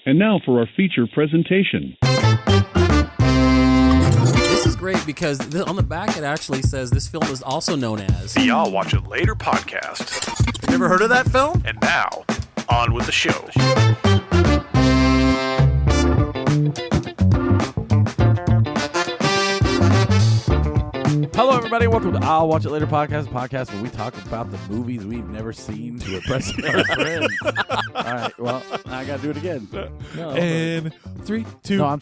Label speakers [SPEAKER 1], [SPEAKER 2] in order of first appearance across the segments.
[SPEAKER 1] And now for our feature presentation.
[SPEAKER 2] This is great because on the back it actually says this film is also known as
[SPEAKER 3] the I'll Watch It Later podcast.
[SPEAKER 4] You ever heard of that film?
[SPEAKER 3] And now, on with the show.
[SPEAKER 4] Hello, everybody. Welcome to I'll Watch It Later podcast, a podcast where we talk about the movies we've never seen to impress our friends. All right, well, I got to do it again. No,
[SPEAKER 5] and 3, 2.
[SPEAKER 4] No,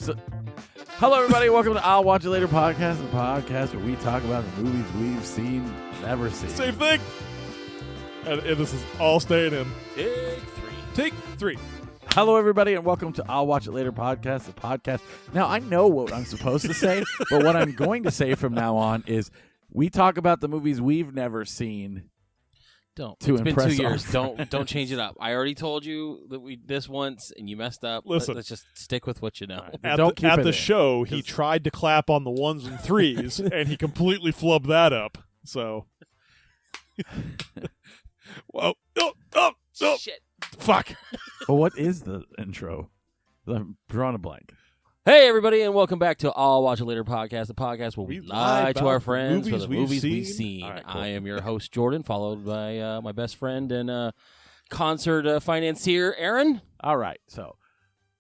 [SPEAKER 4] Hello, everybody. Welcome to I'll Watch It Later podcast, a podcast where we talk about the movies we've seen, never seen.
[SPEAKER 5] Same thing. And this is all staying in. Take three.
[SPEAKER 4] Hello, everybody, and welcome to I'll Watch It Later podcast, the podcast. Now, I know what I'm supposed to say, but what I'm going to say from now on is we talk about the movies we've never seen.
[SPEAKER 2] Don't.
[SPEAKER 4] To
[SPEAKER 2] it's been
[SPEAKER 4] impress
[SPEAKER 2] 2 years.
[SPEAKER 4] our
[SPEAKER 2] Don't change it up. I already told you that we this once and you messed up.
[SPEAKER 5] Listen.
[SPEAKER 2] Let's just stick with what you know.
[SPEAKER 5] At
[SPEAKER 4] Don't keep
[SPEAKER 5] at
[SPEAKER 4] it
[SPEAKER 5] the
[SPEAKER 4] in.
[SPEAKER 5] show, he tried to clap on the 1s and 3s, and he completely flubbed that up. So, well, oh,
[SPEAKER 2] Shit.
[SPEAKER 5] fuck.
[SPEAKER 4] Well, what is the intro? I'm drawing a blank.
[SPEAKER 2] Hey, everybody, and welcome back to I'll Watch It Later podcast, the podcast where we
[SPEAKER 5] We
[SPEAKER 2] lie
[SPEAKER 5] lie
[SPEAKER 2] to
[SPEAKER 5] about
[SPEAKER 2] our
[SPEAKER 5] the
[SPEAKER 2] friends for
[SPEAKER 5] movies
[SPEAKER 2] the
[SPEAKER 5] we've
[SPEAKER 2] movies we've
[SPEAKER 5] seen.
[SPEAKER 2] seen.
[SPEAKER 4] All right, cool.
[SPEAKER 2] I am your host, Jordan, followed by my best friend and concert financier, Aaron.
[SPEAKER 4] All right, so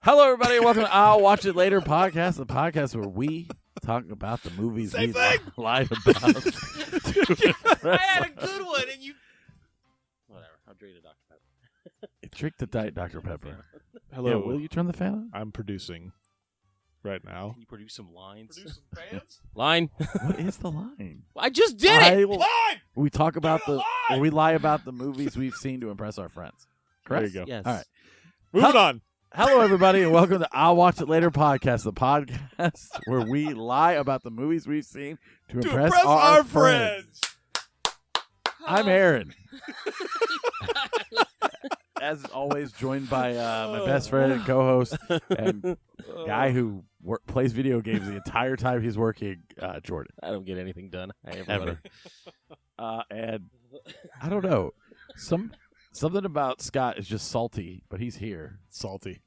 [SPEAKER 4] hello, everybody, and welcome to I'll Watch It Later podcast, the podcast where we talk about the movies
[SPEAKER 5] Same
[SPEAKER 4] we
[SPEAKER 5] thing.
[SPEAKER 4] lied about.
[SPEAKER 2] I had a good one, and you... Whatever. I'll drink a Dr. Pepper.
[SPEAKER 4] Drink the Diet Dr. Pepper.
[SPEAKER 5] Hello.
[SPEAKER 4] Yeah, will you turn the fan on?
[SPEAKER 5] I'm producing right now.
[SPEAKER 2] Can you produce some lines? Line.
[SPEAKER 4] What is the line?
[SPEAKER 2] I just did it!
[SPEAKER 4] We talk about or we lie about the movies we've seen to impress our friends. Correct?
[SPEAKER 5] There you go.
[SPEAKER 2] Yes.
[SPEAKER 4] All right.
[SPEAKER 5] Moving on.
[SPEAKER 4] Hello, everybody, and welcome to I'll Watch It Later podcast, the podcast where we lie about the movies we've seen to impress our friends. I'm Aaron. As always, joined by my best friend and co-host and guy who plays video games the entire time he's working, Jordan.
[SPEAKER 2] I don't get anything done.
[SPEAKER 4] Ever. And I don't know. Something about Scott is just salty, but he's here.
[SPEAKER 5] Salty.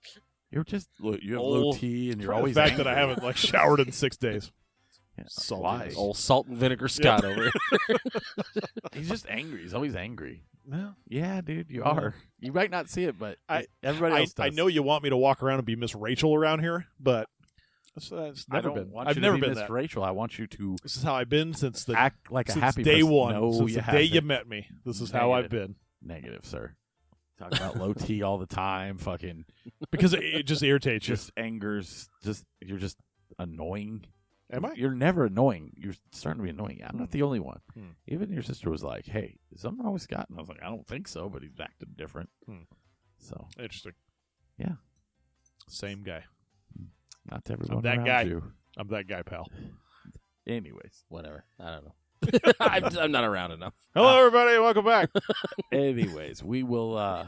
[SPEAKER 4] You have low T, and you're always
[SPEAKER 5] the fact
[SPEAKER 4] angry.
[SPEAKER 5] that I haven't showered in 6 days.
[SPEAKER 4] Yeah,
[SPEAKER 5] Salty.
[SPEAKER 4] why?
[SPEAKER 2] Old salt and vinegar Scott over here.
[SPEAKER 4] He's just angry. He's always angry.
[SPEAKER 5] No.
[SPEAKER 4] Yeah, dude, you are. You might not see it, but everybody else does.
[SPEAKER 5] I know you want me to walk around and be Miss Rachel around here, but that's
[SPEAKER 4] I
[SPEAKER 5] never
[SPEAKER 4] don't
[SPEAKER 5] been.
[SPEAKER 4] want
[SPEAKER 5] I've
[SPEAKER 4] you
[SPEAKER 5] never
[SPEAKER 4] to be
[SPEAKER 5] been
[SPEAKER 4] Miss
[SPEAKER 5] that.
[SPEAKER 4] Rachel. I want you to
[SPEAKER 5] This is how I've been since
[SPEAKER 4] act like a
[SPEAKER 5] since
[SPEAKER 4] happy
[SPEAKER 5] day
[SPEAKER 4] person.
[SPEAKER 5] one.
[SPEAKER 4] No,
[SPEAKER 5] since
[SPEAKER 4] you
[SPEAKER 5] the day
[SPEAKER 4] haven't.
[SPEAKER 5] you met me. This is how I've been.
[SPEAKER 4] Negative, sir. Talk about low T all the time. Fucking
[SPEAKER 5] Because it just irritates you.
[SPEAKER 4] just angers. You're just annoying.
[SPEAKER 5] Am I?
[SPEAKER 4] You're never annoying. You're starting to be annoying. I'm not the only one.
[SPEAKER 5] Hmm.
[SPEAKER 4] Even your sister was like, "Hey, is something wrong with Scott?" And I was like, "I don't think so, but he's acting different." So
[SPEAKER 5] Interesting.
[SPEAKER 4] yeah,
[SPEAKER 5] Same guy.
[SPEAKER 4] not to everyone.
[SPEAKER 5] I'm that
[SPEAKER 4] around
[SPEAKER 5] guy.
[SPEAKER 4] You.
[SPEAKER 5] I'm that guy, pal.
[SPEAKER 4] Anyways,
[SPEAKER 2] Whatever. I don't know. I'm not around enough.
[SPEAKER 5] Hello, everybody. Welcome back.
[SPEAKER 4] we will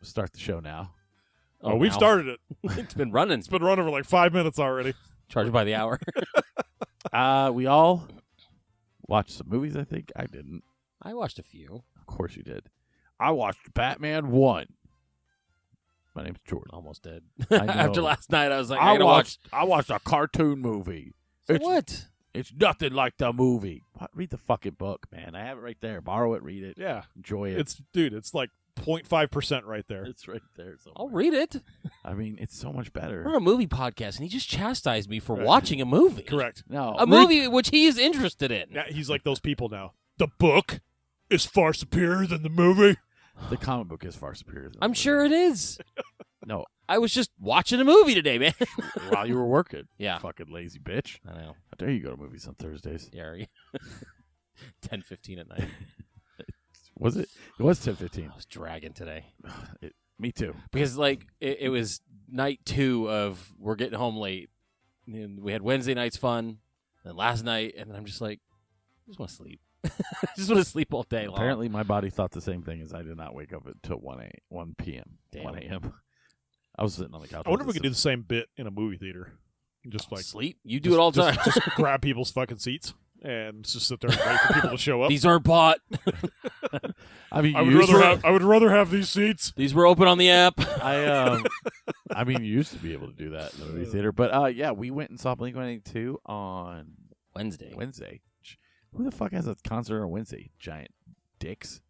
[SPEAKER 4] start the show now.
[SPEAKER 5] Oh, we've
[SPEAKER 2] now.
[SPEAKER 5] started it.
[SPEAKER 2] It's been running.
[SPEAKER 5] It's been running for like 5 minutes already.
[SPEAKER 2] Charged by the hour.
[SPEAKER 4] We all watched some movies. I think I didn't.
[SPEAKER 2] I watched a few.
[SPEAKER 4] Of course you did. I watched Batman 1. My name's Jordan.
[SPEAKER 2] Almost dead.
[SPEAKER 4] I know.
[SPEAKER 2] After last night, I was like,
[SPEAKER 4] I
[SPEAKER 2] gotta watch.
[SPEAKER 4] watched a cartoon movie.
[SPEAKER 2] So
[SPEAKER 4] It's-
[SPEAKER 2] what?
[SPEAKER 4] It's nothing like the movie. What? Read the fucking book, man. I have it right there. Borrow it, read it,
[SPEAKER 5] Yeah.
[SPEAKER 4] enjoy it.
[SPEAKER 5] It's like 0.5% right there.
[SPEAKER 4] It's right there. Somewhere.
[SPEAKER 2] I'll read it.
[SPEAKER 4] I mean, it's so much better.
[SPEAKER 2] We're a movie podcast, and he just chastised me for
[SPEAKER 5] Right.
[SPEAKER 2] watching a movie.
[SPEAKER 5] Correct.
[SPEAKER 4] No,
[SPEAKER 2] A movie which he is interested in.
[SPEAKER 5] Now, he's like those people now. The book is far superior than the movie.
[SPEAKER 4] The comic book is far superior. Than the
[SPEAKER 2] I'm
[SPEAKER 4] movie.
[SPEAKER 2] sure it is.
[SPEAKER 4] No,
[SPEAKER 2] I was just watching a movie today, man.
[SPEAKER 4] while you were working.
[SPEAKER 2] Yeah.
[SPEAKER 4] Fucking lazy bitch.
[SPEAKER 2] I know.
[SPEAKER 4] How dare you go to movies on Thursdays?
[SPEAKER 2] Yeah. 10:15 at night.
[SPEAKER 4] Was it? It was 10:15.
[SPEAKER 2] I was dragging today.
[SPEAKER 4] Me too.
[SPEAKER 2] Because, like, it was night 2 of we're getting home late. And we had Wednesday night's fun. And last night, and then I'm just like, I just want to sleep. I just want to sleep all day long.
[SPEAKER 4] Apparently, my body thought the same thing as I did not wake up until 1 p.m.
[SPEAKER 2] Damn.
[SPEAKER 4] 1 a.m. I was sitting on the couch.
[SPEAKER 5] I wonder if we could do the same bit in a movie theater. Just like
[SPEAKER 2] sleep. You do it all the time.
[SPEAKER 5] Just grab people's fucking seats. and just sit there and wait for people to show up.
[SPEAKER 2] These aren't bought.
[SPEAKER 4] I mean,
[SPEAKER 5] I would rather have these seats.
[SPEAKER 2] These were open on the app.
[SPEAKER 4] I mean, you used to be able to do that in the movie theater, but yeah, we went and saw Blink-182 on
[SPEAKER 2] Wednesday.
[SPEAKER 4] Who the fuck has a concert on Wednesday? Giant dicks.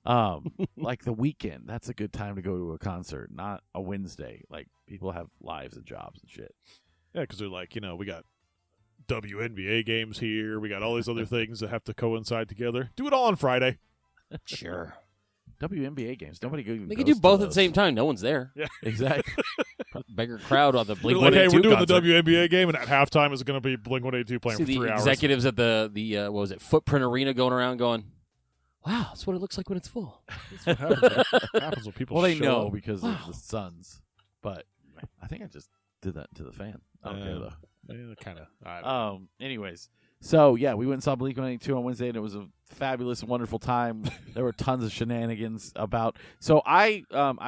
[SPEAKER 4] Like the weekend. That's a good time to go to a concert, not a Wednesday. Like people have lives and jobs and shit.
[SPEAKER 5] Yeah, because they're like, we got WNBA games here. We got all these other things that have to coincide together. Do it all on Friday.
[SPEAKER 2] Sure.
[SPEAKER 4] WNBA games. Nobody goes.
[SPEAKER 2] They could do both at the same time. No one's there.
[SPEAKER 5] Yeah,
[SPEAKER 4] exactly.
[SPEAKER 2] Bigger crowd on the
[SPEAKER 5] We're
[SPEAKER 2] Blink
[SPEAKER 5] like, hey,
[SPEAKER 2] 182
[SPEAKER 5] we're doing
[SPEAKER 2] concert.
[SPEAKER 5] the WNBA game, and at halftime is going to be Blink-182 playing
[SPEAKER 2] See
[SPEAKER 5] for
[SPEAKER 2] the
[SPEAKER 5] 3 hours.
[SPEAKER 2] executives at the what was it, Footprint Arena going around going, wow, that's what it looks like when it's full.
[SPEAKER 5] That's what happens when people
[SPEAKER 4] Well, they
[SPEAKER 5] show
[SPEAKER 4] know
[SPEAKER 5] up.
[SPEAKER 4] because of the Suns, but I think I just did that to the fan. I don't care though.
[SPEAKER 5] Kind of.
[SPEAKER 4] Anyways, so yeah, we went and saw Blink-182 on Wednesday, and it was a fabulous and wonderful time. There were tons of shenanigans about. So I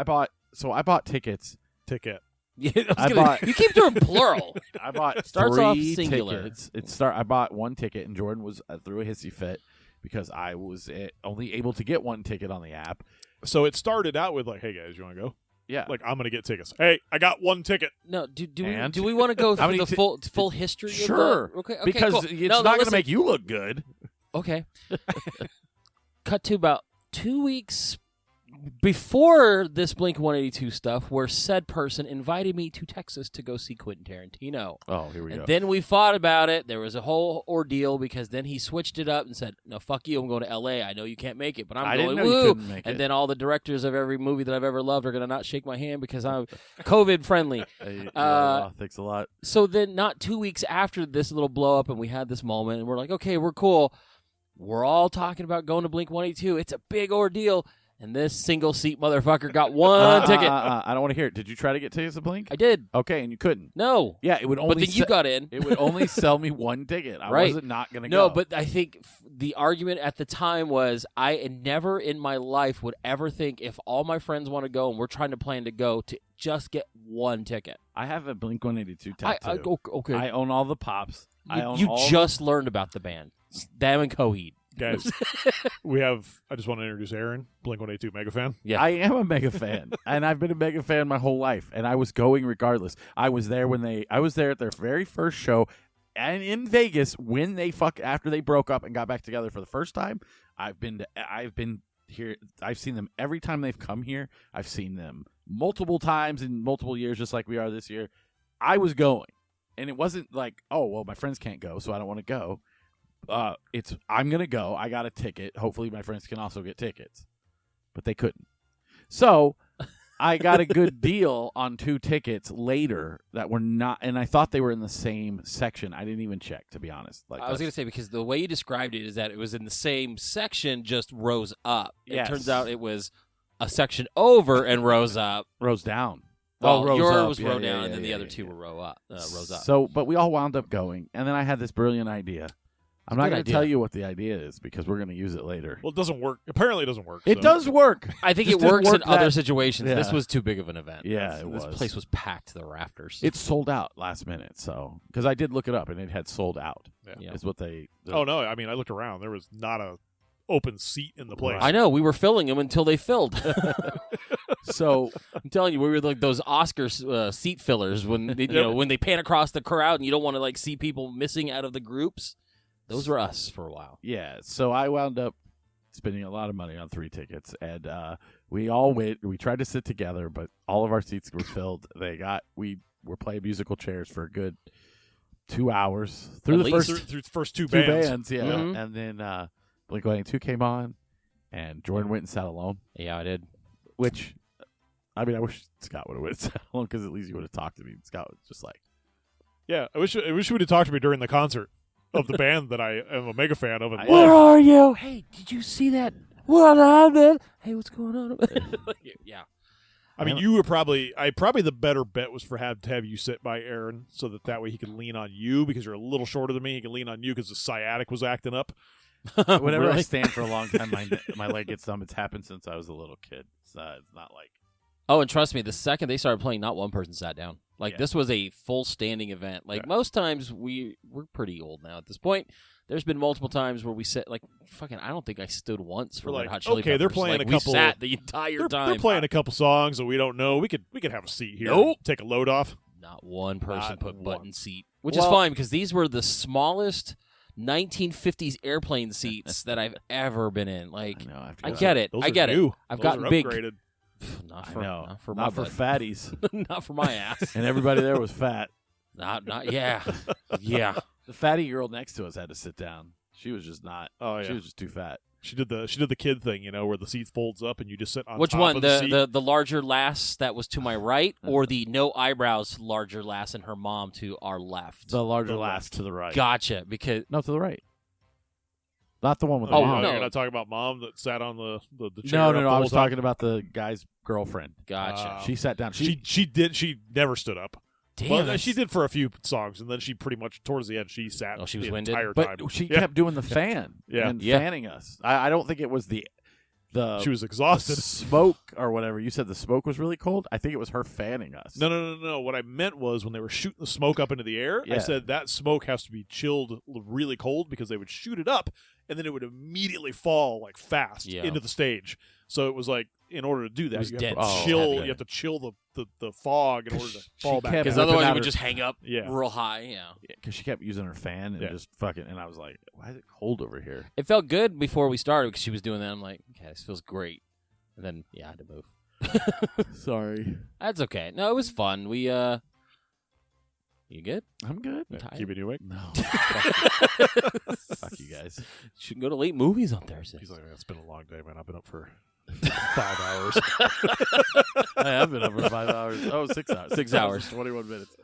[SPEAKER 4] bought tickets.
[SPEAKER 5] Ticket.
[SPEAKER 2] Yeah,
[SPEAKER 4] bought-
[SPEAKER 2] you keep doing plural.
[SPEAKER 4] I bought
[SPEAKER 2] Starts off
[SPEAKER 4] three
[SPEAKER 2] singular.
[SPEAKER 4] tickets. I bought one ticket, and Jordan was threw a hissy fit because I was only able to get one ticket on the app.
[SPEAKER 5] So it started out with like, hey guys, you want to go?
[SPEAKER 4] Yeah,
[SPEAKER 5] Like, I'm going to get tickets. Hey, I got one ticket.
[SPEAKER 2] No, do
[SPEAKER 4] And?
[SPEAKER 2] we want to go
[SPEAKER 4] How
[SPEAKER 2] through
[SPEAKER 4] many
[SPEAKER 2] the full history?
[SPEAKER 4] sure.
[SPEAKER 2] Of the, okay,
[SPEAKER 4] because
[SPEAKER 2] cool.
[SPEAKER 4] it's
[SPEAKER 2] No,
[SPEAKER 4] not going to
[SPEAKER 2] listen.
[SPEAKER 4] make you look good.
[SPEAKER 2] Okay. Cut to about 2 weeks before this Blink-182 stuff, where said person invited me to Texas to go see Quentin Tarantino.
[SPEAKER 4] Oh, here we go.
[SPEAKER 2] And then we fought about it. There was a whole ordeal because then he switched it up and said, no, fuck you, I'm going to L.A. I know you can't make it, but
[SPEAKER 4] I
[SPEAKER 2] going,
[SPEAKER 4] didn't know you
[SPEAKER 2] woo.
[SPEAKER 4] couldn't make
[SPEAKER 2] And
[SPEAKER 4] it.
[SPEAKER 2] then all the directors of every movie that I've ever loved are going to not shake my hand because I'm COVID-friendly.
[SPEAKER 4] Thanks a lot.
[SPEAKER 2] So then not 2 weeks after this little blow-up and we had this moment, and we're like, okay, we're cool. We're all talking about going to Blink-182. It's a big ordeal. And this single-seat motherfucker got one ticket.
[SPEAKER 4] I don't want to hear it. Did you try to get tickets to Blink?
[SPEAKER 2] I did.
[SPEAKER 4] Okay, and you couldn't.
[SPEAKER 2] No.
[SPEAKER 4] Yeah, it would only.
[SPEAKER 2] But then you got in.
[SPEAKER 4] It would only sell me one ticket. I
[SPEAKER 2] Right.
[SPEAKER 4] wasn't not going to
[SPEAKER 2] No,
[SPEAKER 4] go.
[SPEAKER 2] but I think the argument at the time was I never in my life would ever think if all my friends want to go and we're trying to plan to go to just get one ticket.
[SPEAKER 4] I have a Blink-182 tattoo.
[SPEAKER 2] Okay.
[SPEAKER 4] I own all the pops. I own
[SPEAKER 2] you
[SPEAKER 4] all
[SPEAKER 2] just learned about the band. Them and Coheed.
[SPEAKER 5] Guys, I just want to introduce Aaron, Blink-182 mega fan.
[SPEAKER 2] Yeah.
[SPEAKER 4] I am a mega fan, and I've been a mega fan my whole life, and I was going regardless. I was there I was there at their very first show, and in Vegas when after they broke up and got back together for the first time. I've been here. I've seen them every time they've come here. I've seen them multiple times in multiple years, just like we are this year. I was going, and it wasn't like, oh well, my friends can't go, so I don't want to go. I'm gonna go. I got a ticket. Hopefully my friends can also get tickets, but they couldn't. So I got a good deal on 2 tickets later that were not, and I thought they were in the same section. I didn't even check, to be honest.
[SPEAKER 2] I was going to say, because the way you described it is that it was in the same section, just rose up.
[SPEAKER 4] Yes.
[SPEAKER 2] It turns out it was a section over and rose up.
[SPEAKER 4] rose down.
[SPEAKER 2] Well,
[SPEAKER 4] rose
[SPEAKER 2] yours
[SPEAKER 4] up.
[SPEAKER 2] was
[SPEAKER 4] Yeah,
[SPEAKER 2] row
[SPEAKER 4] yeah,
[SPEAKER 2] down,
[SPEAKER 4] yeah,
[SPEAKER 2] and then the
[SPEAKER 4] yeah,
[SPEAKER 2] other
[SPEAKER 4] yeah,
[SPEAKER 2] two
[SPEAKER 4] yeah.
[SPEAKER 2] were rose up.
[SPEAKER 4] So, but we all wound up going, and then I had this brilliant idea. I'm not
[SPEAKER 2] Good
[SPEAKER 4] going to
[SPEAKER 2] idea.
[SPEAKER 4] tell you what the idea is because we're going to use it later.
[SPEAKER 5] Well, it doesn't work. Apparently, it doesn't work.
[SPEAKER 4] It
[SPEAKER 5] so.
[SPEAKER 4] does work.
[SPEAKER 2] I think
[SPEAKER 4] Just
[SPEAKER 2] it
[SPEAKER 4] didn't
[SPEAKER 2] works
[SPEAKER 4] work
[SPEAKER 2] in other
[SPEAKER 4] that-
[SPEAKER 2] situations.
[SPEAKER 4] Yeah.
[SPEAKER 2] This was too big of an event.
[SPEAKER 4] Yeah, it
[SPEAKER 2] This
[SPEAKER 4] was.
[SPEAKER 2] place was packed to the rafters.
[SPEAKER 4] It sold out last minute, so because I did look it up and it had sold out.
[SPEAKER 2] Yeah.
[SPEAKER 4] Is what they.
[SPEAKER 5] Oh no! I mean, I looked around. There was not a open seat in the place.
[SPEAKER 2] I know. We were filling them until they filled.
[SPEAKER 4] So
[SPEAKER 2] I'm telling you, we were like those Oscar seat fillers when they, when they pan across the crowd and you don't want to like see people missing out of the groups. Those were us for a while.
[SPEAKER 4] yeah, so I wound up spending a lot of money on 3 tickets, and we all went. We tried to sit together, but all of our seats were filled. We were playing musical chairs for a good 2 hours through
[SPEAKER 2] At
[SPEAKER 4] the
[SPEAKER 2] least.
[SPEAKER 4] first
[SPEAKER 5] through the first two
[SPEAKER 4] 2
[SPEAKER 5] bands.
[SPEAKER 4] bands, yeah,
[SPEAKER 2] Mhm.
[SPEAKER 4] and then Blink-182 came on, and Jordan went and sat alone.
[SPEAKER 2] Yeah, I did.
[SPEAKER 4] Which, I mean, I wish Scott would have went and sat alone because at least he would have talked to me. Scott was just like,
[SPEAKER 5] Yeah, I wish you would have talked to me during the concert of the band that I am a mega fan of. And
[SPEAKER 4] Where
[SPEAKER 5] love.
[SPEAKER 2] are you? Hey, did you see that? What happened? Hey, what's going on? Yeah.
[SPEAKER 5] I mean, you were probably the better bet was to have you sit by Aaron so that way he could lean on you because you're a little shorter than me. He could lean on you because the sciatic was acting up.
[SPEAKER 4] whenever I
[SPEAKER 2] Really?
[SPEAKER 4] stand for a long time, my leg gets numb. It's happened since I was a little kid. It's not like.
[SPEAKER 2] Oh, and trust me, the second they started playing, not one person sat down. Like,
[SPEAKER 4] Yeah.
[SPEAKER 2] this was a full standing event. Like,
[SPEAKER 5] Yeah.
[SPEAKER 2] most times we're pretty old now at this point. there's been multiple times where we sit like fucking. I don't think I stood once for
[SPEAKER 5] We're
[SPEAKER 2] Red
[SPEAKER 5] like,
[SPEAKER 2] Hot Chili
[SPEAKER 5] okay, they're
[SPEAKER 2] Peppers.
[SPEAKER 5] playing
[SPEAKER 2] like,
[SPEAKER 5] a couple-
[SPEAKER 2] We sat the entire time.
[SPEAKER 5] They're playing a couple songs that we don't know. We could have a seat here.
[SPEAKER 2] Nope.
[SPEAKER 5] Take a load off.
[SPEAKER 2] Not one person
[SPEAKER 5] Not
[SPEAKER 2] put
[SPEAKER 5] one.
[SPEAKER 2] button seat, which is
[SPEAKER 5] Well-
[SPEAKER 2] fine because these were the smallest 1950s airplane seats that I've ever been in. Like, I get it.
[SPEAKER 5] Those
[SPEAKER 2] I
[SPEAKER 5] are
[SPEAKER 2] get
[SPEAKER 5] new.
[SPEAKER 2] it. I've
[SPEAKER 5] Those
[SPEAKER 2] gotten
[SPEAKER 5] are
[SPEAKER 2] big.
[SPEAKER 5] upgraded.
[SPEAKER 2] Not
[SPEAKER 4] I
[SPEAKER 2] for,
[SPEAKER 4] know.
[SPEAKER 2] not for
[SPEAKER 4] Not
[SPEAKER 2] my
[SPEAKER 4] for
[SPEAKER 2] butt.
[SPEAKER 4] fatties.
[SPEAKER 2] Not for my ass.
[SPEAKER 4] And everybody there was fat.
[SPEAKER 2] Not. Yeah. Yeah.
[SPEAKER 4] The fatty girl next to us had to sit down. She was just not.
[SPEAKER 5] Oh yeah.
[SPEAKER 4] She was just too fat.
[SPEAKER 5] She did the kid thing, where the seat folds up and you just sit on
[SPEAKER 2] Which
[SPEAKER 5] top
[SPEAKER 2] one?
[SPEAKER 5] of the seat.
[SPEAKER 2] The larger lass that was to my right, or the no eyebrows larger lass and her mom to our left?
[SPEAKER 4] The larger
[SPEAKER 5] The
[SPEAKER 4] lass
[SPEAKER 5] left.
[SPEAKER 4] to the right.
[SPEAKER 2] Gotcha. Because
[SPEAKER 4] No, to the right. Not the one with the
[SPEAKER 2] Oh,
[SPEAKER 4] mom.
[SPEAKER 2] no.
[SPEAKER 5] You're not talking about mom that sat on the chair.
[SPEAKER 4] No,
[SPEAKER 5] up
[SPEAKER 4] no,
[SPEAKER 5] the
[SPEAKER 4] I
[SPEAKER 5] whole
[SPEAKER 4] was
[SPEAKER 5] time?
[SPEAKER 4] talking about the guy's girlfriend.
[SPEAKER 2] gotcha.
[SPEAKER 4] She sat down.
[SPEAKER 5] She never stood up.
[SPEAKER 2] Damn.
[SPEAKER 5] Well,
[SPEAKER 2] that's-
[SPEAKER 5] she did for a few songs, and then she pretty much towards the end she sat.
[SPEAKER 2] Oh, she was
[SPEAKER 5] the
[SPEAKER 2] winded?
[SPEAKER 5] entire
[SPEAKER 4] But
[SPEAKER 5] time.
[SPEAKER 4] she
[SPEAKER 5] Yeah.
[SPEAKER 4] kept doing the fan
[SPEAKER 5] Yeah.
[SPEAKER 4] and
[SPEAKER 2] Yeah.
[SPEAKER 4] fanning us. I don't think it was the
[SPEAKER 5] She was
[SPEAKER 4] the
[SPEAKER 5] exhausted.
[SPEAKER 4] smoke or whatever. You said the smoke was really cold. I think it was her fanning us.
[SPEAKER 5] No. What I meant was when they were shooting the smoke up into the air,
[SPEAKER 4] Yeah.
[SPEAKER 5] I said that smoke has to be chilled really cold because they would shoot it up and then it would immediately fall like fast
[SPEAKER 2] Yeah.
[SPEAKER 5] into the stage. So it was like in order to do
[SPEAKER 2] It
[SPEAKER 5] that,
[SPEAKER 2] was
[SPEAKER 5] you have
[SPEAKER 2] dense.
[SPEAKER 5] to
[SPEAKER 2] Oh,
[SPEAKER 5] chill.
[SPEAKER 2] heavy.
[SPEAKER 5] You have to chill the fog in order to fall back.
[SPEAKER 4] kept
[SPEAKER 2] Because
[SPEAKER 5] down.
[SPEAKER 4] whipping
[SPEAKER 2] otherwise
[SPEAKER 4] out
[SPEAKER 2] it would
[SPEAKER 4] her-
[SPEAKER 2] just hang up
[SPEAKER 5] Yeah.
[SPEAKER 2] real high. Yeah.
[SPEAKER 4] Because she kept using her fan and
[SPEAKER 5] Yeah.
[SPEAKER 4] just fucking. And I was like, why is it cold over here?
[SPEAKER 2] It felt good before we started because she was doing that. I'm like, okay, this feels great. And then, yeah, I had to move.
[SPEAKER 4] Sorry.
[SPEAKER 2] That's okay. No, it was fun. We, you good?
[SPEAKER 4] I'm good.
[SPEAKER 5] Yeah,
[SPEAKER 2] tired.
[SPEAKER 5] keeping you awake.
[SPEAKER 4] No. Fuck you guys.
[SPEAKER 2] Should go to late movies on Thursday.
[SPEAKER 5] He's like, it's been a long day, man. I've been up for 5 hours.
[SPEAKER 4] I have been up for 5 hours. Oh, 6 hours.
[SPEAKER 2] 6 hours.
[SPEAKER 4] 21 minutes.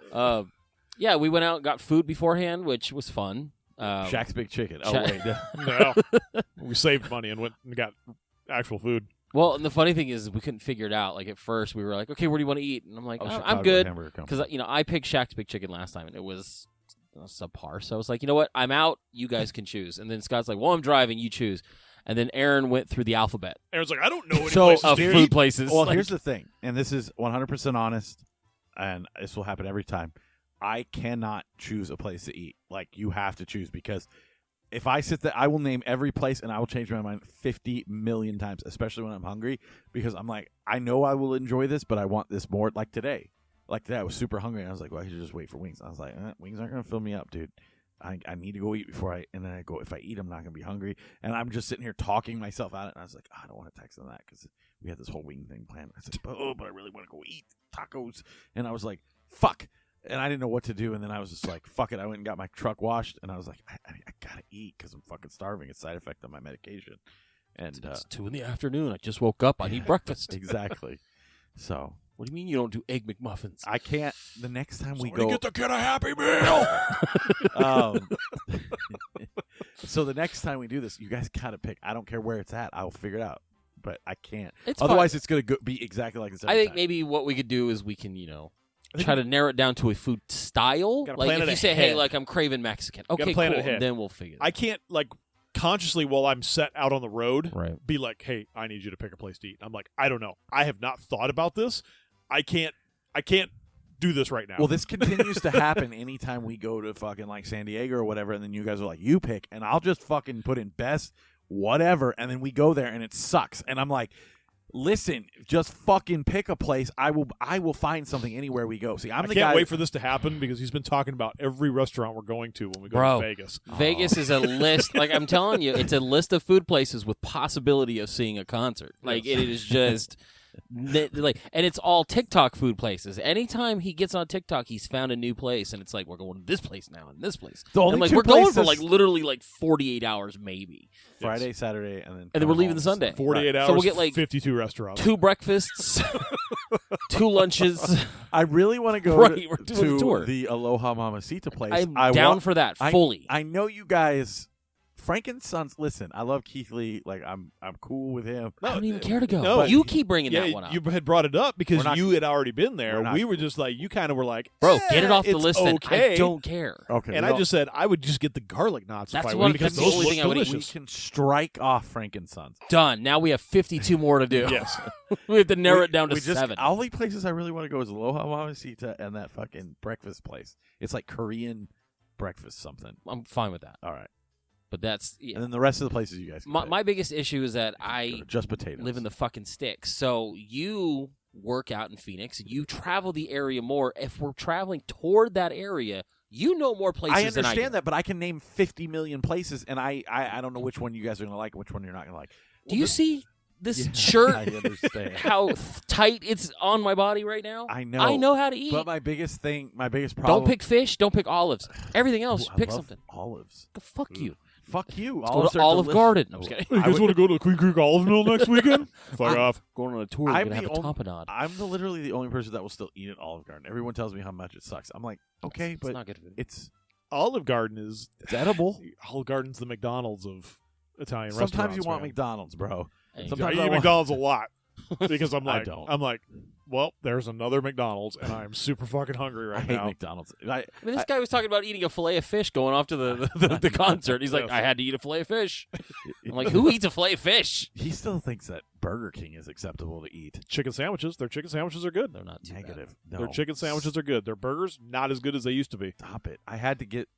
[SPEAKER 2] Yeah, we went out and got food beforehand, which was fun.
[SPEAKER 4] Shaq's Big Chicken. Oh,
[SPEAKER 2] Sha-
[SPEAKER 4] wait.
[SPEAKER 5] No, we saved money and went and got actual food.
[SPEAKER 2] Well, and the funny thing is we couldn't figure it out. Like at first we were like, okay, where do you want to eat? And I'm like,
[SPEAKER 4] Oh,
[SPEAKER 2] I'm
[SPEAKER 4] Chicago
[SPEAKER 2] good.
[SPEAKER 4] Hamburger Company.
[SPEAKER 2] Because, I picked Shaq's Big Chicken last time, and it was subpar. So I was like, you know what? I'm out. You guys can choose. And then Scott's like, well, I'm driving. You choose. And then Aaron went through the alphabet
[SPEAKER 5] Aaron's like, I don't know any
[SPEAKER 4] So,
[SPEAKER 5] places
[SPEAKER 2] of
[SPEAKER 5] to
[SPEAKER 2] food
[SPEAKER 5] eat.
[SPEAKER 2] places.
[SPEAKER 4] Well,
[SPEAKER 2] Like,
[SPEAKER 4] here's the thing, and this is 100% honest, and this will happen every time. I cannot choose a place to eat. Like, you have to choose, because if I sit there, I will name every place, and I will change my mind 50 million times, especially when I'm hungry, because I'm like, I know I will enjoy this, but I want this more. Like today. I was super hungry, and I was like, well, I should just wait for wings. I was like, wings aren't going to fill me up, dude. I need to go eat before and then I go, if I eat, I'm not going to be hungry. And I'm just sitting here talking myself out. And I was like, I don't want to text them that because we had this whole wing thing planned. I said, but I really want to go eat tacos. And I was like, fuck. And I didn't know what to do. And then I was just like, fuck it. I went and got my truck washed. And I was like, I got to eat because I'm fucking starving. It's a side effect of my medication. And
[SPEAKER 2] it's 2 PM. I just woke up. I need breakfast.
[SPEAKER 4] Exactly. So
[SPEAKER 2] What do you mean you don't do egg McMuffins?
[SPEAKER 4] I can't. The next time we
[SPEAKER 5] Somebody
[SPEAKER 4] go.
[SPEAKER 5] get the kid a Happy Meal.
[SPEAKER 4] So the next time we do this, you guys gotta pick. I don't care where it's at. I'll figure it out. But I can't.
[SPEAKER 2] It's
[SPEAKER 4] Otherwise,
[SPEAKER 2] fine.
[SPEAKER 4] it's gonna be exactly like this.
[SPEAKER 2] I
[SPEAKER 4] every
[SPEAKER 2] think
[SPEAKER 4] time.
[SPEAKER 2] maybe what we could do is we can,
[SPEAKER 5] think
[SPEAKER 2] try to narrow it down to a food style.
[SPEAKER 5] Gotta
[SPEAKER 2] Like
[SPEAKER 5] plan
[SPEAKER 2] if
[SPEAKER 5] it
[SPEAKER 2] you say, hey,
[SPEAKER 5] ahead.
[SPEAKER 2] like I'm craving Mexican. Okay,
[SPEAKER 5] Gotta plan it
[SPEAKER 2] cool.
[SPEAKER 5] ahead.
[SPEAKER 2] And then we'll figure it
[SPEAKER 5] I can't consciously while I'm set out on the road
[SPEAKER 2] Right.
[SPEAKER 5] be like, hey, I need you to pick a place to eat. I'm like, I don't know. I have not thought about this. I can't do this right now.
[SPEAKER 4] Well, this continues to happen anytime we go to fucking like San Diego or whatever, and then you guys are like, you pick, and I'll just fucking put in best whatever, and then we go there and it sucks, and I'm like, listen, just fucking pick a place. I will find something anywhere we go. See, I'm
[SPEAKER 5] I
[SPEAKER 4] the
[SPEAKER 5] can't
[SPEAKER 4] guy.
[SPEAKER 5] wait for this to happen because he's been talking about every restaurant we're going to when we go
[SPEAKER 2] Bro.
[SPEAKER 5] to Vegas.
[SPEAKER 2] Vegas is a list. Like I'm telling you, it's a list of food places with possibility of seeing a concert. Like it is just like, and it's all TikTok food places. Anytime he gets on TikTok, he's found a new place, and it's like we're going to this place now and this place.
[SPEAKER 4] The only
[SPEAKER 2] and like
[SPEAKER 4] two
[SPEAKER 2] we're going for
[SPEAKER 4] places-
[SPEAKER 2] like literally like 48 hours maybe,
[SPEAKER 4] Friday, Saturday, and then
[SPEAKER 2] and then we're
[SPEAKER 4] come
[SPEAKER 2] leaving
[SPEAKER 4] home
[SPEAKER 2] the Sunday.
[SPEAKER 5] 48 hours,
[SPEAKER 2] So we'll get like
[SPEAKER 5] 52 restaurants.
[SPEAKER 2] 2 breakfasts, 2 lunches.
[SPEAKER 4] I really want to go
[SPEAKER 2] Right, we're doing a
[SPEAKER 4] to
[SPEAKER 2] tour.
[SPEAKER 4] the Aloha Mamacita place.
[SPEAKER 2] I'm
[SPEAKER 4] I
[SPEAKER 2] down
[SPEAKER 4] want-
[SPEAKER 2] for that
[SPEAKER 4] I-
[SPEAKER 2] fully.
[SPEAKER 4] I know you guys. Frank and Sons. Listen, I love Keith Lee. Like I'm cool with him.
[SPEAKER 2] I don't even care to go.
[SPEAKER 5] no,
[SPEAKER 2] But you keep bringing
[SPEAKER 5] Yeah,
[SPEAKER 2] that one up.
[SPEAKER 5] you had brought it up because
[SPEAKER 4] We're not-
[SPEAKER 5] you had already been there.
[SPEAKER 4] we're not-
[SPEAKER 5] We were just like, you kind of were like,
[SPEAKER 2] Bro, get it off the
[SPEAKER 5] it's
[SPEAKER 2] list. Then.
[SPEAKER 5] Okay.
[SPEAKER 2] I don't care.
[SPEAKER 4] Okay,
[SPEAKER 5] And
[SPEAKER 4] we
[SPEAKER 5] I
[SPEAKER 4] don't-
[SPEAKER 5] just said I would just get the garlic knots
[SPEAKER 2] That's
[SPEAKER 5] if I
[SPEAKER 2] what-
[SPEAKER 5] would because
[SPEAKER 2] that's the
[SPEAKER 5] those
[SPEAKER 2] only
[SPEAKER 5] look
[SPEAKER 2] thing I would eat.
[SPEAKER 4] we
[SPEAKER 5] delicious.
[SPEAKER 4] can strike off Frank and Sons.
[SPEAKER 2] Done. Now we have 52 more to do.
[SPEAKER 5] Yes.
[SPEAKER 2] We have to narrow it down to
[SPEAKER 4] we just,
[SPEAKER 2] 7.
[SPEAKER 4] Only places I really want to go is Aloha Mamacita and that fucking breakfast place. It's like Korean breakfast something.
[SPEAKER 2] I'm fine with that.
[SPEAKER 4] All right.
[SPEAKER 2] But that's
[SPEAKER 4] And then the rest of the places you guys can pick.
[SPEAKER 2] my biggest issue is that I
[SPEAKER 4] just potatoes.
[SPEAKER 2] live in the fucking sticks. So you work out in Phoenix. You travel the area more. If we're traveling toward that area, you know more places
[SPEAKER 4] I
[SPEAKER 2] than I do.
[SPEAKER 4] understand that, but I can name 50 million places, and I don't know which one you guys are going to like and which one you're not going to like.
[SPEAKER 2] Do you see this
[SPEAKER 4] Yeah,
[SPEAKER 2] shirt?
[SPEAKER 4] I understand.
[SPEAKER 2] How tight it's on my body right now?
[SPEAKER 4] I know.
[SPEAKER 2] I know how to eat.
[SPEAKER 4] But my biggest problem...
[SPEAKER 2] Don't pick fish. Don't pick olives. Everything else,
[SPEAKER 4] Ooh, I
[SPEAKER 2] pick
[SPEAKER 4] love
[SPEAKER 2] something.
[SPEAKER 4] olives.
[SPEAKER 2] Fuck you.
[SPEAKER 4] Fuck you.
[SPEAKER 2] Let's go to Olive Garden. No, I'm just kidding.
[SPEAKER 5] Hey, you guys want to go to the Queen Creek Olive Mill next weekend? Fuck off.
[SPEAKER 2] Going on a tour, we're
[SPEAKER 4] I'm
[SPEAKER 2] going to have
[SPEAKER 4] the
[SPEAKER 2] a tamponade.
[SPEAKER 4] I'm literally the only person that will still eat at Olive Garden. Everyone tells me how much it sucks. I'm like, okay,
[SPEAKER 2] It's
[SPEAKER 4] but
[SPEAKER 2] not good food.
[SPEAKER 4] it's
[SPEAKER 5] Olive Garden is
[SPEAKER 4] edible.
[SPEAKER 5] Olive Garden's the McDonald's of Italian
[SPEAKER 4] Sometimes
[SPEAKER 5] restaurants.
[SPEAKER 4] you want
[SPEAKER 5] man.
[SPEAKER 4] McDonald's, bro.
[SPEAKER 2] Hey,
[SPEAKER 5] I
[SPEAKER 4] Sometimes
[SPEAKER 5] eat
[SPEAKER 4] I want-
[SPEAKER 5] McDonald's a lot because I'm
[SPEAKER 4] I
[SPEAKER 5] like,
[SPEAKER 4] don't.
[SPEAKER 5] well, there's another McDonald's, and I am super fucking hungry
[SPEAKER 4] I
[SPEAKER 5] right
[SPEAKER 4] hate
[SPEAKER 5] now.
[SPEAKER 4] McDonald's.
[SPEAKER 2] I mean, this guy was talking about eating a fillet of fish going off to the concert. He's like,
[SPEAKER 5] Yes.
[SPEAKER 2] I had to eat a fillet of fish. I'm like, who eats a fillet of fish?
[SPEAKER 4] He still thinks that Burger King is acceptable to eat.
[SPEAKER 5] Chicken sandwiches. Their chicken sandwiches are good.
[SPEAKER 2] They're not too
[SPEAKER 4] Negative. No.
[SPEAKER 5] Their chicken sandwiches are good. Their burgers not as good as they used to be.
[SPEAKER 4] Stop it. I had to get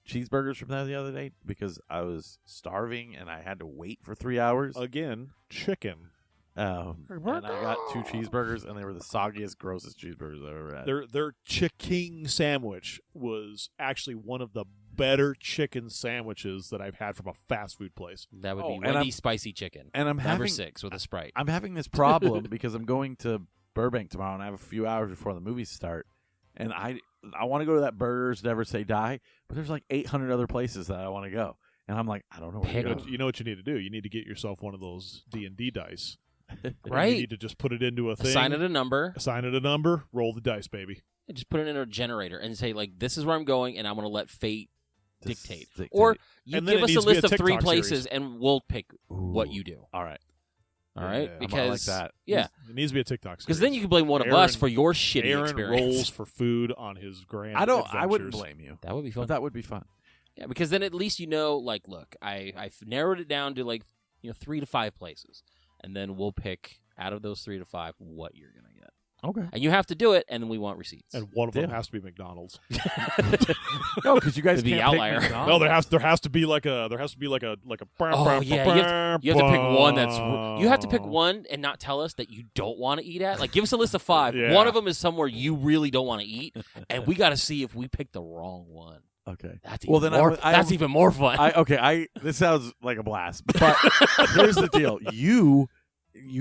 [SPEAKER 4] cheeseburgers from there the other day because I was starving and I had to wait for 3 hours.
[SPEAKER 5] Again, chicken.
[SPEAKER 4] And I got 2 cheeseburgers, and they were the soggiest, grossest cheeseburgers I've ever had.
[SPEAKER 5] Their chicken sandwich was actually one of the better chicken sandwiches that I've had from a fast food place.
[SPEAKER 2] That would
[SPEAKER 4] Oh,
[SPEAKER 2] be
[SPEAKER 4] and
[SPEAKER 2] Wendy's spicy chicken.
[SPEAKER 4] and I'm
[SPEAKER 2] Number
[SPEAKER 4] having
[SPEAKER 2] 6 with a Sprite.
[SPEAKER 4] I'm having this problem because I'm going to Burbank tomorrow, and I have a few hours before the movies start, and I want to go to that Burgers Never Say Die, but there's like 800 other places that I want to go, and I'm like, I don't know where to
[SPEAKER 2] Pick
[SPEAKER 4] go.
[SPEAKER 5] You know what you need to do? You need to get yourself one of those D&D dice. And
[SPEAKER 2] Right.
[SPEAKER 5] You need to just put it into a thing.
[SPEAKER 2] Assign it a number.
[SPEAKER 5] Assign it a number. Roll the dice, baby.
[SPEAKER 2] And just put it in a generator and say, like, this is where I'm going, and I'm going to let fate
[SPEAKER 4] Just
[SPEAKER 2] dictate.
[SPEAKER 4] dictate.
[SPEAKER 2] Or you
[SPEAKER 5] And then
[SPEAKER 2] give
[SPEAKER 5] it
[SPEAKER 2] us a
[SPEAKER 5] needs to be
[SPEAKER 2] list
[SPEAKER 5] a
[SPEAKER 2] of 3
[SPEAKER 5] TikTok
[SPEAKER 2] places,
[SPEAKER 5] series.
[SPEAKER 2] and we'll pick what
[SPEAKER 4] Ooh.
[SPEAKER 2] you do.
[SPEAKER 4] All right.
[SPEAKER 2] All right?
[SPEAKER 5] Yeah,
[SPEAKER 2] Because
[SPEAKER 4] I like that.
[SPEAKER 2] Yeah.
[SPEAKER 5] It needs to be a TikTok series.
[SPEAKER 2] Because then you can blame one of
[SPEAKER 5] Aaron-
[SPEAKER 2] us for your shitty
[SPEAKER 5] Aaron
[SPEAKER 2] experience.
[SPEAKER 5] rolls for food on his grand
[SPEAKER 4] I wouldn't
[SPEAKER 5] adventures.
[SPEAKER 4] blame you.
[SPEAKER 2] That would be fun.
[SPEAKER 4] But that would be fun.
[SPEAKER 2] Yeah, because then at least you know, like, look, I've narrowed it down to, like, 3 to 5 places. And then we'll pick, out of those 3 to 5, what you're going to get.
[SPEAKER 4] Okay.
[SPEAKER 2] And you have to do it, and then we want receipts.
[SPEAKER 5] And one of them
[SPEAKER 4] Yeah.
[SPEAKER 5] has to be McDonald's.
[SPEAKER 4] No, because you guys
[SPEAKER 2] The
[SPEAKER 4] can't
[SPEAKER 2] outlier.
[SPEAKER 4] pick
[SPEAKER 5] No,
[SPEAKER 4] McDonald's.
[SPEAKER 5] there has to be like a
[SPEAKER 2] Oh, yeah, you have to pick one that's... You have to pick one and not tell us that you don't want to eat at. Like, give us a list of 5.
[SPEAKER 5] Yeah.
[SPEAKER 2] One of them is somewhere you really don't want to eat, and we got to see if we pick the wrong one.
[SPEAKER 4] Okay.
[SPEAKER 2] That's
[SPEAKER 4] Well,
[SPEAKER 2] even
[SPEAKER 4] then I
[SPEAKER 2] more,
[SPEAKER 4] would- I
[SPEAKER 2] that's
[SPEAKER 4] have-
[SPEAKER 2] even more fun.
[SPEAKER 4] This sounds like a blast, but here's the deal: you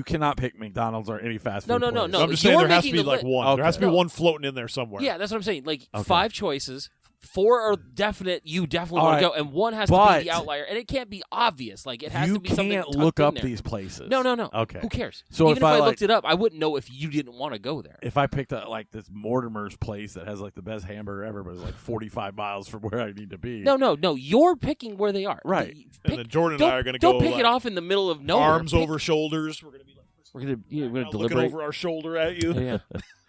[SPEAKER 4] cannot pick McDonald's or any fast food.
[SPEAKER 2] No,
[SPEAKER 4] place.
[SPEAKER 2] no.
[SPEAKER 5] I'm just saying
[SPEAKER 2] You're
[SPEAKER 5] there has to
[SPEAKER 2] making
[SPEAKER 5] be
[SPEAKER 2] the
[SPEAKER 5] like
[SPEAKER 2] li-
[SPEAKER 5] one.
[SPEAKER 4] Okay.
[SPEAKER 5] There has to be
[SPEAKER 2] No.
[SPEAKER 5] one floating in there somewhere.
[SPEAKER 2] Yeah, that's what I'm saying. Like,
[SPEAKER 4] Okay.
[SPEAKER 2] 5 choices. 4 are definite. You definitely
[SPEAKER 4] All
[SPEAKER 2] want to
[SPEAKER 4] right,
[SPEAKER 2] go, and 1 has to
[SPEAKER 4] but
[SPEAKER 2] be the outlier, and it can't be obvious. Like, it has
[SPEAKER 4] You
[SPEAKER 2] to be something
[SPEAKER 4] can't
[SPEAKER 2] tucked
[SPEAKER 4] look
[SPEAKER 2] in
[SPEAKER 4] up
[SPEAKER 2] there.
[SPEAKER 4] these places.
[SPEAKER 2] No.
[SPEAKER 4] Okay.
[SPEAKER 2] Who cares?
[SPEAKER 4] So
[SPEAKER 2] even
[SPEAKER 4] if I,
[SPEAKER 2] looked it up, I wouldn't know if you didn't want to go there.
[SPEAKER 4] If I picked like this Mortimer's place that has like the best hamburger ever, but it's like 45 miles from where I need to be.
[SPEAKER 2] No. You're picking where they are.
[SPEAKER 4] Right.
[SPEAKER 5] And then Jordan and I are going to
[SPEAKER 2] Don't
[SPEAKER 5] go
[SPEAKER 2] pick
[SPEAKER 5] like,
[SPEAKER 2] it off in the middle of nowhere.
[SPEAKER 5] arms
[SPEAKER 2] Pick-
[SPEAKER 5] over shoulders. We're going to be like
[SPEAKER 2] We're gonna
[SPEAKER 5] looking
[SPEAKER 2] deliberate.
[SPEAKER 5] over our shoulder at you.
[SPEAKER 2] Yeah.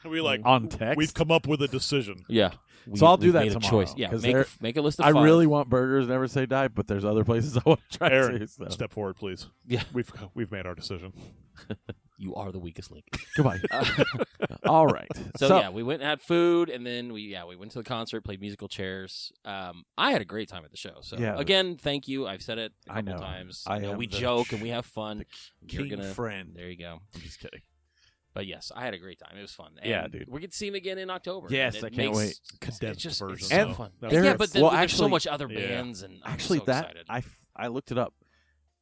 [SPEAKER 5] And we like
[SPEAKER 4] on text.
[SPEAKER 5] we've come up with a decision.
[SPEAKER 2] Yeah.
[SPEAKER 4] So I'll do
[SPEAKER 2] we've
[SPEAKER 4] that
[SPEAKER 2] made
[SPEAKER 4] tomorrow,
[SPEAKER 2] a choice. Yeah.
[SPEAKER 4] 'cause
[SPEAKER 2] Make a list of
[SPEAKER 4] I
[SPEAKER 2] 5.
[SPEAKER 4] really want Burgers Never Say Die, but there's other places I want to try
[SPEAKER 5] Aaron,
[SPEAKER 4] to. So.
[SPEAKER 5] step forward, please.
[SPEAKER 2] Yeah.
[SPEAKER 5] We've made our decision.
[SPEAKER 2] You are the weakest link.
[SPEAKER 4] Goodbye. All right.
[SPEAKER 2] So yeah, we went and had food, and then we went to the concert, played musical chairs. I had a great time at the show. So
[SPEAKER 4] Yeah.
[SPEAKER 2] again, thank you. I've said it a
[SPEAKER 4] I
[SPEAKER 2] couple
[SPEAKER 4] know.
[SPEAKER 2] times.
[SPEAKER 4] I
[SPEAKER 2] You know,
[SPEAKER 4] am
[SPEAKER 2] we
[SPEAKER 4] the
[SPEAKER 2] joke and we have fun.
[SPEAKER 4] King
[SPEAKER 2] You're gonna
[SPEAKER 4] friend.
[SPEAKER 2] There you go.
[SPEAKER 4] I'm just kidding.
[SPEAKER 2] But yes, I had a great time. It was fun. And
[SPEAKER 4] Yeah, dude.
[SPEAKER 2] We get to see him again in October.
[SPEAKER 4] Yes,
[SPEAKER 2] and it
[SPEAKER 4] I can't
[SPEAKER 2] makes-
[SPEAKER 4] wait.
[SPEAKER 5] Condensed
[SPEAKER 2] it's just
[SPEAKER 5] version.
[SPEAKER 2] It's so
[SPEAKER 4] And
[SPEAKER 2] fun.
[SPEAKER 4] there-
[SPEAKER 2] Yeah, but then
[SPEAKER 4] well,
[SPEAKER 2] there's so
[SPEAKER 4] actually-
[SPEAKER 2] much other
[SPEAKER 5] Yeah.
[SPEAKER 2] bands, and I'm
[SPEAKER 4] Actually,
[SPEAKER 2] so
[SPEAKER 4] that
[SPEAKER 2] excited.
[SPEAKER 4] I looked it up.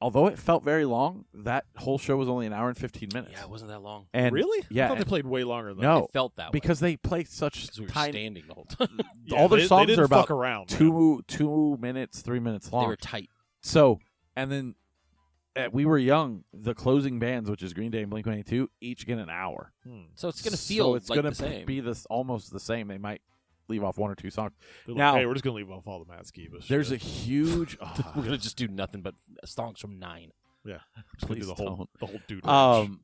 [SPEAKER 4] Although it felt very long, that whole show was only an hour and 15 minutes.
[SPEAKER 2] Yeah, it wasn't that long.
[SPEAKER 4] And
[SPEAKER 5] Really?
[SPEAKER 4] Yeah.
[SPEAKER 5] I thought they
[SPEAKER 4] and-
[SPEAKER 5] played way longer than
[SPEAKER 4] no,
[SPEAKER 2] It felt that
[SPEAKER 4] because they play such
[SPEAKER 2] because we were
[SPEAKER 4] tiny.
[SPEAKER 2] standing the whole time.
[SPEAKER 5] that. Yeah,
[SPEAKER 4] all their
[SPEAKER 5] they
[SPEAKER 4] songs
[SPEAKER 5] didn't
[SPEAKER 4] are about
[SPEAKER 5] fuck around. man.
[SPEAKER 4] 2 minutes, 3 minutes long.
[SPEAKER 2] They were tight.
[SPEAKER 4] So, and then we were young. The closing bands, which is Green Day and Blink-182, each get an hour.
[SPEAKER 2] So it's gonna feel
[SPEAKER 4] so it's
[SPEAKER 2] like
[SPEAKER 4] gonna
[SPEAKER 2] the same.
[SPEAKER 4] be almost the same. They might leave off 1 or 2 songs.
[SPEAKER 5] They're like,
[SPEAKER 4] Now-
[SPEAKER 5] hey, we're just gonna leave off all the Matt Skiba.
[SPEAKER 4] There's a
[SPEAKER 5] shit.
[SPEAKER 4] huge.
[SPEAKER 2] We're gonna just do nothing but songs from 9.
[SPEAKER 5] Just gonna do
[SPEAKER 4] please
[SPEAKER 5] the whole dude. ranch.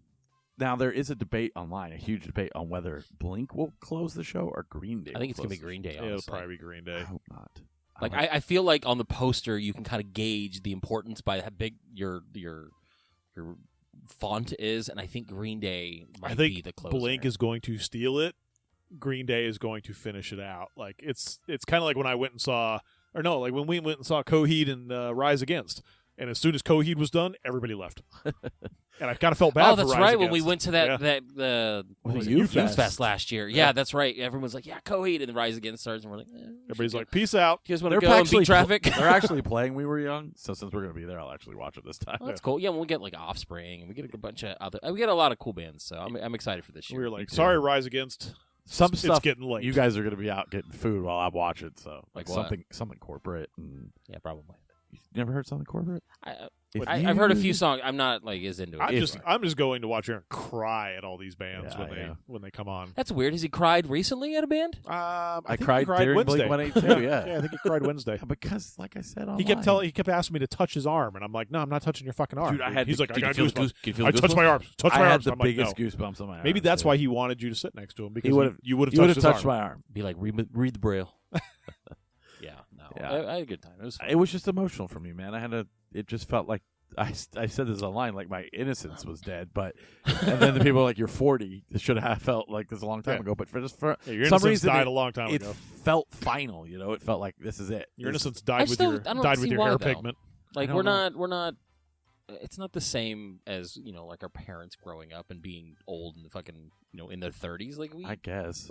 [SPEAKER 4] Now there is a debate online, a huge debate on whether Blink will close the show or Green Day.
[SPEAKER 2] I think it's
[SPEAKER 4] will
[SPEAKER 2] gonna be
[SPEAKER 4] close
[SPEAKER 2] Green Day.
[SPEAKER 5] Yeah, it'll
[SPEAKER 2] Honestly.
[SPEAKER 5] probably be Green
[SPEAKER 4] the show.
[SPEAKER 5] Day.
[SPEAKER 4] I hope not.
[SPEAKER 2] Like
[SPEAKER 4] hope-
[SPEAKER 2] I feel like on the poster you can kind of gauge the importance by how big your font is, and I think Green Day might
[SPEAKER 5] I
[SPEAKER 2] be
[SPEAKER 5] think
[SPEAKER 2] the closer.
[SPEAKER 5] Blink is going to steal it. Green Day is going to finish it out. Like it's kind of like when I went and saw Or no, like when we went and saw Coheed and Rise Against. And as soon as Coheed was done, everybody left. And I kind of felt bad for
[SPEAKER 2] that's
[SPEAKER 5] Rise
[SPEAKER 2] right. When
[SPEAKER 5] Against.
[SPEAKER 2] we went to that
[SPEAKER 4] Youth
[SPEAKER 2] Youth
[SPEAKER 4] Fest.
[SPEAKER 2] Fest last year. Yeah, that's right. Everyone's like, yeah, Coheed, and the Rise Against starts, and we're like,
[SPEAKER 5] Everybody's like, peace out.
[SPEAKER 2] you guys want to go and beat traffic?
[SPEAKER 4] They're actually playing We Were Young, so since we're going to be there, I'll actually watch it this time.
[SPEAKER 2] Oh, that's cool. Yeah, when we get like Offspring, and we get a bunch of other. We get a lot of cool bands, so I'm excited for this year.
[SPEAKER 5] We were like, sorry, Rise Against.
[SPEAKER 4] Some
[SPEAKER 5] It's
[SPEAKER 4] stuff
[SPEAKER 5] getting late.
[SPEAKER 4] You guys are going to be out getting food while I'm watching, so
[SPEAKER 2] Like what?
[SPEAKER 4] something corporate. And
[SPEAKER 2] Yeah, probably.
[SPEAKER 4] you never heard something corporate?
[SPEAKER 2] I've heard a few songs. I'm not like as into it.
[SPEAKER 5] I'm just going to watch Aaron cry at all these bands
[SPEAKER 4] Yeah,
[SPEAKER 5] when they come on.
[SPEAKER 2] That's weird. Has he cried recently at a band?
[SPEAKER 5] I think
[SPEAKER 4] cried
[SPEAKER 5] he cried
[SPEAKER 4] during
[SPEAKER 5] Wednesday.
[SPEAKER 4] Blink-182, yeah.
[SPEAKER 5] Yeah, I think he cried Wednesday.
[SPEAKER 4] Because, like I said, online.
[SPEAKER 5] He kept asking me to touch his arm, and I'm like, no, I'm not touching your fucking arm.
[SPEAKER 4] Dude, I had
[SPEAKER 5] He's
[SPEAKER 4] the-
[SPEAKER 5] like, I
[SPEAKER 2] Did you
[SPEAKER 5] got
[SPEAKER 2] feel
[SPEAKER 5] goosebumps.
[SPEAKER 2] Did you feel
[SPEAKER 5] I touched
[SPEAKER 2] goosebumps?
[SPEAKER 5] my arms. Touch
[SPEAKER 4] I
[SPEAKER 5] my
[SPEAKER 4] had
[SPEAKER 5] arms.
[SPEAKER 4] the
[SPEAKER 5] I'm like,
[SPEAKER 4] biggest
[SPEAKER 5] no.
[SPEAKER 4] goosebumps on my arm.
[SPEAKER 5] Maybe that's why he wanted you to sit next to him because
[SPEAKER 4] would've-
[SPEAKER 5] you would
[SPEAKER 4] You would
[SPEAKER 5] have
[SPEAKER 4] have
[SPEAKER 5] touched,
[SPEAKER 4] touched
[SPEAKER 5] his arm.
[SPEAKER 4] my arm.
[SPEAKER 2] Be like, read the braille. Yeah, no.
[SPEAKER 4] Yeah.
[SPEAKER 2] I had a good time. It was fun.
[SPEAKER 4] It was just emotional for me, man. It just felt like I said this online, like my innocence was dead. But and then the people were like, "You're 40." It should have felt like this a long time
[SPEAKER 5] Yeah.
[SPEAKER 4] ago. But for
[SPEAKER 5] Yeah, your
[SPEAKER 4] some
[SPEAKER 5] innocence
[SPEAKER 4] reason,
[SPEAKER 5] died a long time
[SPEAKER 4] it
[SPEAKER 5] ago.
[SPEAKER 4] felt final. You know, it felt like this is it.
[SPEAKER 5] Your
[SPEAKER 4] This-
[SPEAKER 5] innocence
[SPEAKER 2] I
[SPEAKER 5] died with
[SPEAKER 2] still-
[SPEAKER 5] your
[SPEAKER 2] I don't
[SPEAKER 5] died
[SPEAKER 2] see
[SPEAKER 5] with your
[SPEAKER 2] why,
[SPEAKER 5] hair
[SPEAKER 2] though.
[SPEAKER 5] pigment.
[SPEAKER 2] Like
[SPEAKER 4] I
[SPEAKER 2] we're
[SPEAKER 4] don't
[SPEAKER 2] not. It's not the same as like our parents growing up and being old and fucking in their 30s. Like
[SPEAKER 4] I guess.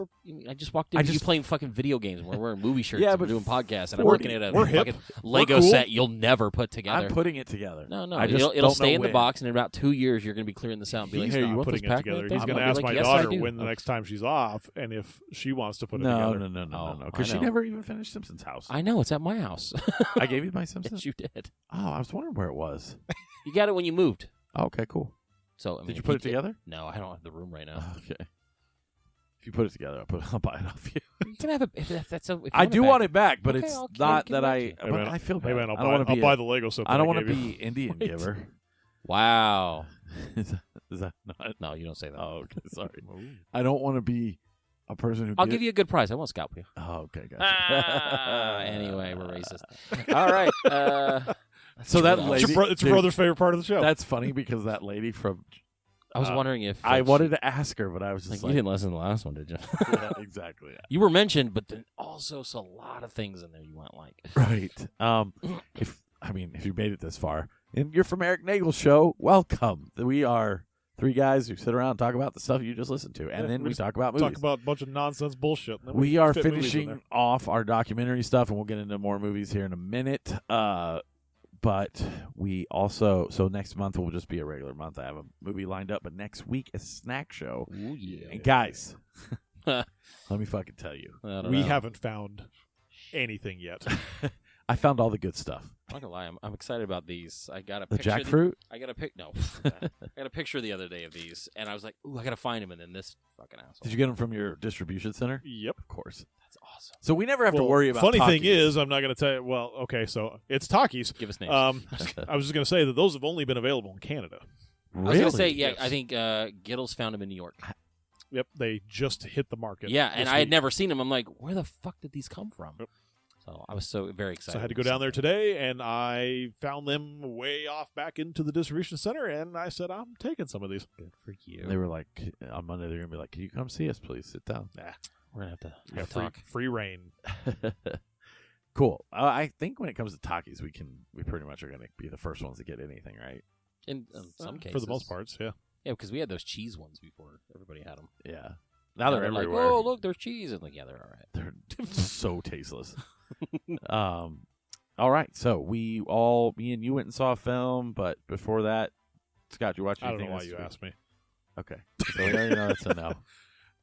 [SPEAKER 2] I just walked in. You playing fucking video games. And we're wearing movie shirts.
[SPEAKER 4] Yeah,
[SPEAKER 2] and
[SPEAKER 4] but
[SPEAKER 2] we're doing podcasts, and I'm
[SPEAKER 4] 40
[SPEAKER 2] looking at a
[SPEAKER 5] we're hip.
[SPEAKER 2] fucking Lego
[SPEAKER 5] cool.
[SPEAKER 2] set you'll never put together.
[SPEAKER 4] I'm putting it together.
[SPEAKER 2] No,
[SPEAKER 4] I just
[SPEAKER 2] it'll
[SPEAKER 4] don't
[SPEAKER 2] stay
[SPEAKER 4] know
[SPEAKER 2] in the
[SPEAKER 4] when.
[SPEAKER 2] box, and in about 2 years, you're going to be clearing this out and be like,
[SPEAKER 5] He's
[SPEAKER 2] "Hey,
[SPEAKER 5] not
[SPEAKER 2] you want
[SPEAKER 5] putting
[SPEAKER 2] this
[SPEAKER 5] it
[SPEAKER 2] Pac-Man
[SPEAKER 5] together.
[SPEAKER 2] thing?"
[SPEAKER 5] He's
[SPEAKER 2] I'm
[SPEAKER 5] going to
[SPEAKER 2] gonna
[SPEAKER 5] ask
[SPEAKER 2] be
[SPEAKER 5] my
[SPEAKER 2] like, "Yes, I
[SPEAKER 5] daughter
[SPEAKER 2] do."
[SPEAKER 5] when the next time she's off, and if she wants to put it
[SPEAKER 4] No,
[SPEAKER 5] together.
[SPEAKER 2] Oh,
[SPEAKER 4] no.
[SPEAKER 2] I
[SPEAKER 4] Because she
[SPEAKER 2] know.
[SPEAKER 4] never even finished Simpsons House.
[SPEAKER 2] I know it's at my house.
[SPEAKER 4] I gave you my Simpsons.
[SPEAKER 2] Yes, you did.
[SPEAKER 4] Oh, I was wondering where it was.
[SPEAKER 2] You got it when you moved.
[SPEAKER 4] Oh, okay, cool.
[SPEAKER 2] So I mean,
[SPEAKER 4] Did you
[SPEAKER 2] if
[SPEAKER 4] put it
[SPEAKER 2] did-
[SPEAKER 4] together?
[SPEAKER 2] No, I don't have the room right now.
[SPEAKER 4] Okay. If you put it together, I'll buy it off you.
[SPEAKER 2] You can have it if that's. If you
[SPEAKER 4] I do
[SPEAKER 2] back.
[SPEAKER 4] want it back, but
[SPEAKER 2] Okay,
[SPEAKER 4] it's
[SPEAKER 2] I'll
[SPEAKER 4] not
[SPEAKER 2] give it
[SPEAKER 4] that
[SPEAKER 2] back
[SPEAKER 4] I.
[SPEAKER 2] to you.
[SPEAKER 5] Hey,
[SPEAKER 4] but
[SPEAKER 5] man,
[SPEAKER 4] I feel bad.
[SPEAKER 5] Hey man,
[SPEAKER 4] I don't want to
[SPEAKER 5] I'll
[SPEAKER 4] be.
[SPEAKER 5] buy the Lego set.
[SPEAKER 4] I don't want
[SPEAKER 5] want
[SPEAKER 4] to be Indian giver.
[SPEAKER 2] Wow.
[SPEAKER 4] Is that not?
[SPEAKER 2] No, you don't say that.
[SPEAKER 4] Oh, okay. Sorry. I don't want to be a person who.
[SPEAKER 2] I'll give you a good price. I won't scalp you.
[SPEAKER 4] Oh, okay, gotcha.
[SPEAKER 2] Anyway, we're racist. All right.
[SPEAKER 4] So that
[SPEAKER 2] true, though.
[SPEAKER 4] lady,
[SPEAKER 5] It's your
[SPEAKER 4] dude,
[SPEAKER 5] brother's favorite part of the show.
[SPEAKER 4] That's funny because that lady from.
[SPEAKER 2] I was wondering if
[SPEAKER 4] I wanted to ask her, but I was
[SPEAKER 2] Like,
[SPEAKER 4] just
[SPEAKER 2] you
[SPEAKER 4] like,
[SPEAKER 2] didn't listen to the last one, did you?
[SPEAKER 4] yeah, exactly. Yeah.
[SPEAKER 2] You were mentioned, but then also a lot of things in there you won't like.
[SPEAKER 4] Right. If you made it this far and you're from Eric Nagel's show, welcome. We are three guys who sit around and talk about the stuff you just listened to, and
[SPEAKER 5] Yeah,
[SPEAKER 4] then
[SPEAKER 5] we
[SPEAKER 4] we
[SPEAKER 5] just
[SPEAKER 4] talk about movies.
[SPEAKER 5] Talk about a bunch of nonsense bullshit. and then
[SPEAKER 4] We are
[SPEAKER 5] fit movies in
[SPEAKER 4] finishing off our documentary stuff, and we'll get into more movies here in a minute. But we also, so next month will just be a regular month. I have a movie lined up, but next week a snack show.
[SPEAKER 2] Ooh, yeah.
[SPEAKER 4] And guys, let me fucking tell you,
[SPEAKER 5] We haven't found anything yet.
[SPEAKER 4] I found all the good stuff.
[SPEAKER 2] I'm not gonna lie, I'm excited about these. I got a
[SPEAKER 4] The
[SPEAKER 2] picture.
[SPEAKER 4] jackfruit.
[SPEAKER 2] I got a pic. No, I got a picture the other day of these, and I was like, "Ooh, I gotta find him." And then this fucking asshole.
[SPEAKER 4] Did you get them from your distribution center?
[SPEAKER 5] Yep.
[SPEAKER 4] Of course.
[SPEAKER 2] That's awesome.
[SPEAKER 4] So we never have to
[SPEAKER 5] Well,
[SPEAKER 4] worry about.
[SPEAKER 5] Funny thing
[SPEAKER 4] Takis.
[SPEAKER 5] is, I'm not going to tell you. Well, okay, so it's Takis.
[SPEAKER 2] Give us names.
[SPEAKER 5] I was just going to say that those have only been available in Canada.
[SPEAKER 2] I was gonna say, yeah,
[SPEAKER 5] Yes.
[SPEAKER 2] I think Gittles found him in New York.
[SPEAKER 5] Yep, they just hit the market.
[SPEAKER 2] Yeah, and
[SPEAKER 5] this
[SPEAKER 2] I had
[SPEAKER 5] week.
[SPEAKER 2] never seen him. I'm like, where the fuck did these come from?
[SPEAKER 5] Yep.
[SPEAKER 2] So I was so very excited.
[SPEAKER 5] So I had to go down there today, and I found them way off back into the distribution center, and I said, I'm taking some of these.
[SPEAKER 2] Good for you.
[SPEAKER 4] They were like, on Monday, they're going to be like, can you come see us, please? Sit down.
[SPEAKER 5] Nah,
[SPEAKER 2] We're gonna have to
[SPEAKER 5] yeah,
[SPEAKER 2] talk.
[SPEAKER 5] free reign.
[SPEAKER 4] Cool. I think when it comes to Takis, we pretty much are going to be the first ones to get anything, right?
[SPEAKER 2] In some cases,
[SPEAKER 5] For the most parts, yeah.
[SPEAKER 2] Yeah, because we had those cheese ones before. Everybody had them.
[SPEAKER 4] Yeah. Now they're
[SPEAKER 2] like,
[SPEAKER 4] everywhere.
[SPEAKER 2] oh, look, there's cheese. And like, yeah, they're all right.
[SPEAKER 4] They're so tasteless. All right. So me and you went and saw a film, but before that, Scott, you watch
[SPEAKER 5] I don't
[SPEAKER 4] anything
[SPEAKER 5] know why
[SPEAKER 4] this
[SPEAKER 5] you
[SPEAKER 4] week?
[SPEAKER 5] asked me.
[SPEAKER 4] Okay. So we already know that's a no.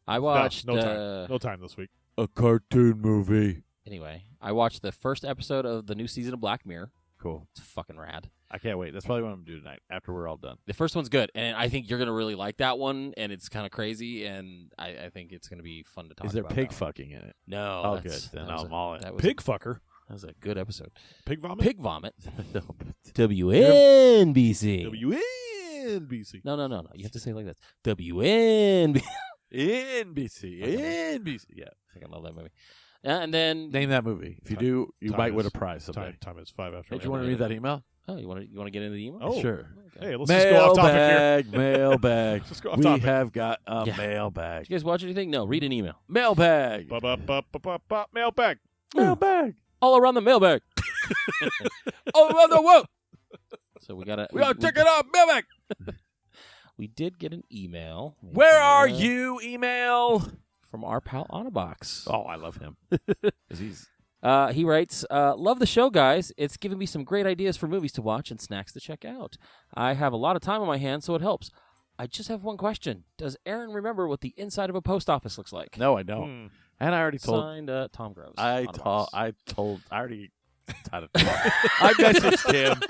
[SPEAKER 2] I watched.
[SPEAKER 5] No time. No time this week.
[SPEAKER 4] A cartoon movie.
[SPEAKER 2] Anyway, I watched the first episode of the new season of Black Mirror.
[SPEAKER 4] Cool.
[SPEAKER 2] It's fucking rad.
[SPEAKER 4] I can't wait. That's probably what I'm going to do tonight after we're all done.
[SPEAKER 2] The first one's good, and I think you're gonna really like that one. And it's kind of crazy, and I think it's gonna be fun to talk.
[SPEAKER 4] Is there
[SPEAKER 2] about
[SPEAKER 4] pig
[SPEAKER 2] that one.
[SPEAKER 4] fucking in it?
[SPEAKER 2] No.
[SPEAKER 4] Oh,
[SPEAKER 2] that's-
[SPEAKER 4] good. Then
[SPEAKER 2] that was
[SPEAKER 4] I'm all in.
[SPEAKER 2] That was
[SPEAKER 5] Pig fucker.
[SPEAKER 2] That was a good episode.
[SPEAKER 5] Pig vomit?
[SPEAKER 2] Pig vomit.
[SPEAKER 4] No, but-
[SPEAKER 2] WNBC.
[SPEAKER 5] WNBC.
[SPEAKER 2] No. You have to say it like this. WNBC.
[SPEAKER 4] NBC. NBC. Yeah.
[SPEAKER 2] I think I love that movie. And then
[SPEAKER 4] Name that movie. If you do, you
[SPEAKER 5] Time
[SPEAKER 4] might win
[SPEAKER 5] is-
[SPEAKER 4] a prize someday.
[SPEAKER 5] Time is 5 after.
[SPEAKER 4] Hey, do you want to read that email?
[SPEAKER 2] oh, you want to get into the email?
[SPEAKER 5] Oh.
[SPEAKER 4] Sure.
[SPEAKER 2] Okay.
[SPEAKER 5] Hey, let's just go off topic here.
[SPEAKER 4] Mailbag.
[SPEAKER 5] Let's go off
[SPEAKER 4] We
[SPEAKER 5] topic.
[SPEAKER 4] have got a
[SPEAKER 2] Yeah.
[SPEAKER 4] mailbag.
[SPEAKER 2] Did you guys watch anything? No. Read an email.
[SPEAKER 4] Mailbag.
[SPEAKER 5] Mailbag.
[SPEAKER 4] Mailbag.
[SPEAKER 2] all around the mailbag. All around the world. So we gotta
[SPEAKER 4] check it out, mailbag.
[SPEAKER 2] We did get an email.
[SPEAKER 4] Where are you, email?
[SPEAKER 2] From our pal Onabox.
[SPEAKER 4] Oh, I love him.
[SPEAKER 2] He writes, love the show, guys. It's given me some great ideas for movies to watch and snacks to check out. I have a lot of time on my hands, so it helps. I just have one question. Does Aaron remember what the inside of a post office looks like?
[SPEAKER 4] No, I don't. And I already told.
[SPEAKER 2] Signed Tom Groves.
[SPEAKER 4] I already had a talk. I messaged him.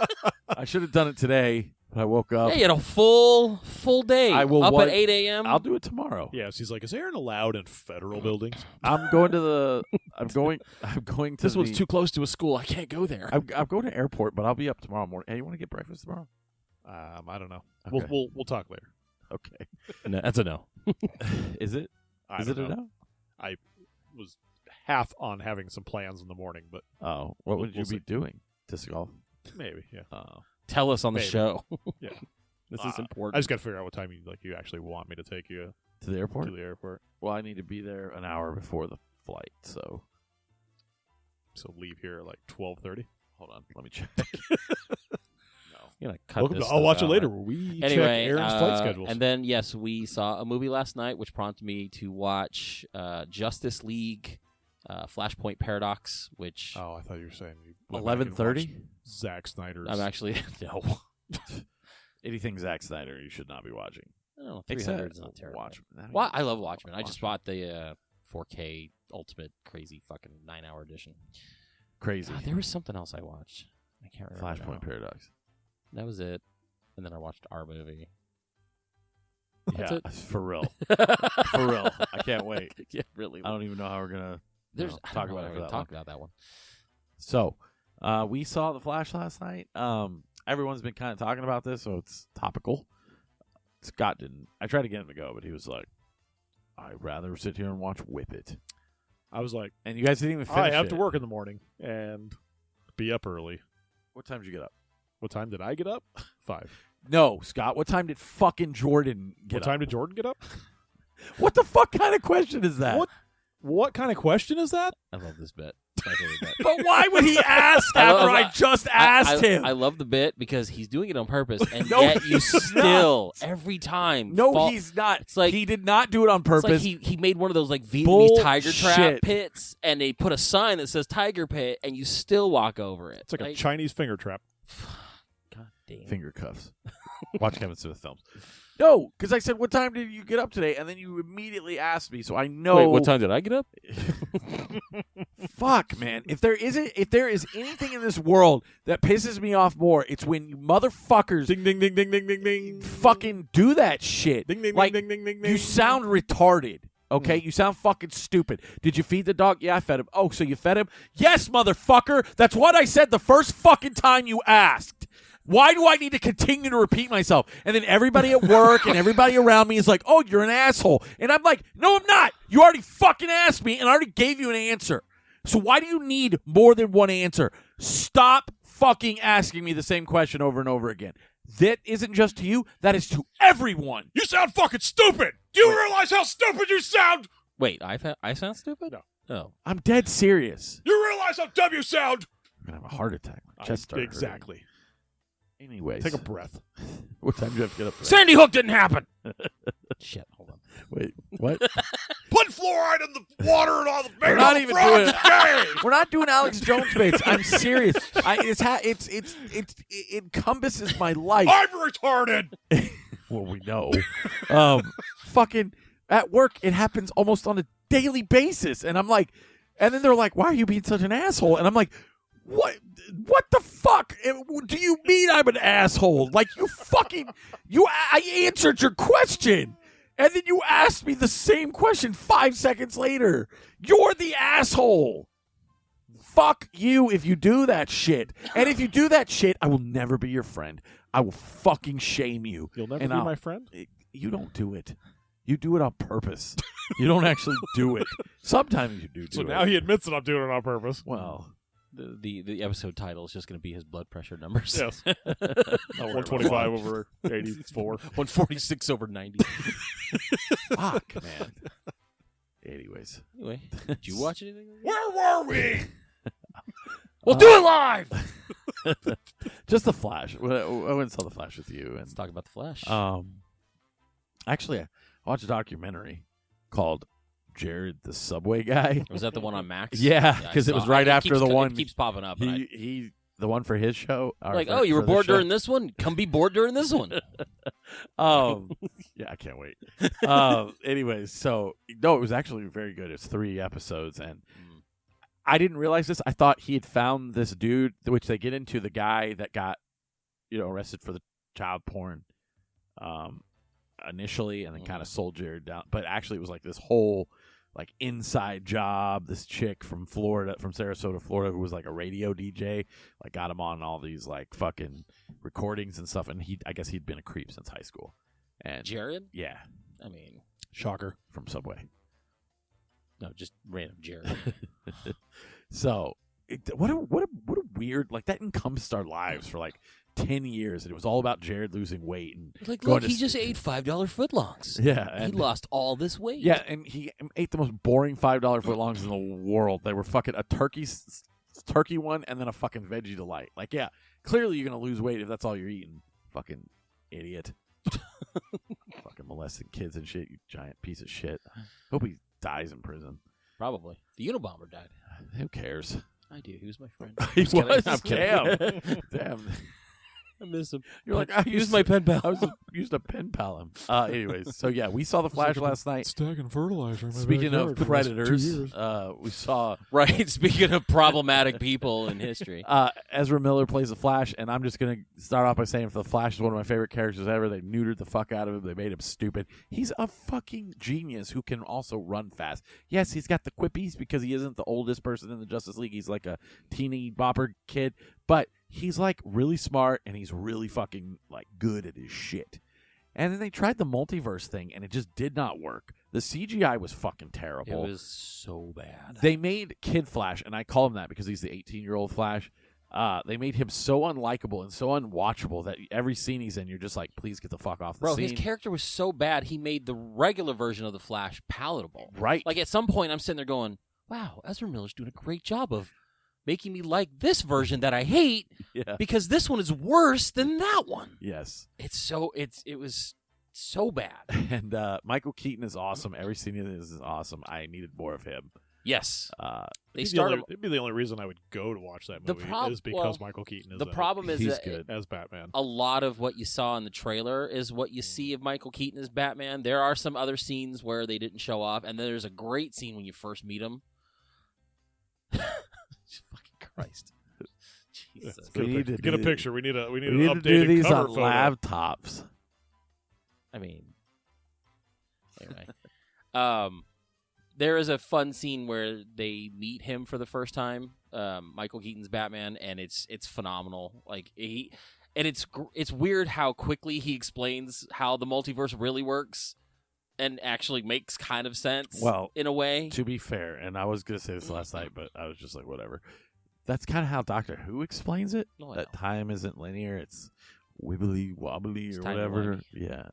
[SPEAKER 4] I should have done it today, but I woke up.
[SPEAKER 2] Yeah, you had a full day.
[SPEAKER 4] I will
[SPEAKER 2] up at 8 a.m.
[SPEAKER 4] I'll do it tomorrow.
[SPEAKER 5] Yeah, so he's like, is Aaron allowed in federal buildings?
[SPEAKER 4] I'm going to.
[SPEAKER 2] This one's too close to a school. I can't go there.
[SPEAKER 4] I'm going to airport, but I'll be up tomorrow morning. Hey, you want to get breakfast tomorrow?
[SPEAKER 5] I don't know.
[SPEAKER 4] Okay.
[SPEAKER 5] We'll talk later.
[SPEAKER 4] Okay.
[SPEAKER 2] No, that's a no.
[SPEAKER 4] Is it?
[SPEAKER 5] I
[SPEAKER 4] Is
[SPEAKER 5] don't
[SPEAKER 4] it a
[SPEAKER 5] know.
[SPEAKER 4] no?
[SPEAKER 5] I was half on having some plans in the morning, but
[SPEAKER 4] Oh, what would you
[SPEAKER 5] we'll
[SPEAKER 4] be
[SPEAKER 5] see.
[SPEAKER 4] doing? Disc golf.
[SPEAKER 5] maybe, yeah.
[SPEAKER 2] Tell us on the
[SPEAKER 5] Maybe.
[SPEAKER 2] show.
[SPEAKER 5] Yeah.
[SPEAKER 2] This is
[SPEAKER 5] I
[SPEAKER 2] important.
[SPEAKER 5] just got to figure out what time you actually want me to take you
[SPEAKER 4] To the airport?
[SPEAKER 5] to the airport.
[SPEAKER 4] Well, I need to be there an hour before the flight, so
[SPEAKER 5] So leave here at like 12:30.
[SPEAKER 4] hold on. Let me check.
[SPEAKER 2] You're gonna cut
[SPEAKER 5] Welcome
[SPEAKER 2] this
[SPEAKER 5] to I'll watch
[SPEAKER 2] stuff
[SPEAKER 5] it
[SPEAKER 2] out,
[SPEAKER 5] later.
[SPEAKER 2] right?
[SPEAKER 5] Where we
[SPEAKER 2] Anyway,
[SPEAKER 5] check Aaron's flight schedules.
[SPEAKER 2] And then, yes, we saw a movie last night, which prompted me to watch Justice League, Flashpoint Paradox, which
[SPEAKER 5] I thought you were saying you went back and
[SPEAKER 4] 11:30.
[SPEAKER 5] watched Zack Snyder's.
[SPEAKER 2] I'm actually no.
[SPEAKER 4] Anything Zack Snyder, you should not be watching.
[SPEAKER 2] I don't know, 300 is not terrible.
[SPEAKER 4] Watchmen.
[SPEAKER 2] Well, I love Watchmen. I just bought the 4K Ultimate crazy fucking 9-hour edition.
[SPEAKER 4] Crazy.
[SPEAKER 2] There was something else I watched. I can't remember.
[SPEAKER 4] Flashpoint
[SPEAKER 2] now.
[SPEAKER 4] Paradox.
[SPEAKER 2] That was it. And then I watched our movie. That's
[SPEAKER 4] Yeah,
[SPEAKER 2] it.
[SPEAKER 4] for real. For real. I can't wait.
[SPEAKER 2] Yeah, really.
[SPEAKER 4] I don't even know how we're gonna
[SPEAKER 2] There's
[SPEAKER 4] talk
[SPEAKER 2] I don't know
[SPEAKER 4] about
[SPEAKER 2] how
[SPEAKER 4] it
[SPEAKER 2] we're
[SPEAKER 4] for
[SPEAKER 2] gonna
[SPEAKER 4] that
[SPEAKER 2] talk
[SPEAKER 4] one.
[SPEAKER 2] about that one.
[SPEAKER 4] So, we saw The Flash last night. Everyone's been kind of talking about this, so it's topical. Scott didn't. I tried to get him to go, but he was like, I'd rather sit here and watch Whip It.
[SPEAKER 5] I was like,
[SPEAKER 4] And you guys didn't even finish
[SPEAKER 5] I have
[SPEAKER 4] it.
[SPEAKER 5] to work in the morning and be up early.
[SPEAKER 4] What time did you get up?
[SPEAKER 5] What time did I get up? 5.
[SPEAKER 4] No, Scott. What time did fucking Jordan get
[SPEAKER 5] What
[SPEAKER 4] up?
[SPEAKER 5] time did Jordan get up?
[SPEAKER 4] What the fuck kind of question is that?
[SPEAKER 5] What kind of question is that?
[SPEAKER 2] I love this bit. My favorite bit.
[SPEAKER 4] But why would he ask
[SPEAKER 2] I
[SPEAKER 4] after
[SPEAKER 2] love-
[SPEAKER 4] I just asked him?
[SPEAKER 2] I love the bit because he's doing it on purpose, and
[SPEAKER 4] No,
[SPEAKER 2] yet you
[SPEAKER 4] he's
[SPEAKER 2] still
[SPEAKER 4] not.
[SPEAKER 2] every time.
[SPEAKER 4] No, he's not.
[SPEAKER 2] It's like-
[SPEAKER 4] he did not do it on
[SPEAKER 2] It's
[SPEAKER 4] purpose.
[SPEAKER 2] like he made one of those like Vietnamese tiger trap
[SPEAKER 4] Bullshit.
[SPEAKER 2] pits, and they put a sign that says tiger pit, and you still walk over it.
[SPEAKER 5] It's like a Chinese finger trap.
[SPEAKER 2] God damn.
[SPEAKER 4] Finger cuffs. Watch Kevin Smith films. No, because I said, "What time did you get up today?" And then you immediately asked me, so I know.
[SPEAKER 2] Wait, what time did I get up?
[SPEAKER 4] Fuck, man. If there is anything in this world that pisses me off more, it's when you motherfuckers
[SPEAKER 5] Ding ding ding ding ding ding ding.
[SPEAKER 4] fucking do that shit.
[SPEAKER 5] Ding ding
[SPEAKER 4] Like,
[SPEAKER 5] ding ding ding ding.
[SPEAKER 4] you sound retarded. Okay, you sound fucking stupid. Did you feed the dog? Yeah, I fed him. Oh, so you fed him? Yes, motherfucker. That's what I said the first fucking time you asked. Why do I need to continue to repeat myself? And then everybody at work and everybody around me is like, oh, you're an asshole. And I'm like, no, I'm not. You already fucking asked me and I already gave you an answer. So why do you need more than one answer? Stop fucking asking me the same question over and over again. That isn't just to you. That is to everyone.
[SPEAKER 5] You sound fucking stupid. Do you realize how stupid you sound?
[SPEAKER 2] Wait, I sound stupid?
[SPEAKER 5] No.
[SPEAKER 2] Oh.
[SPEAKER 4] I'm dead serious.
[SPEAKER 5] You realize how dumb you sound?
[SPEAKER 4] I'm going to have a heart attack. My chest started hurting.
[SPEAKER 5] Exactly.
[SPEAKER 4] Anyways.
[SPEAKER 5] Take a breath.
[SPEAKER 4] What time do you have to get up today?
[SPEAKER 2] Sandy Hook didn't happen. Shit, hold on.
[SPEAKER 4] Wait, what?
[SPEAKER 5] Put fluoride in the water and all the
[SPEAKER 4] We're not even doing it.
[SPEAKER 5] Gay.
[SPEAKER 4] We're not doing Alex Jones bits. I'm serious. It encompasses my life.
[SPEAKER 5] I'm retarded.
[SPEAKER 4] Well, we know. Fucking at work, it happens almost on a daily basis, and I'm like, and then they're like, "Why are you being such an asshole?" And I'm like, "What? What the fuck do you mean I'm an asshole? Like I answered your question." And then you asked me the same question 5 seconds later. You're the asshole. Fuck you if you do that shit. And if you do that shit, I will never be your friend. I will fucking shame you.
[SPEAKER 5] You'll never
[SPEAKER 4] And
[SPEAKER 5] be
[SPEAKER 4] I'll-
[SPEAKER 5] my friend?
[SPEAKER 4] You don't do it. You do it on purpose. You don't actually do it. Sometimes you do
[SPEAKER 5] So
[SPEAKER 4] it.
[SPEAKER 5] now he admits that I'm doing it on purpose.
[SPEAKER 4] Well,
[SPEAKER 2] The episode title is just going to be his blood pressure numbers.
[SPEAKER 5] Yes. 125 over 84.
[SPEAKER 2] 146 over 90.
[SPEAKER 4] fuck, man. Anyways.
[SPEAKER 2] Anyway, did you watch anything?
[SPEAKER 5] Where were we?
[SPEAKER 2] We'll do it live.
[SPEAKER 4] Just the Flash. I wouldn't sell the Flash with you.
[SPEAKER 2] Let's talk about the Flash.
[SPEAKER 4] Actually, I watched a documentary called Jared the Subway Guy.
[SPEAKER 2] Was that the one on Max?
[SPEAKER 4] Yeah, because it was right after the one.
[SPEAKER 2] It keeps popping up.
[SPEAKER 4] He the one for his show.
[SPEAKER 2] Like, oh, you were bored during this one? Come be bored during this one.
[SPEAKER 4] Yeah, I can't wait. Anyways, so no, it was actually very good. It's 3 episodes, and I didn't realize this. I thought he had found this dude, which they get into, the guy that got, arrested for the child porn, initially, and then kind of sold Jared down. But actually, it was like this whole inside job. This chick from Sarasota, Florida, who was like a radio DJ, got him on all these fucking recordings and stuff. And I guess he'd been a creep since high school. And
[SPEAKER 2] Jared?
[SPEAKER 4] Yeah.
[SPEAKER 2] I mean,
[SPEAKER 5] shocker.
[SPEAKER 4] From Subway.
[SPEAKER 2] No, just random Jared.
[SPEAKER 4] So, what a weird, that encompassed our lives for 10 years, and it was all about Jared losing weight. And
[SPEAKER 2] look, he just ate $5 footlongs.
[SPEAKER 4] Yeah.
[SPEAKER 2] He lost all this weight.
[SPEAKER 4] Yeah, and he ate the most boring $5 footlongs in the world. They were fucking a turkey one and then a fucking veggie delight. Yeah, clearly you're going to lose weight if that's all you're eating. Fucking idiot. Fucking molesting kids and shit, you giant piece of shit. Hope he dies in prison.
[SPEAKER 2] Probably. The Unabomber died.
[SPEAKER 4] Who cares?
[SPEAKER 2] I do. He was my friend.
[SPEAKER 4] He was?
[SPEAKER 2] I'm kidding.
[SPEAKER 4] Damn.
[SPEAKER 2] I miss him.
[SPEAKER 4] You're like,
[SPEAKER 2] I used my pen pal.
[SPEAKER 4] I used a pen pal him. Anyways, so yeah, we saw the Flash last night.
[SPEAKER 5] Stacking fertilizer. In my
[SPEAKER 4] Speaking of
[SPEAKER 5] backyard for the last 2
[SPEAKER 4] predators,
[SPEAKER 5] years.
[SPEAKER 4] we saw
[SPEAKER 2] Right. Speaking of problematic people in history.
[SPEAKER 4] Ezra Miller plays the Flash, and I'm just gonna start off by saying, the Flash is one of my favorite characters ever. They neutered the fuck out of him. They made him stupid. He's a fucking genius who can also run fast. Yes, he's got the quippies because he isn't the oldest person in the Justice League. He's like a teeny bopper kid, but he's really smart, and he's really fucking good at his shit. And then they tried the multiverse thing, and it just did not work. The CGI was fucking terrible.
[SPEAKER 2] It was so bad.
[SPEAKER 4] They made Kid Flash, and I call him that because he's the 18-year-old Flash. They made him so unlikable and so unwatchable that every scene he's in, you're just like, please get the fuck off the scene.
[SPEAKER 2] His character was so bad, he made the regular version of the Flash palatable.
[SPEAKER 4] Right.
[SPEAKER 2] At some point, I'm sitting there going, wow, Ezra Miller's doing a great job of making me like this version that I hate, because this one is worse than that one.
[SPEAKER 4] Yes.
[SPEAKER 2] It was so bad.
[SPEAKER 4] And Michael Keaton is awesome. Every scene in this is awesome. I needed more of him.
[SPEAKER 2] Yes.
[SPEAKER 5] It'd be the only reason I would go to watch that movie is because Michael Keaton is
[SPEAKER 2] the problem is
[SPEAKER 5] he's
[SPEAKER 2] that
[SPEAKER 5] good as Batman.
[SPEAKER 2] A lot of what you saw in the trailer is what you see of Michael Keaton as Batman. There are some other scenes where they didn't show off, and then there's a great scene when you first meet him. Fucking Christ. Jesus.
[SPEAKER 5] Get a picture. We need an updated
[SPEAKER 4] to do these
[SPEAKER 5] cover
[SPEAKER 4] on
[SPEAKER 5] photo.
[SPEAKER 4] laptops.
[SPEAKER 2] I mean, anyway. There is a fun scene where they meet him for the first time, Michael Keaton's Batman, and it's phenomenal. It's weird how quickly he explains how the multiverse really works. And actually makes kind of sense, in a way.
[SPEAKER 4] To be fair, and I was going to say this last night, but I was just like, whatever. That's kind of how Doctor Who explains it. That time isn't linear. It's wibbly wobbly or whatever. Yeah.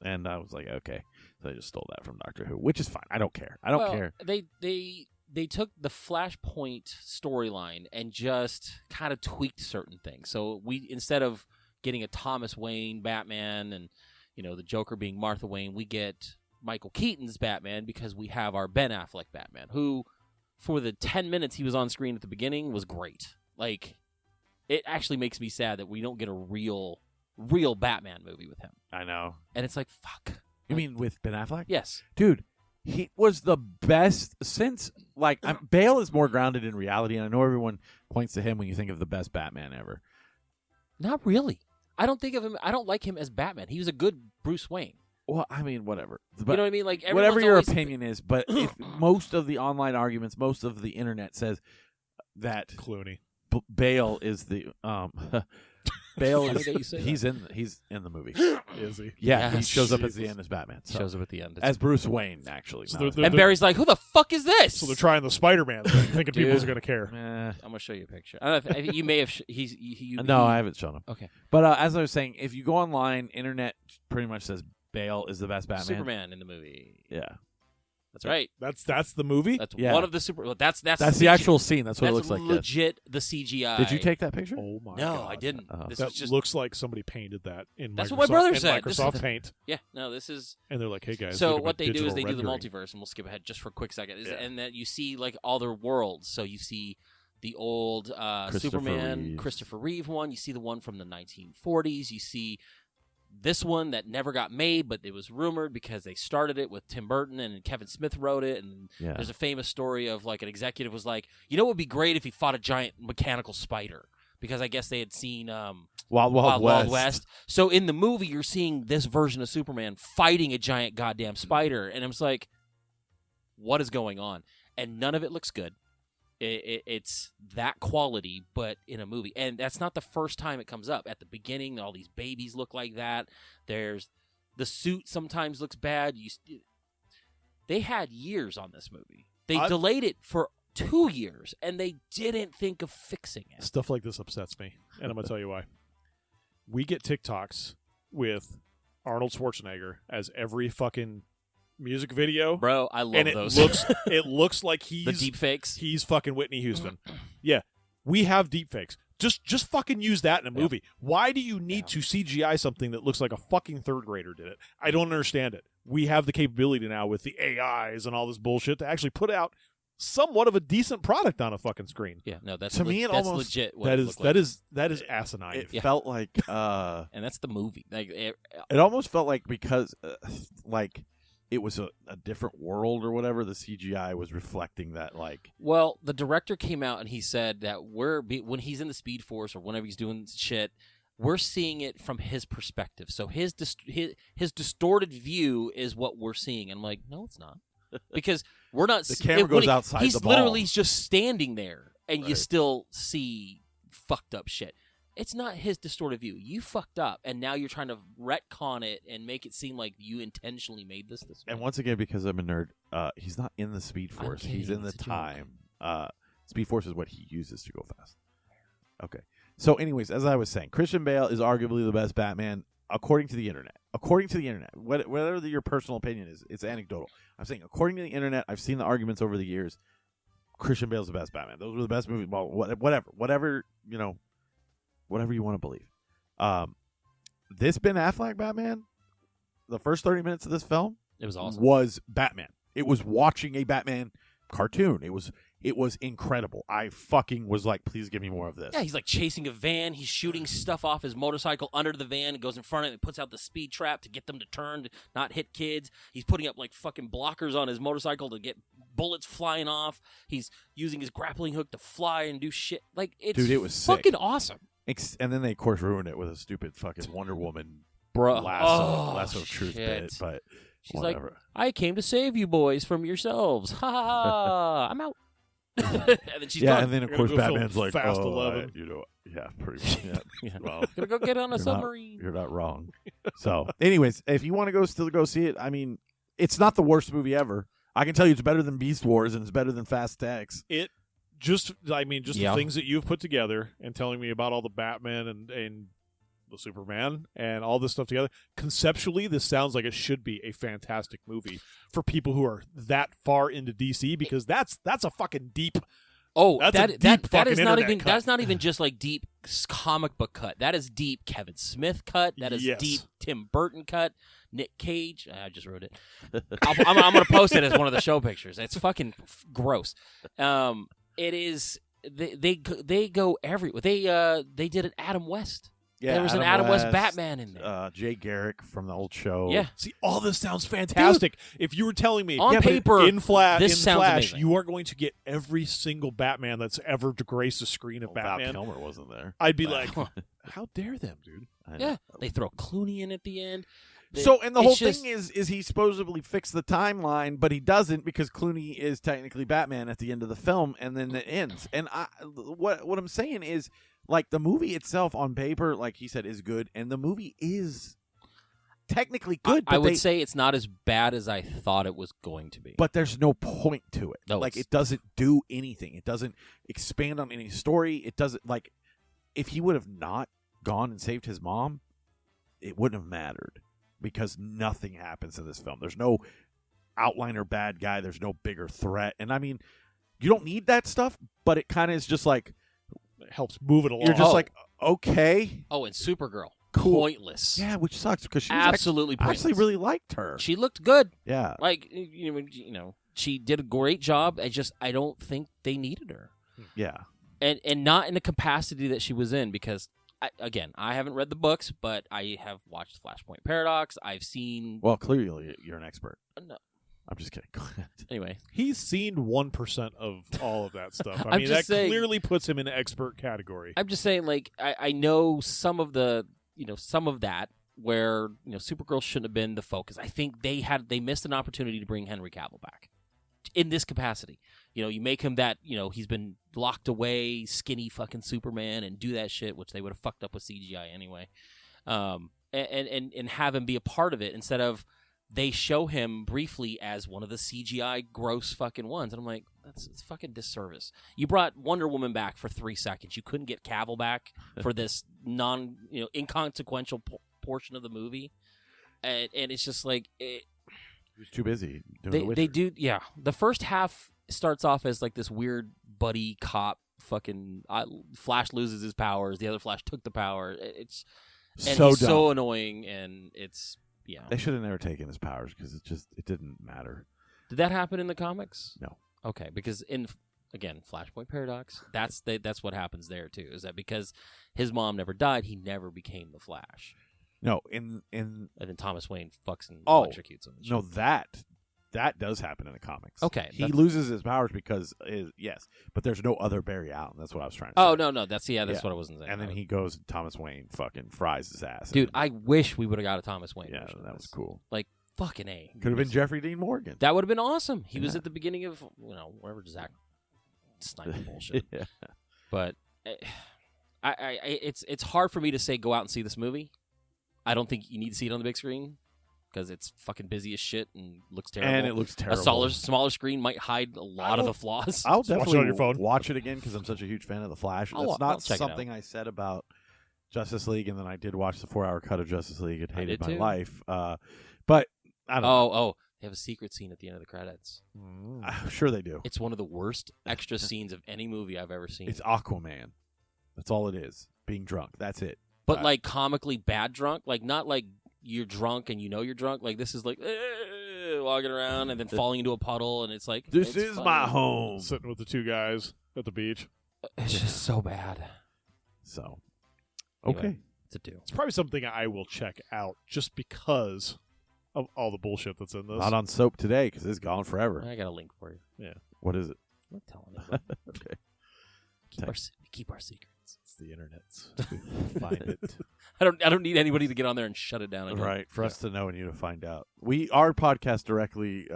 [SPEAKER 4] And I was like, okay. So I just stole that from Doctor Who, which is fine. I don't care. I don't care.
[SPEAKER 2] They took the Flashpoint storyline and just kind of tweaked certain things. So instead of getting a Thomas Wayne Batman and the Joker being Martha Wayne, we get Michael Keaton's Batman because we have our Ben Affleck Batman, who, for the 10 minutes he was on screen at the beginning, was great. It actually makes me sad that we don't get a real Batman movie with him.
[SPEAKER 4] I know.
[SPEAKER 2] And it's fuck.
[SPEAKER 4] You mean with Ben Affleck?
[SPEAKER 2] Yes.
[SPEAKER 4] Dude, he was the best since, Bale is more grounded in reality, and I know everyone points to him when you think of the best Batman ever.
[SPEAKER 2] Not really. I don't think of him. I don't like him as Batman. He was a good Bruce Wayne.
[SPEAKER 4] Well, I mean, whatever. But
[SPEAKER 2] you know what I mean?
[SPEAKER 4] Whatever your opinion is, but if most of the online arguments, most of the internet says that
[SPEAKER 5] Clooney.
[SPEAKER 4] Bale is the Bale is
[SPEAKER 2] that.
[SPEAKER 4] he's in the movie.
[SPEAKER 5] Is he?
[SPEAKER 4] Yeah, he
[SPEAKER 2] Yes.
[SPEAKER 4] shows up at the end as Batman. So.
[SPEAKER 2] Shows up at the end
[SPEAKER 4] As Bruce Wayne, actually.
[SPEAKER 5] So
[SPEAKER 4] not-
[SPEAKER 5] they're-
[SPEAKER 2] and Barry's like, "Who the fuck is this?"
[SPEAKER 5] So they're trying the Spider-Man thing, thinking people are going to care.
[SPEAKER 2] I'm gonna show you a picture. I don't know I think you may have.
[SPEAKER 4] No, I haven't shown him.
[SPEAKER 2] Okay.
[SPEAKER 4] But as I was saying, if you go online, internet pretty much says Bale is the best Batman.
[SPEAKER 2] Superman in the movie.
[SPEAKER 4] Yeah.
[SPEAKER 2] That's right.
[SPEAKER 5] That's the movie.
[SPEAKER 2] That's
[SPEAKER 4] Yeah.
[SPEAKER 2] one of the super. That's
[SPEAKER 4] That's
[SPEAKER 2] CG.
[SPEAKER 4] the actual scene. That's what
[SPEAKER 2] That's
[SPEAKER 4] it looks like. yes.
[SPEAKER 2] legit. The CGI.
[SPEAKER 4] Did you take that picture?
[SPEAKER 5] Oh my
[SPEAKER 2] No,
[SPEAKER 5] god!
[SPEAKER 2] I didn't. This
[SPEAKER 5] That
[SPEAKER 2] was just
[SPEAKER 5] looks like somebody painted that in
[SPEAKER 2] That's
[SPEAKER 5] Microsoft,
[SPEAKER 2] what my brother
[SPEAKER 5] in
[SPEAKER 2] said. This is
[SPEAKER 5] Microsoft
[SPEAKER 2] the-
[SPEAKER 5] Paint,
[SPEAKER 2] yeah. No, this is.
[SPEAKER 5] and they're like, "Hey guys."
[SPEAKER 2] So
[SPEAKER 5] look at
[SPEAKER 2] what
[SPEAKER 5] my
[SPEAKER 2] they do is
[SPEAKER 5] digital
[SPEAKER 2] they do the
[SPEAKER 5] rendering.
[SPEAKER 2] multiverse, and we'll skip ahead just for a quick second,
[SPEAKER 5] Yeah.
[SPEAKER 2] and that you see like all their worlds. So you see the old
[SPEAKER 4] Christopher
[SPEAKER 2] Superman,
[SPEAKER 4] Reeve.
[SPEAKER 2] Christopher Reeve one. You see the one from the 1940s. You see this one that never got made, but it was rumored because they started it with Tim Burton and Kevin Smith wrote it. And
[SPEAKER 4] Yeah.
[SPEAKER 2] there's a famous story of like an executive was like, you know, what would be great if he fought a giant mechanical spider. Because I guess they had seen
[SPEAKER 4] Wild
[SPEAKER 2] Wild West. So in the movie, you're seeing this version of Superman fighting a giant goddamn spider, and I'm just like, what is going on? And none of it looks good. It's that quality, but in a movie, and that's not the first time it comes up. At the beginning, all these babies look like that. There's the suit sometimes looks bad. They had years on this movie. They delayed it for 2 years, and they didn't think of fixing it.
[SPEAKER 5] Stuff like this upsets me, and I'm gonna tell you why. We get TikToks with Arnold Schwarzenegger as every fucking music video,
[SPEAKER 2] Bro, I love
[SPEAKER 5] and
[SPEAKER 2] those.
[SPEAKER 5] it looks like
[SPEAKER 2] the
[SPEAKER 5] he's
[SPEAKER 2] deep fakes.
[SPEAKER 5] he's fucking Whitney Houston. Yeah, we have deepfakes. Just fucking use that in a movie. Why do you need to CGI something that looks like a fucking third grader did it? I don't understand it. We have the capability now with the AIs and all this bullshit to actually put out somewhat of a decent product on a fucking screen.
[SPEAKER 2] Yeah, no, that's
[SPEAKER 4] To me, it
[SPEAKER 2] that's
[SPEAKER 4] almost-
[SPEAKER 2] legit. What
[SPEAKER 5] That
[SPEAKER 2] it
[SPEAKER 5] is
[SPEAKER 2] looked like.
[SPEAKER 5] that is asinine.
[SPEAKER 4] It felt like
[SPEAKER 2] And that's the movie. Like,
[SPEAKER 4] it almost felt like because like it was a different world or whatever. The CGI was reflecting that. Like,
[SPEAKER 2] well, the director came out and he said that when he's in the Speed Force or whenever he's doing shit, we're seeing it from his perspective. So his distorted view is what we're seeing. And I'm like, no, it's not, because we're not.
[SPEAKER 4] The camera goes outside
[SPEAKER 2] He's
[SPEAKER 4] the ball.
[SPEAKER 2] literally just standing there, and you
[SPEAKER 4] Right.
[SPEAKER 2] still see fucked up shit. It's not his distorted view. You fucked up, and now you're trying to retcon it and make it seem like you intentionally made this way.
[SPEAKER 4] and once again, because I'm a nerd, he's not in the Speed
[SPEAKER 2] I'm
[SPEAKER 4] Force.
[SPEAKER 2] kidding,
[SPEAKER 4] He's in the
[SPEAKER 2] it's a joke.
[SPEAKER 4] time. Speed Force is what he uses to go fast. Okay. So, anyways, as I was saying, Christian Bale is arguably the best Batman according to the internet. According to the internet, whatever your personal opinion is, it's anecdotal. I'm saying according to the internet, I've seen the arguments over the years. Christian Bale's the best Batman. Those were the best movies. Well, whatever you know, whatever you want to believe. This Ben Affleck Batman, the first 30 minutes of this film
[SPEAKER 2] It was awesome.
[SPEAKER 4] was Batman. It was watching a Batman cartoon. It was incredible. I fucking was like, please give me more of this.
[SPEAKER 2] Yeah, he's like chasing a van. He's shooting stuff off his motorcycle under the van. It goes in front of it and puts out the speed trap to get them to turn, to not hit kids. He's putting up like fucking blockers on his motorcycle to get bullets flying off. He's using his grappling hook to fly and do shit. Like, it's
[SPEAKER 4] Dude, it was sick.
[SPEAKER 2] fucking awesome.
[SPEAKER 4] And then they, of course, ruined it with a stupid fucking Wonder Woman
[SPEAKER 2] Bro.
[SPEAKER 4] lasso of truth
[SPEAKER 2] shit.
[SPEAKER 4] bit. But
[SPEAKER 2] She's
[SPEAKER 4] whatever.
[SPEAKER 2] like, I came to save you boys from yourselves. Ha ha ha. I'm out. and then she's
[SPEAKER 4] yeah,
[SPEAKER 2] gone.
[SPEAKER 4] and then of
[SPEAKER 5] You're
[SPEAKER 4] course
[SPEAKER 5] gonna go film
[SPEAKER 4] Batman's like,
[SPEAKER 5] Fast
[SPEAKER 4] oh,
[SPEAKER 5] 11.
[SPEAKER 4] yeah, pretty much. Yeah.
[SPEAKER 2] Yeah.
[SPEAKER 4] Well,
[SPEAKER 2] Gonna go get on a
[SPEAKER 4] You're not-
[SPEAKER 2] submarine.
[SPEAKER 4] you're not wrong. So, anyways, if you want to still go see it, I mean, it's not the worst movie ever. I can tell you, it's better than Beast Wars and it's better than Fast X.
[SPEAKER 5] Yeah. The things that you've put together and telling me about all the Batman and the Superman and all this stuff together. Conceptually, this sounds like it should be a fantastic movie for people who are that far into DC, because that's a fucking deep.
[SPEAKER 2] Oh,
[SPEAKER 5] That's a
[SPEAKER 2] that
[SPEAKER 5] deep
[SPEAKER 2] that
[SPEAKER 5] fucking
[SPEAKER 2] is not
[SPEAKER 5] internet
[SPEAKER 2] even
[SPEAKER 5] cut.
[SPEAKER 2] that's not even just like deep comic book cut. That is deep Kevin Smith cut. That is
[SPEAKER 5] Yes.
[SPEAKER 2] deep Tim Burton cut. Nick Cage. I just wrote it. I'm gonna post it as one of the show pictures. It's fucking gross. It is. They go everywhere. They did an Adam West.
[SPEAKER 4] Yeah,
[SPEAKER 2] There was an Adam West Batman in there.
[SPEAKER 4] Jay Garrick from the old show.
[SPEAKER 2] Yeah.
[SPEAKER 5] See, all this sounds fantastic. If you were telling me
[SPEAKER 2] On
[SPEAKER 5] but
[SPEAKER 2] paper,
[SPEAKER 5] in
[SPEAKER 2] this sounds
[SPEAKER 5] Flash,
[SPEAKER 2] amazing.
[SPEAKER 5] you are going to get every single Batman that's ever graced the screen of
[SPEAKER 4] Well, Val
[SPEAKER 5] Batman,
[SPEAKER 4] Kilmer wasn't there.
[SPEAKER 5] I'd be like, how dare them, dude?
[SPEAKER 4] I know.
[SPEAKER 2] Yeah, they throw Clooney in at the end.
[SPEAKER 4] So, and the
[SPEAKER 2] It's
[SPEAKER 4] whole
[SPEAKER 2] just-
[SPEAKER 4] thing is he supposedly fixed the timeline, but he doesn't, because Clooney is technically Batman at the end of the film, and then it ends. And what I'm saying is, like, the movie itself on paper, like he said, is good, and the movie is technically good.
[SPEAKER 2] I
[SPEAKER 4] but
[SPEAKER 2] would say it's not as bad as I thought it was going to be.
[SPEAKER 4] but there's no point to it.
[SPEAKER 2] No,
[SPEAKER 4] Like,
[SPEAKER 2] it's-
[SPEAKER 4] it doesn't do anything. It doesn't expand on any story. It doesn't, like, if he would have not gone and saved his mom, it wouldn't have mattered, because nothing happens in this film. There's no outliner bad guy. There's no bigger threat. And I mean, you don't need that stuff, but it kind of is just like
[SPEAKER 5] It helps move it along.
[SPEAKER 4] you're just like, okay,
[SPEAKER 2] Oh, and Supergirl.
[SPEAKER 4] Cool.
[SPEAKER 2] Pointless.
[SPEAKER 4] yeah, which sucks because she was
[SPEAKER 2] Absolutely
[SPEAKER 4] I actually
[SPEAKER 2] pointless.
[SPEAKER 4] really liked her.
[SPEAKER 2] She looked good.
[SPEAKER 4] Yeah,
[SPEAKER 2] Like, she did a great job. I don't think they needed her.
[SPEAKER 4] yeah.
[SPEAKER 2] And not in the capacity that she was in, because I haven't read the books, but I have watched Flashpoint Paradox. I've seen
[SPEAKER 4] Well, clearly you're an expert.
[SPEAKER 2] no.
[SPEAKER 4] I'm just kidding. Go ahead.
[SPEAKER 2] Anyway,
[SPEAKER 5] He's seen 1% of all of that stuff. I
[SPEAKER 2] I'm
[SPEAKER 5] mean,
[SPEAKER 2] just
[SPEAKER 5] that
[SPEAKER 2] saying-
[SPEAKER 5] clearly puts him in an expert category.
[SPEAKER 2] I'm just saying, like, I know some of the some of that where Supergirl shouldn't have been the focus. I think they missed an opportunity to bring Henry Cavill back in this capacity. You make him that he's been locked away, skinny fucking Superman, and do that shit, which they would have fucked up with CGI anyway. And have him be a part of it instead of they show him briefly as one of the CGI gross fucking ones. And I'm like, it's fucking disservice. You brought Wonder Woman back for 3 seconds. You couldn't get Cavill back for this inconsequential portion of the movie. And it's just like
[SPEAKER 4] He was too busy doing The
[SPEAKER 2] they
[SPEAKER 4] Witcher.
[SPEAKER 2] do. Yeah. The first half starts off as like this weird buddy cop fucking Flash loses his powers. The other Flash took the power. He's
[SPEAKER 4] so dumb.
[SPEAKER 2] so annoying, and it's
[SPEAKER 4] They should have never taken his powers because it didn't matter.
[SPEAKER 2] Did that happen in the comics?
[SPEAKER 4] No.
[SPEAKER 2] Okay, because again, Flashpoint Paradox, that's what happens there too. Is that because his mom never died, he never became the Flash,
[SPEAKER 4] No, in
[SPEAKER 2] and then Thomas Wayne fucks and
[SPEAKER 4] Oh,
[SPEAKER 2] electrocutes him. and
[SPEAKER 4] no
[SPEAKER 2] shit.
[SPEAKER 4] that does happen in the comics.
[SPEAKER 2] Okay,
[SPEAKER 4] he
[SPEAKER 2] that's-
[SPEAKER 4] loses his powers because yes, but there's no other Barry Allen. That's what I was trying to say.
[SPEAKER 2] Oh no, that's
[SPEAKER 4] Yeah.
[SPEAKER 2] what I wasn't saying.
[SPEAKER 4] And then he goes, Thomas Wayne fucking fries his ass.
[SPEAKER 2] dude,
[SPEAKER 4] And-
[SPEAKER 2] I wish we would have got a Thomas Wayne.
[SPEAKER 4] yeah,
[SPEAKER 2] version of
[SPEAKER 4] that was
[SPEAKER 2] this.
[SPEAKER 4] cool.
[SPEAKER 2] Like fucking A.
[SPEAKER 4] Could have been Jeffrey Dean Morgan.
[SPEAKER 2] That would have been awesome. He was
[SPEAKER 4] Yeah.
[SPEAKER 2] at the beginning of whatever Zack Snyder bullshit.
[SPEAKER 4] Yeah.
[SPEAKER 2] But it's hard for me to say go out and see this movie. I don't think you need to see it on the big screen because it's fucking busy as shit and looks terrible.
[SPEAKER 4] And it looks terrible.
[SPEAKER 2] A smaller screen might hide a lot of the flaws.
[SPEAKER 4] I'll
[SPEAKER 5] watch it on
[SPEAKER 4] definitely
[SPEAKER 5] your phone.
[SPEAKER 4] watch it again because I'm such a huge fan of The Flash.
[SPEAKER 2] I'll
[SPEAKER 4] That's not
[SPEAKER 2] check it out.
[SPEAKER 4] something I said about Justice League, and then I did watch the 4-hour cut of Justice League and hated
[SPEAKER 2] did
[SPEAKER 4] my
[SPEAKER 2] too.
[SPEAKER 4] life. But I don't know.
[SPEAKER 2] Oh, they have a secret scene at the end of the credits.
[SPEAKER 4] I'm sure they do.
[SPEAKER 2] It's one of the worst extra scenes of any movie I've ever seen.
[SPEAKER 4] It's Aquaman. That's all it is. Being drunk. That's it.
[SPEAKER 2] But like comically bad drunk, like not like you're drunk and you're drunk. Like this is like walking around and then falling into a puddle, and it's like
[SPEAKER 4] This
[SPEAKER 2] it's
[SPEAKER 4] is
[SPEAKER 2] funny.
[SPEAKER 4] my home.
[SPEAKER 5] Sitting with the two guys at the beach.
[SPEAKER 2] It's just so bad.
[SPEAKER 4] So,
[SPEAKER 2] Anyway.
[SPEAKER 4] okay.
[SPEAKER 2] It's a 2.
[SPEAKER 5] It's probably something I will check out just because of all the bullshit that's in this.
[SPEAKER 4] Not on soap today because it's gone forever.
[SPEAKER 2] I got a link for you.
[SPEAKER 4] What is it?
[SPEAKER 2] I'm not telling anybody.
[SPEAKER 4] Okay.
[SPEAKER 2] Keep our secrets.
[SPEAKER 5] It's the internet. Find it.
[SPEAKER 2] I don't need anybody to get on there and shut it down. Again.
[SPEAKER 4] Right. For us to know and you to find out. Our podcast directly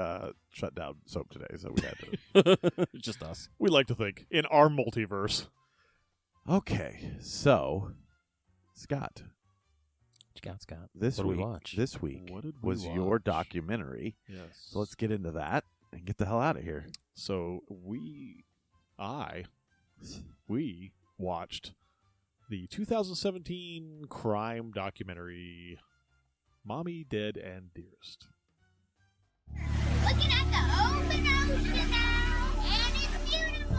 [SPEAKER 4] shut down soap today, so we had to.
[SPEAKER 2] Just us.
[SPEAKER 5] We like to think in our multiverse.
[SPEAKER 4] Okay. So, Scott,
[SPEAKER 2] Scott.
[SPEAKER 4] this
[SPEAKER 2] What did
[SPEAKER 4] week,
[SPEAKER 2] we watch?
[SPEAKER 4] this week
[SPEAKER 5] What did we
[SPEAKER 4] was your
[SPEAKER 5] watch?
[SPEAKER 4] documentary.
[SPEAKER 5] Yes.
[SPEAKER 4] So let's get into that and get the hell out of here.
[SPEAKER 5] So we watched the 2017 crime documentary Mommy Dead and Dearest.
[SPEAKER 6] Looking at the open ocean now, and it's beautiful.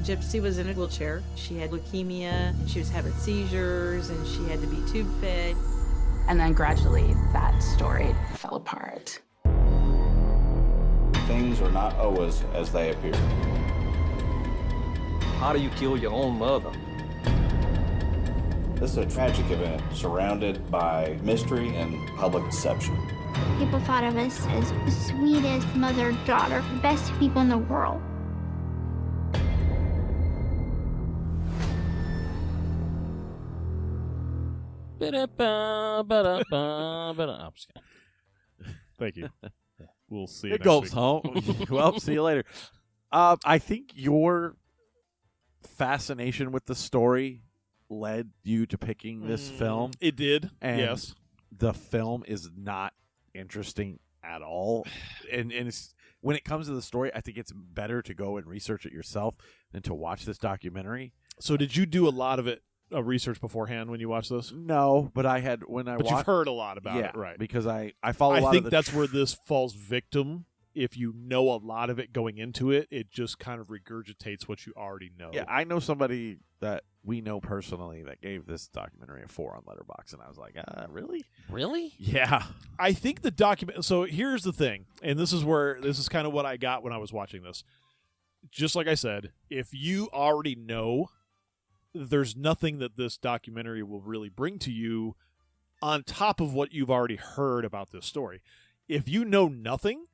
[SPEAKER 7] Gypsy was in a wheelchair. She had leukemia, she was having seizures, and she had to be tube fed.
[SPEAKER 8] And then gradually that story fell apart.
[SPEAKER 9] Things are not always as they appear.
[SPEAKER 10] How do you kill your own mother?
[SPEAKER 9] This is a tragic event surrounded by mystery and public deception.
[SPEAKER 6] People thought of us as the sweetest mother-daughter, the best people in the world.
[SPEAKER 2] I'm just kidding.
[SPEAKER 5] Thank you. We'll see you
[SPEAKER 4] It
[SPEAKER 5] next
[SPEAKER 4] goes
[SPEAKER 5] week.
[SPEAKER 4] home. Well, see you later. I think your fascination with the story led you to picking this film.
[SPEAKER 5] It did.
[SPEAKER 4] And
[SPEAKER 5] yes.
[SPEAKER 4] The film is not interesting at all. And it's, when it comes to the story, I think it's better to go and research it yourself than to watch this documentary.
[SPEAKER 5] So did you do a lot of it research beforehand when you watched this?
[SPEAKER 4] No, but I had
[SPEAKER 5] But you've heard a lot about it, right?
[SPEAKER 4] Because I follow a lot
[SPEAKER 5] I think
[SPEAKER 4] of
[SPEAKER 5] that's where this falls victim. If you know a lot of it going into it, it just kind of regurgitates what you already know.
[SPEAKER 4] Yeah, I know somebody that we know personally that gave this documentary a 4 on Letterboxd, and I was like, really?
[SPEAKER 2] Really?
[SPEAKER 4] Yeah.
[SPEAKER 5] I think the document. So here's the thing, and this is kind of what I got when I was watching this. Just like I said, if you already know, there's nothing that this documentary will really bring to you on top of what you've already heard about this story. If you know nothing,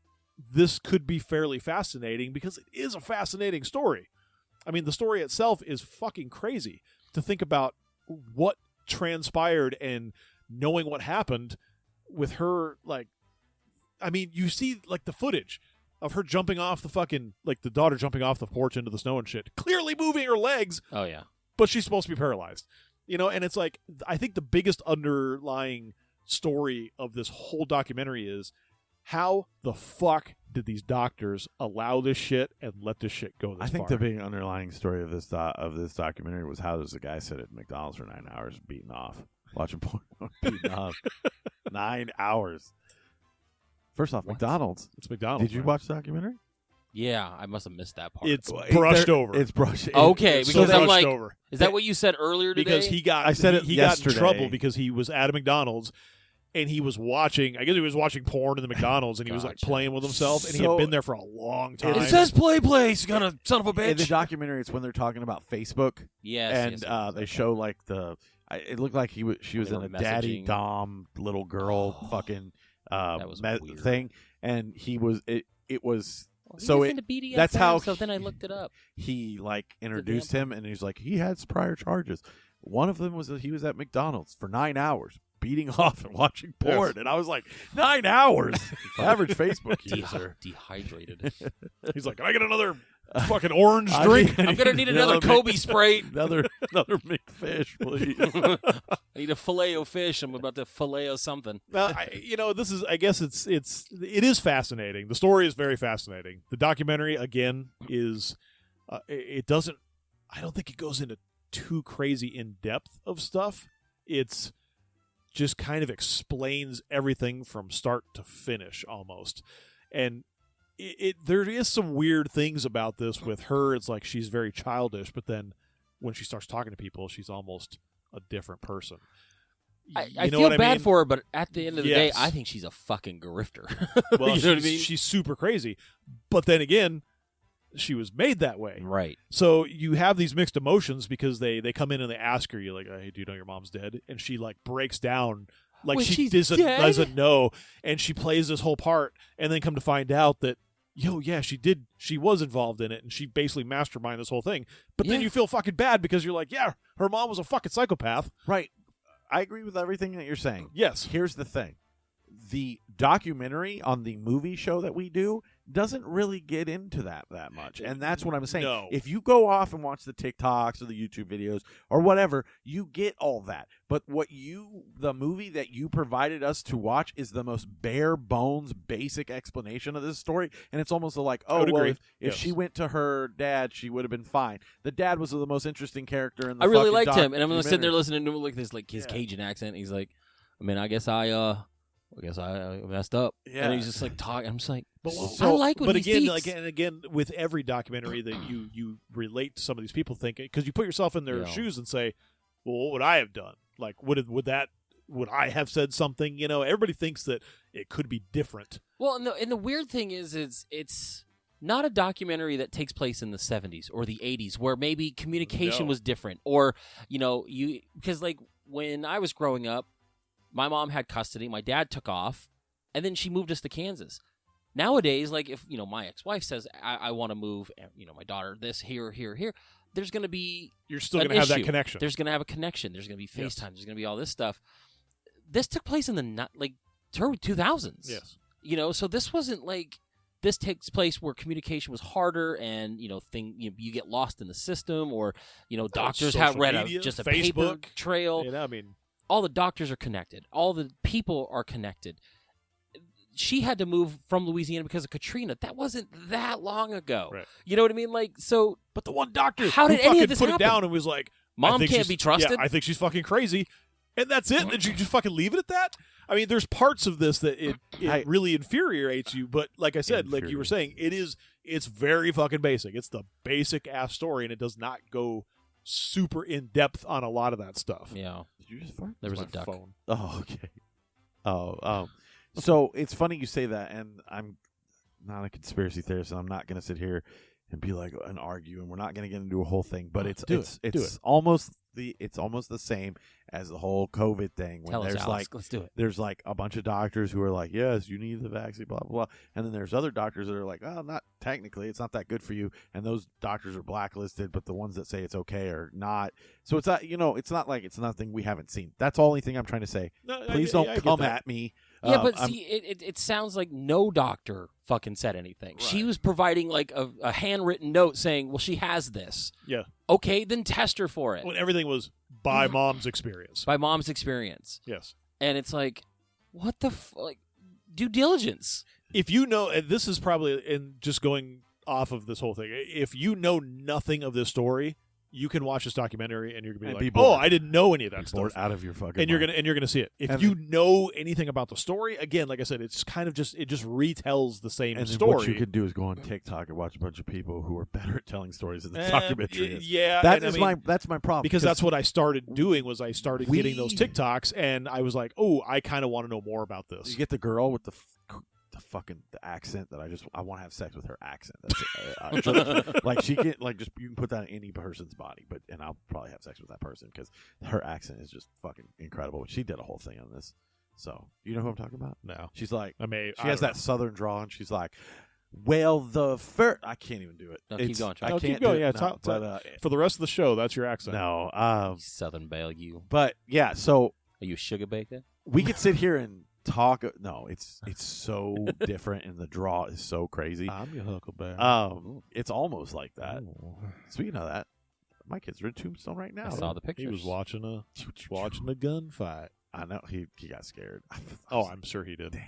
[SPEAKER 5] this could be fairly fascinating because it is a fascinating story. I mean, the story itself is fucking crazy to think about what transpired and knowing what happened with her. Like, I mean, you see like the footage of her jumping off the fucking, like the daughter jumping off the porch into the snow and shit, clearly moving her legs.
[SPEAKER 2] Oh, yeah.
[SPEAKER 5] But she's supposed to be paralyzed, and it's like, I think the biggest underlying story of this whole documentary is how the fuck did these doctors allow this shit and let this shit go this far?
[SPEAKER 4] I think the big underlying story of this documentary was how does a guy sit at McDonald's for 9 hours beating off, watching porn, beating off 9 hours. First off, McDonald's.
[SPEAKER 5] It's McDonald's.
[SPEAKER 4] Did you
[SPEAKER 5] man.
[SPEAKER 4] watch the documentary?
[SPEAKER 2] Yeah, I must have missed that part.
[SPEAKER 5] It's brushed over.
[SPEAKER 4] It's brushed.
[SPEAKER 2] Okay,
[SPEAKER 5] It's
[SPEAKER 2] because I'm
[SPEAKER 5] brushed
[SPEAKER 2] like,
[SPEAKER 5] over.
[SPEAKER 2] is that what you said earlier today?
[SPEAKER 5] Because he got
[SPEAKER 4] I said it
[SPEAKER 5] he got in
[SPEAKER 4] yesterday.
[SPEAKER 5] trouble because he was at a McDonald's and he was watching. I guess he was watching porn in the McDonald's and he was like
[SPEAKER 2] Gotcha.
[SPEAKER 5] playing with himself and he had
[SPEAKER 4] So-
[SPEAKER 5] been there for a long time.
[SPEAKER 2] It says play place, you got a son of a
[SPEAKER 4] In the
[SPEAKER 2] bitch.
[SPEAKER 4] documentary, it's when they're talking about Facebook,
[SPEAKER 2] Yes,
[SPEAKER 4] and
[SPEAKER 2] yes.
[SPEAKER 4] they show like it looked like she was
[SPEAKER 2] They
[SPEAKER 4] in
[SPEAKER 2] were
[SPEAKER 4] a daddy
[SPEAKER 2] messaging.
[SPEAKER 4] dom little girl
[SPEAKER 2] Oh,
[SPEAKER 4] fucking
[SPEAKER 2] that was weird.
[SPEAKER 4] thing, and he was it was.
[SPEAKER 2] Well,
[SPEAKER 4] So
[SPEAKER 2] he was into BDSM,
[SPEAKER 4] that's how
[SPEAKER 2] so then I looked it up.
[SPEAKER 4] he like introduced him, and he's like he had prior charges. One of them was that he was at McDonald's for 9 hours beating off and watching porn, and I was like 9 hours. Average Facebook user.
[SPEAKER 2] Dehydrated.
[SPEAKER 5] He's like, can I get another fucking orange
[SPEAKER 4] I
[SPEAKER 5] drink?
[SPEAKER 4] need-
[SPEAKER 2] I'm gonna need another Kobe Sprite.
[SPEAKER 4] another McFish, please.
[SPEAKER 2] I need a filet o fish. I'm about to filet o something.
[SPEAKER 5] Well, this is. I guess it is fascinating. The story is very fascinating. The documentary again is. It doesn't. I don't think it goes into too crazy in depth of stuff. It's just kind of explains everything from start to finish almost, and there is some weird things about this with her. It's like she's very childish, but then when she starts talking to people, she's almost a different person.
[SPEAKER 2] I
[SPEAKER 5] You know
[SPEAKER 2] feel
[SPEAKER 5] what
[SPEAKER 2] bad
[SPEAKER 5] mean?
[SPEAKER 2] for her, but at the end of the day,
[SPEAKER 5] Yes.
[SPEAKER 2] I think she's a fucking grifter.
[SPEAKER 5] Well,
[SPEAKER 2] you know what I mean?
[SPEAKER 5] she's super crazy, but then again, she was made that way.
[SPEAKER 2] Right.
[SPEAKER 5] So you have these mixed emotions because they come in and they ask her, you're like, hey, do you know your mom's dead? And she like breaks down like
[SPEAKER 2] Wait,
[SPEAKER 5] she
[SPEAKER 2] she's
[SPEAKER 5] doesn't
[SPEAKER 2] dead?
[SPEAKER 5] know, and she plays this whole part, and then come to find out that she did. She was involved in it, and she basically masterminded this whole thing. But then
[SPEAKER 2] Yeah.
[SPEAKER 5] you feel fucking bad because you're like, yeah, her mom was a fucking psychopath.
[SPEAKER 4] Right. I agree with everything that you're saying.
[SPEAKER 5] Yes.
[SPEAKER 4] Here's the thing. The documentary on the movie show that we do doesn't really get into that much. And that's what I'm saying.
[SPEAKER 5] No.
[SPEAKER 4] If you go off and watch the TikToks or the YouTube videos or whatever, you get all that. But the movie that you provided us to watch is the most bare bones, basic explanation of this story. And it's almost like,
[SPEAKER 5] I would
[SPEAKER 4] well,
[SPEAKER 5] agree.
[SPEAKER 4] if
[SPEAKER 5] Yes.
[SPEAKER 4] she went to her dad, she would have been fine. The dad was the most interesting character in the
[SPEAKER 2] I really
[SPEAKER 4] fucking
[SPEAKER 2] liked him, and I'm sitting there
[SPEAKER 4] documentary.
[SPEAKER 2] listening to him like this, like his Cajun accent. He's like, I mean, I guess I messed up.
[SPEAKER 4] Yeah.
[SPEAKER 2] And he's just like talking. I'm just like,
[SPEAKER 5] But
[SPEAKER 2] I like when
[SPEAKER 5] but
[SPEAKER 2] he
[SPEAKER 5] again,
[SPEAKER 2] speaks.
[SPEAKER 5] like and again, with every documentary that you relate to some of these people thinking, because you put yourself in their
[SPEAKER 2] Yeah.
[SPEAKER 5] shoes and say, well, what would I have done? Like, would I have said something? Everybody thinks that it could be different.
[SPEAKER 2] Well, and the weird thing is it's not a documentary that takes place in the 70s or the 80s where maybe communication
[SPEAKER 5] No.
[SPEAKER 2] was different, or because like when I was growing up, my mom had custody, my dad took off, and then she moved us to Kansas. Nowadays, like if my ex-wife says I want to move, my daughter this here, there's going to be
[SPEAKER 5] You're still
[SPEAKER 2] an
[SPEAKER 5] going to have that
[SPEAKER 2] issue.
[SPEAKER 5] connection.
[SPEAKER 2] There's going to have a connection. There's going to be FaceTime.
[SPEAKER 5] Yes.
[SPEAKER 2] There's going to be all this stuff. This took place in the early 2000s.
[SPEAKER 5] Yes.
[SPEAKER 2] So this wasn't like this takes place where communication was harder, and you get lost in the system, or doctors have
[SPEAKER 5] social
[SPEAKER 2] read
[SPEAKER 5] media,
[SPEAKER 2] just a paper
[SPEAKER 5] Facebook.
[SPEAKER 2] trail.
[SPEAKER 5] I mean,
[SPEAKER 2] All the doctors are connected. All the people are connected. She had to move from Louisiana because of Katrina. That wasn't that long ago.
[SPEAKER 5] Right.
[SPEAKER 2] You know what I mean? Like, so
[SPEAKER 5] but the one doctor
[SPEAKER 2] How
[SPEAKER 5] who
[SPEAKER 2] did any
[SPEAKER 5] fucking
[SPEAKER 2] of this
[SPEAKER 5] put
[SPEAKER 2] happen?
[SPEAKER 5] it down and was like,
[SPEAKER 2] Mom
[SPEAKER 5] think
[SPEAKER 2] can't
[SPEAKER 5] she's-
[SPEAKER 2] be trusted.
[SPEAKER 5] Yeah, I think she's fucking crazy, and that's it. And you just fucking leave it at that. I mean, there's parts of this that it really infuriates you, but like I said, like you were saying, it's very fucking basic. It's the basic ass story, and it does not go super in depth on a lot of that stuff.
[SPEAKER 2] Yeah.
[SPEAKER 4] Did you just fart?
[SPEAKER 2] There was
[SPEAKER 5] My
[SPEAKER 2] a duck.
[SPEAKER 5] phone.
[SPEAKER 4] Oh, okay. So it's funny you say that, and I'm not a conspiracy theorist, and I'm not going to sit here and be like and argue, and we're not going to get into a whole thing. But it's almost the same as the whole COVID thing. When
[SPEAKER 2] Tell us,
[SPEAKER 4] there's
[SPEAKER 2] Alex. Let's do it.
[SPEAKER 4] there's like a bunch of doctors who are like, yes, you need the vaccine, blah blah blah, and then there's other doctors that are like, oh, not technically, it's not that good for you, and those doctors are blacklisted, but the ones that say it's okay are not. So it's not, it's not like it's nothing we haven't seen. That's the only thing I'm trying to say.
[SPEAKER 5] No,
[SPEAKER 4] Please
[SPEAKER 5] I
[SPEAKER 4] don't
[SPEAKER 5] get
[SPEAKER 4] come
[SPEAKER 5] that.
[SPEAKER 4] at me.
[SPEAKER 2] Yeah, but see, it sounds like no doctor fucking said anything. She was providing like a handwritten note saying, well, she has this.
[SPEAKER 5] Yeah.
[SPEAKER 2] Okay, then test her for it.
[SPEAKER 5] When everything was by mom's experience.
[SPEAKER 2] By mom's experience.
[SPEAKER 5] Yes.
[SPEAKER 2] And it's like, what the like, due diligence.
[SPEAKER 5] If you know, and this is probably, and just going off of this whole thing, if you know nothing of this story, you can watch this documentary and you're gonna be like,
[SPEAKER 4] bored.
[SPEAKER 5] oh, I didn't know any of that
[SPEAKER 4] Be
[SPEAKER 5] stuff.
[SPEAKER 4] bored out of your fucking
[SPEAKER 5] And you're
[SPEAKER 4] mind.
[SPEAKER 5] gonna see it. If
[SPEAKER 4] And
[SPEAKER 5] you know anything about the story, again, like I said, it's kind of just retells the same
[SPEAKER 4] And then
[SPEAKER 5] story.
[SPEAKER 4] what you could do is go on TikTok and watch a bunch of people who are better at telling stories than the documentary is.
[SPEAKER 5] Yeah,
[SPEAKER 4] That's my problem.
[SPEAKER 5] because that's what I started doing. Was I started
[SPEAKER 4] We-
[SPEAKER 5] getting those TikToks, and I was like, oh, I kind of want to know more about this.
[SPEAKER 4] you get the girl with the fucking accent that I want to have sex with her accent. That's it. Like she can just you can put that in any person's body, and I'll probably have sex with that person because her accent is just fucking incredible. She did a whole thing on this, so you know who I'm talking about.
[SPEAKER 5] No,
[SPEAKER 4] She's like,
[SPEAKER 5] she
[SPEAKER 4] has that southern drawl, and she's like, well, the first I can't even do it.
[SPEAKER 2] No, keep going, Charlie.
[SPEAKER 5] No,
[SPEAKER 4] I can't
[SPEAKER 5] keep going.
[SPEAKER 4] do
[SPEAKER 5] Yeah,
[SPEAKER 4] it. No, but,
[SPEAKER 5] for the rest of the show, that's your accent.
[SPEAKER 4] no.
[SPEAKER 2] Southern Belle, you.
[SPEAKER 4] But yeah, so
[SPEAKER 2] Are you sugar baked?
[SPEAKER 4] we could sit here and talk. No, it's so different, and the draw is so crazy.
[SPEAKER 5] I'm your Huckleberry.
[SPEAKER 4] It's almost like that. Speaking of that, my kids are in Tombstone right now.
[SPEAKER 2] I saw the
[SPEAKER 5] He
[SPEAKER 2] pictures.
[SPEAKER 5] was watching a gunfight.
[SPEAKER 4] I know he got scared.
[SPEAKER 5] Oh, I'm sure he did.
[SPEAKER 4] Damn,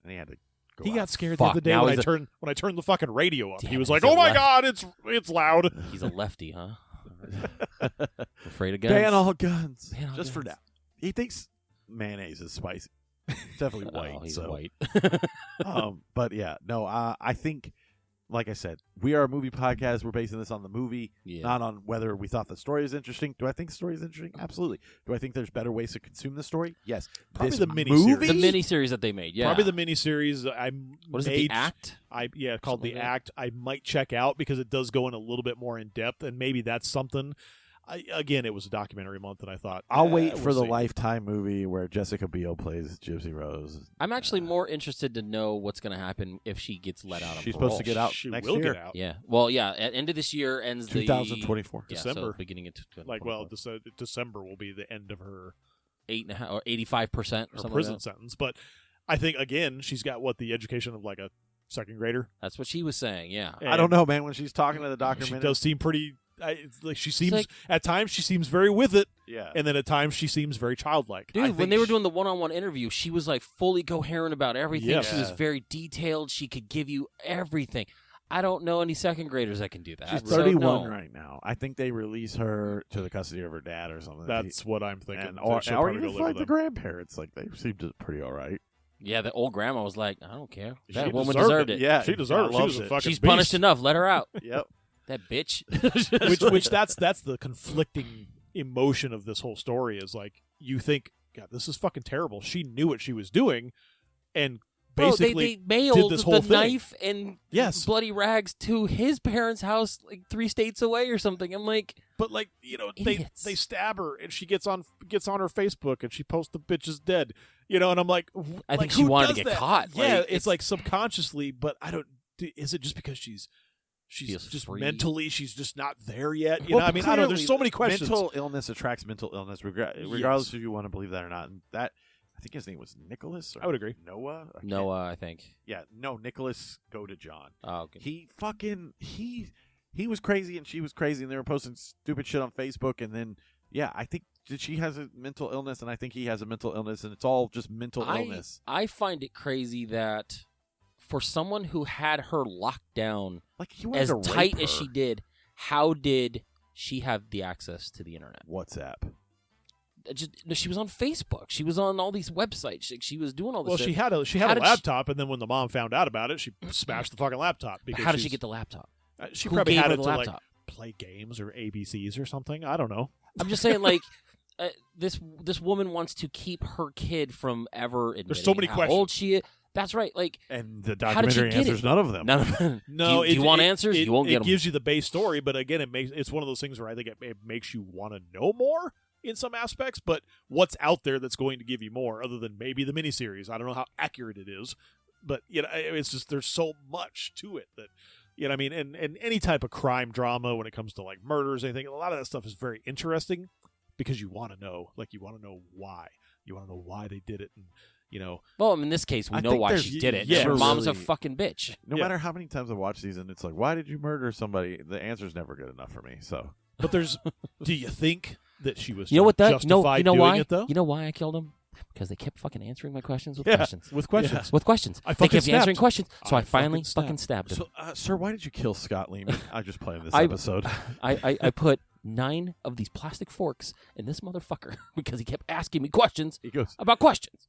[SPEAKER 4] and he had to.
[SPEAKER 5] He
[SPEAKER 4] out.
[SPEAKER 5] got scared
[SPEAKER 2] Fuck,
[SPEAKER 5] the other day
[SPEAKER 2] now
[SPEAKER 5] when
[SPEAKER 2] he's
[SPEAKER 5] I turned the fucking radio up.
[SPEAKER 2] Damn,
[SPEAKER 5] He was
[SPEAKER 2] he's
[SPEAKER 5] like,
[SPEAKER 2] a
[SPEAKER 5] "Oh my
[SPEAKER 2] left-
[SPEAKER 5] god, it's loud."
[SPEAKER 2] He's a lefty, huh? Afraid of guns?
[SPEAKER 4] Ban all guns.
[SPEAKER 2] Ban all
[SPEAKER 4] Just for
[SPEAKER 2] guns.
[SPEAKER 4] now. He thinks mayonnaise is spicy. It's definitely white.
[SPEAKER 2] Oh, he's
[SPEAKER 4] so.
[SPEAKER 2] white.
[SPEAKER 4] But yeah, no. I think, like I said, we are a movie podcast. We're basing this on the movie,
[SPEAKER 2] Yeah.
[SPEAKER 4] not on whether we thought the story is interesting. Do I think the story is interesting? Absolutely. Do I think there's better ways to consume the story? Yes.
[SPEAKER 5] Probably
[SPEAKER 4] This
[SPEAKER 5] the miniseries.
[SPEAKER 4] movie?
[SPEAKER 2] The miniseries that they made, yeah.
[SPEAKER 5] Probably the miniseries.
[SPEAKER 2] What is it, The Act?
[SPEAKER 5] Called
[SPEAKER 2] Something
[SPEAKER 5] The
[SPEAKER 2] like that?
[SPEAKER 5] Act. I might check out because it does go in a little bit more in depth, and maybe that's something. Again, it was a documentary month, and I thought
[SPEAKER 4] I'll wait
[SPEAKER 5] we'll
[SPEAKER 4] for the
[SPEAKER 5] see.
[SPEAKER 4] Lifetime movie where Jessica Biel plays Gypsy Rose.
[SPEAKER 2] I'm actually more interested to know what's going to happen if she gets let out.
[SPEAKER 4] She's
[SPEAKER 2] on parole.
[SPEAKER 4] supposed to get out
[SPEAKER 5] She
[SPEAKER 4] next
[SPEAKER 5] will
[SPEAKER 4] year.
[SPEAKER 5] get out.
[SPEAKER 2] Yeah. Well, yeah. At end of this year ends
[SPEAKER 4] 2024.
[SPEAKER 2] Yeah,
[SPEAKER 5] December.
[SPEAKER 2] So beginning of
[SPEAKER 5] December will be the end of her
[SPEAKER 2] 8.5 or 85% or something
[SPEAKER 5] prison
[SPEAKER 2] like that.
[SPEAKER 5] sentence. But I think again, she's got the education of like a second grader.
[SPEAKER 2] That's what she was saying. Yeah.
[SPEAKER 4] I don't know, man. When she's talking to the
[SPEAKER 5] She
[SPEAKER 4] documentary,
[SPEAKER 5] does seem pretty. It's like she seems
[SPEAKER 2] like-
[SPEAKER 5] at times she seems very with it,
[SPEAKER 4] yeah.
[SPEAKER 5] and then at times she seems very childlike.
[SPEAKER 2] Dude,
[SPEAKER 4] I
[SPEAKER 2] when
[SPEAKER 4] think
[SPEAKER 2] they were
[SPEAKER 4] she-
[SPEAKER 2] doing the one-on-one interview, she was like fully coherent about everything.
[SPEAKER 5] Yes.
[SPEAKER 2] She was
[SPEAKER 4] Yeah.
[SPEAKER 2] very detailed. She could give you everything. I don't know any second graders that can do that.
[SPEAKER 4] She's
[SPEAKER 2] So,
[SPEAKER 4] 31
[SPEAKER 2] no.
[SPEAKER 4] right now. I think they release her to the custody of her dad or something.
[SPEAKER 5] That's what I'm thinking.
[SPEAKER 4] and,
[SPEAKER 5] that
[SPEAKER 4] or
[SPEAKER 5] she'll probably
[SPEAKER 4] even
[SPEAKER 5] go live
[SPEAKER 4] like
[SPEAKER 5] with
[SPEAKER 4] the
[SPEAKER 5] them.
[SPEAKER 4] grandparents. Like they seem pretty all right.
[SPEAKER 2] Yeah, the old grandma was like, I don't care.
[SPEAKER 5] She
[SPEAKER 2] That woman
[SPEAKER 5] deserved
[SPEAKER 2] deserved it.
[SPEAKER 4] Yeah,
[SPEAKER 5] She deserved it. She
[SPEAKER 4] loves
[SPEAKER 5] was a
[SPEAKER 4] it.
[SPEAKER 5] fucking
[SPEAKER 2] She's
[SPEAKER 5] beast.
[SPEAKER 2] punished enough. Let her out.
[SPEAKER 4] Yep.
[SPEAKER 2] That bitch.
[SPEAKER 5] which that's the conflicting emotion of this whole story is like you think, God, this is fucking terrible. She knew what she was doing, and
[SPEAKER 2] Bro,
[SPEAKER 5] basically
[SPEAKER 2] they mailed
[SPEAKER 5] this
[SPEAKER 2] the
[SPEAKER 5] whole thing.
[SPEAKER 2] knife and
[SPEAKER 5] Yes.
[SPEAKER 2] bloody rags to his parents' house like 3 states away or something. I'm like,
[SPEAKER 5] But like
[SPEAKER 2] Idiots.
[SPEAKER 5] they stab her and she gets on her Facebook and she posts the bitch is dead. And I'm like,
[SPEAKER 2] I think
[SPEAKER 5] like,
[SPEAKER 2] she
[SPEAKER 5] who
[SPEAKER 2] wanted to
[SPEAKER 5] does
[SPEAKER 2] get
[SPEAKER 5] that?
[SPEAKER 2] caught.
[SPEAKER 5] Yeah,
[SPEAKER 2] Like,
[SPEAKER 5] it's like subconsciously, but I don't. Is it just because she's
[SPEAKER 2] Feels
[SPEAKER 5] just
[SPEAKER 2] free.
[SPEAKER 5] mentally she's just not there yet?
[SPEAKER 4] Well,
[SPEAKER 5] I mean, I don't know.
[SPEAKER 4] clearly,
[SPEAKER 5] There's so many questions.
[SPEAKER 4] Mental illness attracts mental illness, regardless if you want to believe that or not. And that, I think his name was Nicholas. Or
[SPEAKER 5] I would agree.
[SPEAKER 4] Noah. I can't-
[SPEAKER 2] Noah, I think.
[SPEAKER 4] Yeah, no, Nicholas. Go to John.
[SPEAKER 2] Oh, okay.
[SPEAKER 4] He was crazy and she was crazy and they were posting stupid shit on Facebook and then I think that she has a mental illness and I think he has a mental illness and it's all just mental illness.
[SPEAKER 2] I find it crazy that for someone who had her locked down
[SPEAKER 4] Like he wanted
[SPEAKER 2] as
[SPEAKER 4] to rape
[SPEAKER 2] tight
[SPEAKER 4] her.
[SPEAKER 2] as she did, how did she had the access to the internet.
[SPEAKER 4] WhatsApp.
[SPEAKER 2] She was on Facebook. She was on all these websites. She was doing all this.
[SPEAKER 5] Well,
[SPEAKER 2] shit.
[SPEAKER 5] she had a laptop, and then when the mom found out about it, she smashed the fucking laptop. Because
[SPEAKER 2] how did she get the laptop?
[SPEAKER 5] She
[SPEAKER 2] Who
[SPEAKER 5] probably
[SPEAKER 2] gave
[SPEAKER 5] had
[SPEAKER 2] her
[SPEAKER 5] it
[SPEAKER 2] the
[SPEAKER 5] to
[SPEAKER 2] laptop?
[SPEAKER 5] like play games or ABCs or something. I don't know.
[SPEAKER 2] I'm just saying, like, this woman wants to keep her kid from ever admitting
[SPEAKER 5] There's so many
[SPEAKER 2] how
[SPEAKER 5] questions.
[SPEAKER 2] old she is. That's right. Like,
[SPEAKER 4] And the
[SPEAKER 2] how did she
[SPEAKER 4] documentary
[SPEAKER 2] get
[SPEAKER 4] answers
[SPEAKER 2] it?
[SPEAKER 4] none of them.
[SPEAKER 2] None of them.
[SPEAKER 5] No,
[SPEAKER 2] do you want answers? You won't get them.
[SPEAKER 5] It gives you the base story, but again, it's one of those things where I think it makes you want to know more in some aspects. But what's out there that's going to give you more, other than maybe the miniseries? I don't know how accurate it is, but it's just there's so much to it that. You know what I mean? And any type of crime drama when it comes to like murders, anything, a lot of that stuff is very interesting because you want to know. Like, you want to know why. You want to know why they did it. And,
[SPEAKER 2] Well, in this case, we
[SPEAKER 4] I
[SPEAKER 2] know
[SPEAKER 4] think
[SPEAKER 2] why
[SPEAKER 4] there's-
[SPEAKER 2] she did it.
[SPEAKER 5] yeah,
[SPEAKER 2] Her mom's a
[SPEAKER 4] really-
[SPEAKER 2] fucking bitch.
[SPEAKER 4] No
[SPEAKER 5] Yeah.
[SPEAKER 4] matter how many times I watch these, and it's like, why did you murder somebody? The answer's never good enough for me. So
[SPEAKER 5] But there's, do you think that she was
[SPEAKER 2] You know what?
[SPEAKER 5] justified
[SPEAKER 2] you know
[SPEAKER 5] doing
[SPEAKER 2] why?
[SPEAKER 5] it, though?
[SPEAKER 2] You know why I killed him? Because they kept fucking answering my questions with
[SPEAKER 5] Yeah,
[SPEAKER 2] questions.
[SPEAKER 5] with questions.
[SPEAKER 2] With questions.
[SPEAKER 5] I
[SPEAKER 2] They
[SPEAKER 5] fucking
[SPEAKER 2] kept answering
[SPEAKER 5] snapped.
[SPEAKER 2] questions, so
[SPEAKER 5] I
[SPEAKER 2] I finally
[SPEAKER 5] fucking
[SPEAKER 2] fucking stabbed him.
[SPEAKER 4] So, sir, why did you kill Scott Lehman? I just playing this
[SPEAKER 2] I-
[SPEAKER 4] episode.
[SPEAKER 2] I put 9 of these plastic forks in this motherfucker because he kept asking me questions
[SPEAKER 4] He goes,
[SPEAKER 2] about questions.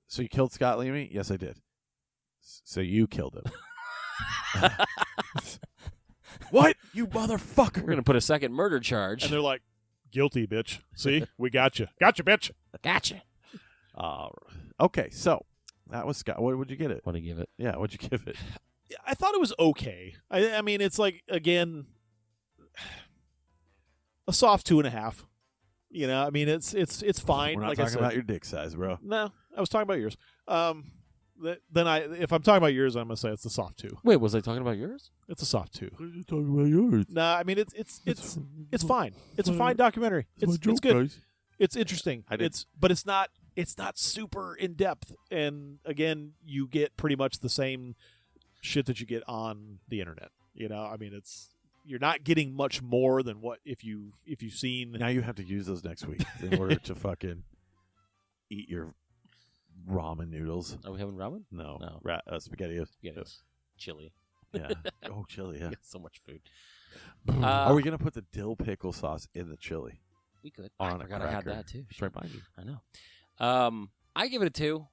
[SPEAKER 4] so you killed Scott Lehman? Yes, I did. So you killed him. What? You motherfucker.
[SPEAKER 2] We're going to put a second murder charge.
[SPEAKER 5] And they're like, guilty, bitch. See? We got you. Gotcha, bitch.
[SPEAKER 2] Gotcha.
[SPEAKER 4] Okay, so that was Scott. What would you get it?
[SPEAKER 2] What do you give it?
[SPEAKER 4] Yeah, what'd you give it?
[SPEAKER 5] I thought it was okay. I mean, it's like, again, a soft 2.5. I mean, it's fine.
[SPEAKER 4] We're not
[SPEAKER 5] like I
[SPEAKER 4] talking
[SPEAKER 5] said.
[SPEAKER 4] about your dick size, bro.
[SPEAKER 5] No, I was talking about yours. Then if I'm talking about yours, I'm gonna say it's a soft 2.
[SPEAKER 2] Wait, was I talking about yours?
[SPEAKER 5] It's a soft 2.
[SPEAKER 4] What are you talking about yours?
[SPEAKER 5] Nah, I mean it's fine. It's a fine documentary. It's good.
[SPEAKER 4] Guys.
[SPEAKER 5] It's interesting.
[SPEAKER 4] I did-
[SPEAKER 5] But it's not super in depth. And again, you get pretty much the same shit that you get on the internet. I mean, you're not getting much more than what if you've seen.
[SPEAKER 4] Now you have to use those next week in order to fucking eat your ramen noodles.
[SPEAKER 2] Are we having ramen?
[SPEAKER 4] No,
[SPEAKER 2] No.
[SPEAKER 4] spaghetti.
[SPEAKER 2] Yes. Chili.
[SPEAKER 4] Yeah. Oh, chili. Yeah.
[SPEAKER 2] So much food.
[SPEAKER 4] Are we gonna put the dill pickle sauce in the chili?
[SPEAKER 2] We could.
[SPEAKER 4] On
[SPEAKER 2] I
[SPEAKER 4] a
[SPEAKER 2] forgot I had
[SPEAKER 4] cracker?
[SPEAKER 2] that too.
[SPEAKER 4] It's right behind you.
[SPEAKER 2] I know. I give it a 2.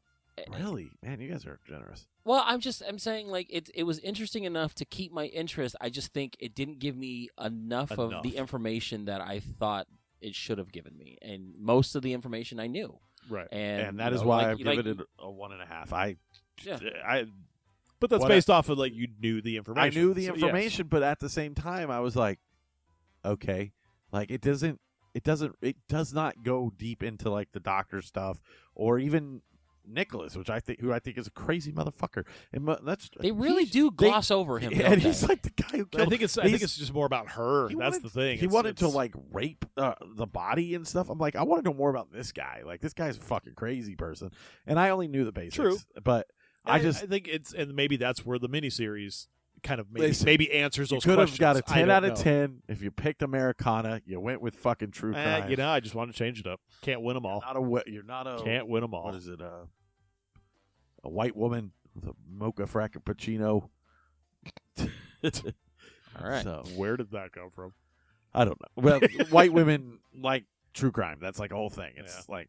[SPEAKER 4] Really, man, you guys are generous.
[SPEAKER 2] Well, I'm saying like it was interesting enough to keep my interest. I just think it didn't give me enough of the information that I thought it should have given me, and most of the information I knew.
[SPEAKER 5] Right.
[SPEAKER 4] And that is why I give it a 1.5.
[SPEAKER 5] But that's
[SPEAKER 4] What
[SPEAKER 5] based off of like you knew the information.
[SPEAKER 4] I knew the
[SPEAKER 5] So, yes.
[SPEAKER 4] information, but at the same time, I was like, okay, like it does not go deep into like the doctor stuff or even Nicholas, who I think is a crazy motherfucker. And
[SPEAKER 2] They really do gloss over him.
[SPEAKER 4] And he's like the guy who killed.
[SPEAKER 5] I think it's just more about her. That's the thing.
[SPEAKER 4] He wanted to like rape the body and stuff. I'm like, I want to know more about this guy. Like, this guy's a fucking crazy person, and I only knew the basics.
[SPEAKER 5] True.
[SPEAKER 4] But I think
[SPEAKER 5] and maybe that's where the miniseries kind of
[SPEAKER 4] Listen,
[SPEAKER 5] maybe answers those
[SPEAKER 4] you could
[SPEAKER 5] questions.
[SPEAKER 4] have got a
[SPEAKER 5] I
[SPEAKER 4] 10
[SPEAKER 5] don't
[SPEAKER 4] out of
[SPEAKER 5] know.
[SPEAKER 4] 10 if you picked Americana. You went with fucking true crime.
[SPEAKER 5] I just wanted to change it up. Can't win them all.
[SPEAKER 4] You're not a
[SPEAKER 5] Can't win them all.
[SPEAKER 4] What is it? A white woman with a mocha frappuccino.
[SPEAKER 2] All right.
[SPEAKER 4] So
[SPEAKER 5] Where did that come from?
[SPEAKER 4] I don't know. Well, white women like true crime. That's like a whole thing. It's like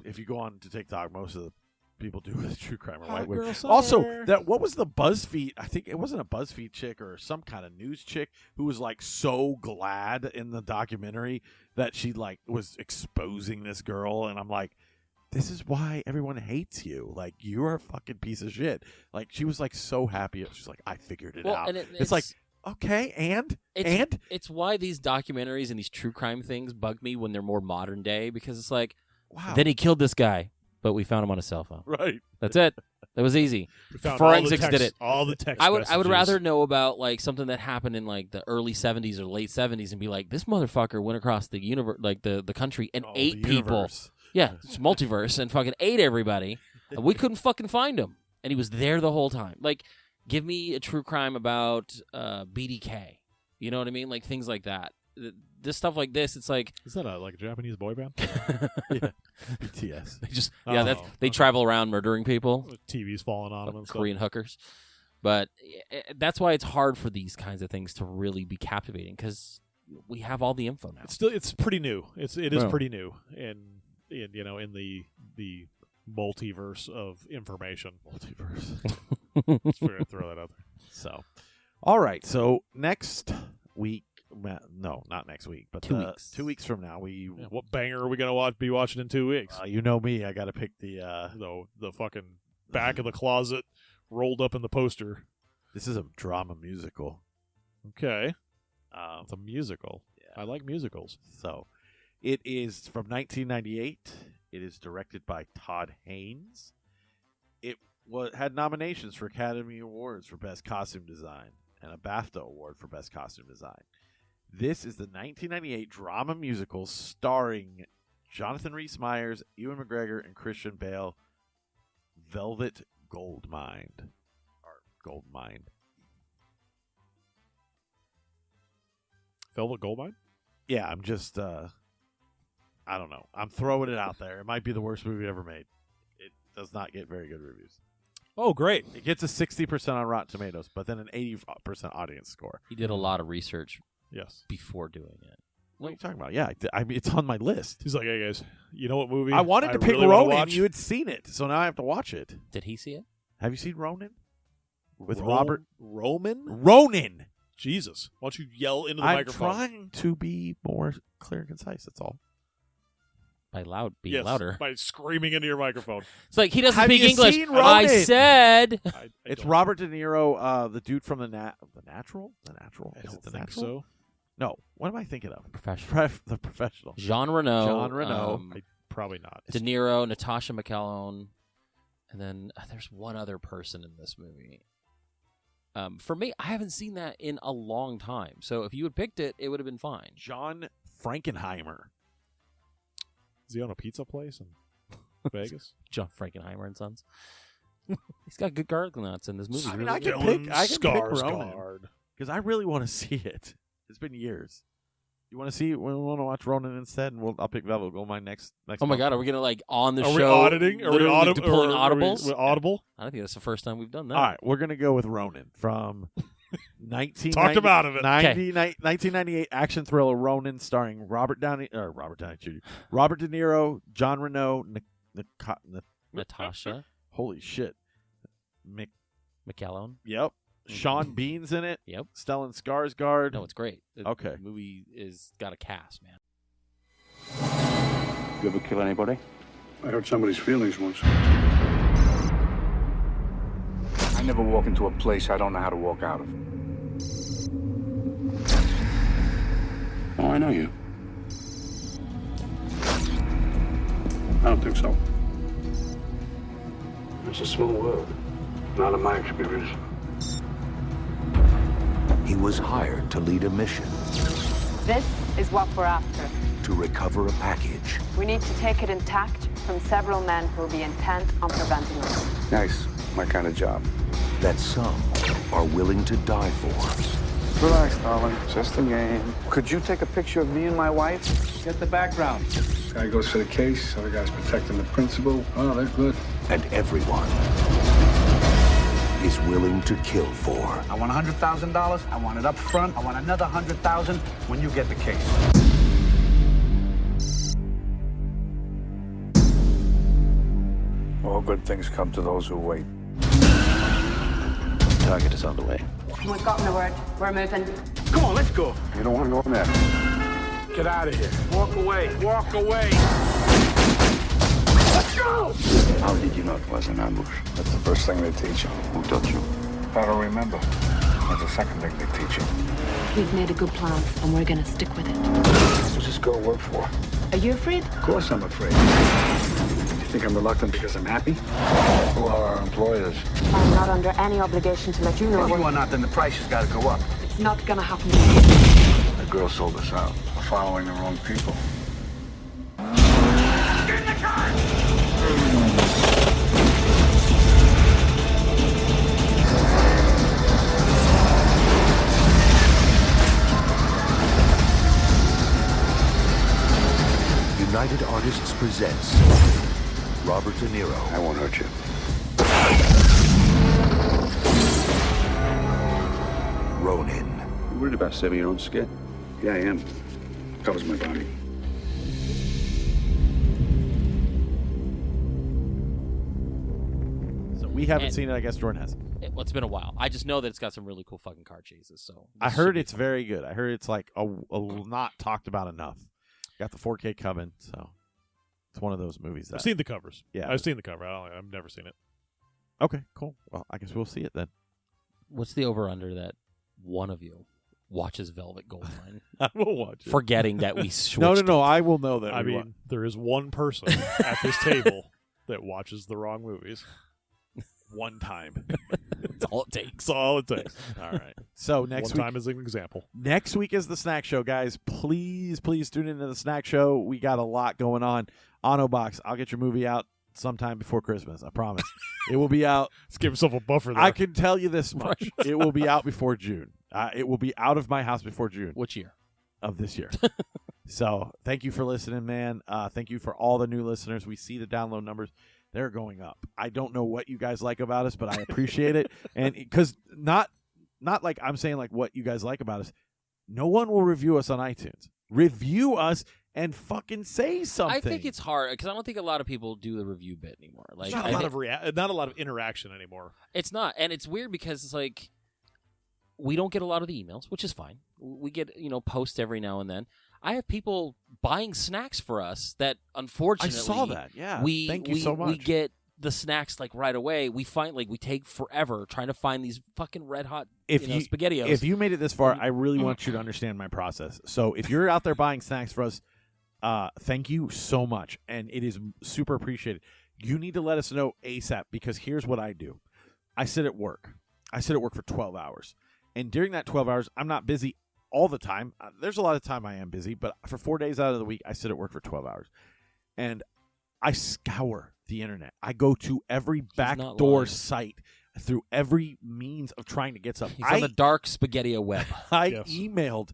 [SPEAKER 4] if you go on to TikTok, most of the people do with true crime are white women. Also, what was the BuzzFeed? I think it wasn't a BuzzFeed chick or some kind of news chick who was like so glad in the documentary that she like was exposing this girl, and I'm like, this is why everyone hates you. Like, you're a fucking piece of shit. Like, she was like so happy. She's like, I figured it out.
[SPEAKER 2] And
[SPEAKER 4] It's like, okay, and
[SPEAKER 2] it's why these documentaries and these true crime things bug me when they're more modern day, because it's like,
[SPEAKER 4] wow.
[SPEAKER 2] then he killed this guy, but we found him on a cell phone.
[SPEAKER 4] Right.
[SPEAKER 2] That's it. That was easy.
[SPEAKER 5] We found
[SPEAKER 2] Forensics
[SPEAKER 5] all the
[SPEAKER 2] did it.
[SPEAKER 5] All the text.
[SPEAKER 2] I would
[SPEAKER 5] messages.
[SPEAKER 2] rather know about like something that happened in like the early 70s or late 70s and be like, this motherfucker went across the universe, like the country, and ate
[SPEAKER 4] the
[SPEAKER 2] people.
[SPEAKER 4] universe.
[SPEAKER 2] Yeah, it's multiverse, and fucking ate everybody. And we couldn't fucking find him, and he was there the whole time. Like, give me a true crime about BDK. You know what I mean? Like things like that. This stuff like this, it's like,
[SPEAKER 5] is that like a Japanese boy band?
[SPEAKER 4] Yeah. BTS.
[SPEAKER 2] They just they
[SPEAKER 5] okay.
[SPEAKER 2] travel around murdering people,
[SPEAKER 5] TV's falling on them and
[SPEAKER 2] Korean hookers. But that's why it's hard for these kinds of things to really be captivating, because we have all the info now.
[SPEAKER 5] It's pretty new. It is
[SPEAKER 4] Well.
[SPEAKER 5] pretty new in the multiverse of information. Just figured I'd throw that out there.
[SPEAKER 4] So, all right. So next week, no, not next week, but
[SPEAKER 2] 2 weeks.
[SPEAKER 4] 2 weeks from now, we.
[SPEAKER 5] Yeah, what banger are we gonna be watching in 2 weeks?
[SPEAKER 4] You know me. I got to pick the.
[SPEAKER 5] The fucking back of the closet rolled up in the poster.
[SPEAKER 4] This is a drama musical.
[SPEAKER 5] Okay, it's a musical.
[SPEAKER 4] Yeah.
[SPEAKER 5] I like musicals.
[SPEAKER 4] So, it is from 1998. It is directed by Todd Haynes. It had nominations for Academy Awards for Best Costume Design and a BAFTA Award for Best Costume Design. This is the 1998 drama musical starring Jonathan Rhys-Meyers, Ewan McGregor, and Christian Bale, Velvet Goldmine.
[SPEAKER 5] Velvet Goldmine?
[SPEAKER 4] Yeah, I'm just, I don't know. I'm throwing it out there. It might be the worst movie ever made. It does not get very good reviews.
[SPEAKER 5] Oh, great.
[SPEAKER 4] It gets a 60% on Rotten Tomatoes, but then an 80% audience score.
[SPEAKER 2] He did a lot of research
[SPEAKER 5] Yes.
[SPEAKER 2] before doing it.
[SPEAKER 4] What are you talking about? Yeah, I mean, it's on my list.
[SPEAKER 5] He's like, hey, guys, you know what movie
[SPEAKER 4] I wanted to pick
[SPEAKER 5] really wanna
[SPEAKER 4] Ronin.
[SPEAKER 5] watch?
[SPEAKER 4] You had seen it, so now I have to watch it.
[SPEAKER 2] Did he see it?
[SPEAKER 4] Have you seen Ronin? With Robert
[SPEAKER 5] Roman?
[SPEAKER 4] Ronin.
[SPEAKER 5] Jesus. Why don't you yell into the
[SPEAKER 4] I'm
[SPEAKER 5] microphone?
[SPEAKER 4] trying to be more clear and concise. That's all.
[SPEAKER 2] By being
[SPEAKER 5] Yes,
[SPEAKER 2] louder.
[SPEAKER 5] by screaming into your microphone.
[SPEAKER 2] It's like he doesn't
[SPEAKER 4] Have
[SPEAKER 2] speak
[SPEAKER 4] you
[SPEAKER 2] English.
[SPEAKER 4] seen
[SPEAKER 2] I
[SPEAKER 4] Ronin?
[SPEAKER 2] said.
[SPEAKER 5] I
[SPEAKER 4] It's
[SPEAKER 5] don't-
[SPEAKER 4] Robert De Niro, the dude from the Natural. The Natural.
[SPEAKER 5] I
[SPEAKER 4] Is
[SPEAKER 5] don't
[SPEAKER 4] it the
[SPEAKER 5] think
[SPEAKER 4] Natural?
[SPEAKER 5] so.
[SPEAKER 4] No. What am I thinking of?
[SPEAKER 2] Professional.
[SPEAKER 4] The Professional.
[SPEAKER 2] Jean Reno.
[SPEAKER 4] Jean Reno.
[SPEAKER 5] Probably not.
[SPEAKER 2] De Niro, Natasha McElhone, and then there's one other person in this movie. For me, I haven't seen that in a long time. So if you had picked it, it would have been fine.
[SPEAKER 4] John Frankenheimer.
[SPEAKER 5] Is he on a pizza place in Vegas?
[SPEAKER 2] John Frankenheimer and Sons. He's got good garlic nuts in this movie.
[SPEAKER 4] I mean,
[SPEAKER 2] really
[SPEAKER 4] I can
[SPEAKER 2] good.
[SPEAKER 4] pick- I can pick Ronin.
[SPEAKER 5] Skarsgård.
[SPEAKER 4] Because I really want to see it. It's been years. You want to see? We want to watch Ronin instead, and I'll pick Velvet Goldmine next.
[SPEAKER 2] Oh my
[SPEAKER 4] month.
[SPEAKER 2] God, are we gonna on the
[SPEAKER 5] Are we
[SPEAKER 2] show?
[SPEAKER 5] auditing? Are we
[SPEAKER 2] literally deploying audibles?
[SPEAKER 5] With Audible?
[SPEAKER 2] I don't think that's the first time we've done that.
[SPEAKER 4] All right, we're gonna go with Ronin from 1990
[SPEAKER 5] Talked him out of it.
[SPEAKER 4] 1998 action thriller Ronin, starring Robert Downey Jr., Robert De Niro, John Reno,
[SPEAKER 2] Natasha
[SPEAKER 4] holy shit,
[SPEAKER 2] McElhone.
[SPEAKER 4] Yep, Sean Bean's in it.
[SPEAKER 2] Yep.
[SPEAKER 4] Stellan Skarsgård.
[SPEAKER 2] No, it's great.
[SPEAKER 4] Okay.
[SPEAKER 2] The movie is got a cast, man.
[SPEAKER 11] You ever kill anybody?
[SPEAKER 12] I hurt somebody's feelings once.
[SPEAKER 11] I never walk into a place I don't know how to walk out of.
[SPEAKER 12] Oh, I know you. I don't think so. It's a small world. Not in my experience.
[SPEAKER 13] He was hired to lead a mission,
[SPEAKER 14] This is what we're after.
[SPEAKER 13] to recover a package.
[SPEAKER 14] We need to take it intact from several men who will be intent on preventing us.
[SPEAKER 11] Nice. My kind of job.
[SPEAKER 13] That some are willing to die for.
[SPEAKER 11] Relax, darling. Just a game. Could you take a picture of me and my wife? Get the background.
[SPEAKER 12] Guy goes for the case, other guy's protecting the principal. Oh, they're good.
[SPEAKER 13] And everyone is willing to kill for.
[SPEAKER 11] I want $100,000. I want it up front. I want another $100,000 when you get the case. All good things come to those who wait.
[SPEAKER 13] Target is on the way.
[SPEAKER 14] We've gotten the word. We're moving.
[SPEAKER 11] Come on, let's go.
[SPEAKER 12] You don't want to go in there.
[SPEAKER 11] Get out of here. Walk away. Walk away. Let's go!
[SPEAKER 12] How did you know it was an ambush? That's the first thing they teach you. Who taught you? I don't remember. That's the second thing they teach you.
[SPEAKER 8] We've made a good plan, and we're gonna stick with it.
[SPEAKER 12] What's this girl work for?
[SPEAKER 8] Are you afraid?
[SPEAKER 12] Of course I'm afraid. You think I'm reluctant because I'm happy? Who are our employers?
[SPEAKER 14] I'm not under any obligation to let you know.
[SPEAKER 11] If you are not, then the price has got to go up.
[SPEAKER 14] It's not gonna happen.
[SPEAKER 12] The girl sold us out. We're following the wrong people.
[SPEAKER 11] Get in the car!
[SPEAKER 13] United Artists presents Robert De Niro.
[SPEAKER 12] I won't hurt you.
[SPEAKER 13] Ronin.
[SPEAKER 12] You worried about saving your own skin? Yeah, I am. Covers my body.
[SPEAKER 4] So we haven't seen it. I guess Jordan has.
[SPEAKER 2] Well, it's been a while. I just know that it's got some really cool fucking car chases. So
[SPEAKER 4] I heard it's very good. I heard it's like a not talked about enough. Got the 4K coming, so it's one of those movies. That,
[SPEAKER 5] I've seen the covers.
[SPEAKER 4] Yeah,
[SPEAKER 5] I've seen the cover. I've never seen it.
[SPEAKER 4] Okay, cool. Well, I guess we'll see it then.
[SPEAKER 2] What's the over/under that one of you watches Velvet Goldmine?
[SPEAKER 4] I will watch it.
[SPEAKER 2] Forgetting that we switched
[SPEAKER 4] No. I will know that.
[SPEAKER 5] I mean, there is one person at this table that watches the wrong movies. One time.
[SPEAKER 2] That's all it takes.
[SPEAKER 5] That's all it takes.
[SPEAKER 4] All right. So next
[SPEAKER 5] one
[SPEAKER 4] week,
[SPEAKER 5] time is an example.
[SPEAKER 4] Next week is the snack show, guys. Please tune into the snack show. We got a lot going on. Autobox, I'll get your movie out sometime before Christmas. I promise. It will be out.
[SPEAKER 5] Let's give himself a buffer there.
[SPEAKER 4] I can tell you this much. It will be out before June. It will be out of my house before June.
[SPEAKER 2] Which year?
[SPEAKER 4] Of this year. So thank you for listening, man. Thank you for all the new listeners. We see the download numbers. They're going up. I don't know what you guys like about us, but I appreciate it. And because not like I'm saying like what you guys like about us. No one will review us on iTunes. Review us and fucking say something.
[SPEAKER 2] I think it's hard because I don't think a lot of people do the review bit anymore. Like
[SPEAKER 5] not a lot of interaction anymore.
[SPEAKER 2] It's not, and it's weird because it's like we don't get a lot of the emails, which is fine. We get posts every now and then. I have people buying snacks for us that unfortunately
[SPEAKER 4] I saw that. Yeah, thank you so much.
[SPEAKER 2] We get the snacks like right away. We find we take forever trying to find these fucking red hot SpaghettiOs.
[SPEAKER 4] If you made it this far, I really want you to understand my process. So if you're out there buying snacks for us, thank you so much, and it is super appreciated. You need to let us know ASAP because here's what I do. I sit at work. For 12 hours, and during that 12 hours, I'm not busy all the time. There's a lot of time I am busy, but for 4 days out of the week, I sit at work for 12 hours. And I scour the internet. I go to every backdoor site through every means of trying to get something.
[SPEAKER 2] He's on the dark SpaghettiO web.
[SPEAKER 4] I emailed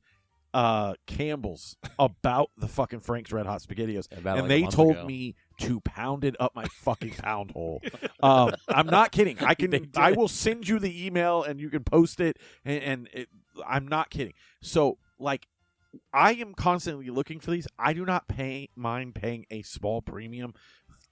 [SPEAKER 4] Campbell's about the fucking Frank's Red Hot SpaghettiOs, and they told me to pound it up my fucking pound hole. I'm not kidding. I will send you the email, and you can post it, and I'm not kidding. So, I am constantly looking for these. I do not mind paying a small premium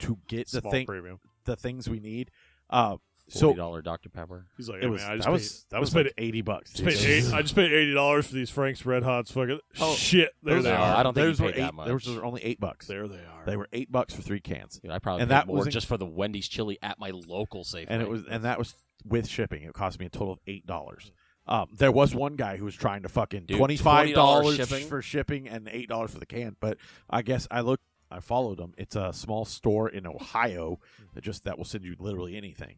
[SPEAKER 4] to get the things we need.
[SPEAKER 2] $40 Dr. Pepper.
[SPEAKER 5] He's like,
[SPEAKER 4] that was like $80.
[SPEAKER 5] I just paid $80 for these Frank's Red Hots. Fucking shit. There they are.
[SPEAKER 2] I don't think you paid that much.
[SPEAKER 4] Those are only $8.
[SPEAKER 5] There they are.
[SPEAKER 4] They were $8 for 3 cans.
[SPEAKER 2] Dude, I probably paid more just for the Wendy's chili at my local Safeway.
[SPEAKER 4] And that was with shipping. It cost me a total of $8. There was one guy who was trying to fucking $25 for shipping and $8 for the can. But I guess I followed him. It's a small store in Ohio that will send you literally anything.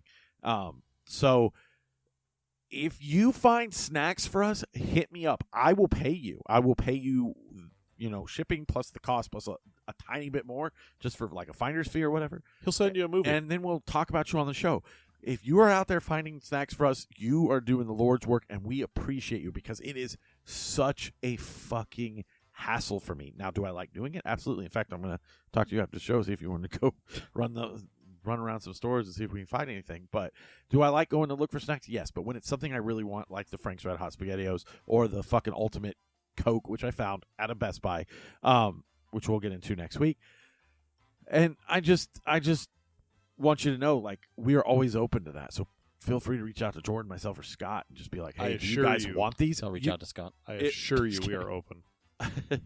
[SPEAKER 4] So if you find snacks for us, hit me up. I will pay you. Shipping plus the cost plus a tiny bit more just for like a finder's fee or whatever.
[SPEAKER 5] He'll send you a movie.
[SPEAKER 4] And then we'll talk about you on the show. If you are out there finding snacks for us, you are doing the Lord's work, and we appreciate you because it is such a fucking hassle for me. Now, do I like doing it? Absolutely. In fact, I'm going to talk to you after the show, see if you want to go run around some stores and see if we can find anything. But do I like going to look for snacks? Yes. But when it's something I really want, like the Frank's Red Hot SpaghettiOs or the fucking Ultimate Coke, which I found at a Best Buy, which we'll get into next week. And I just want you to know, we are always open to that. So feel free to reach out to Jordan, myself, or Scott and just be like, hey, do you guys want these?
[SPEAKER 2] I'll reach out to Scott.
[SPEAKER 5] I assure you we are open.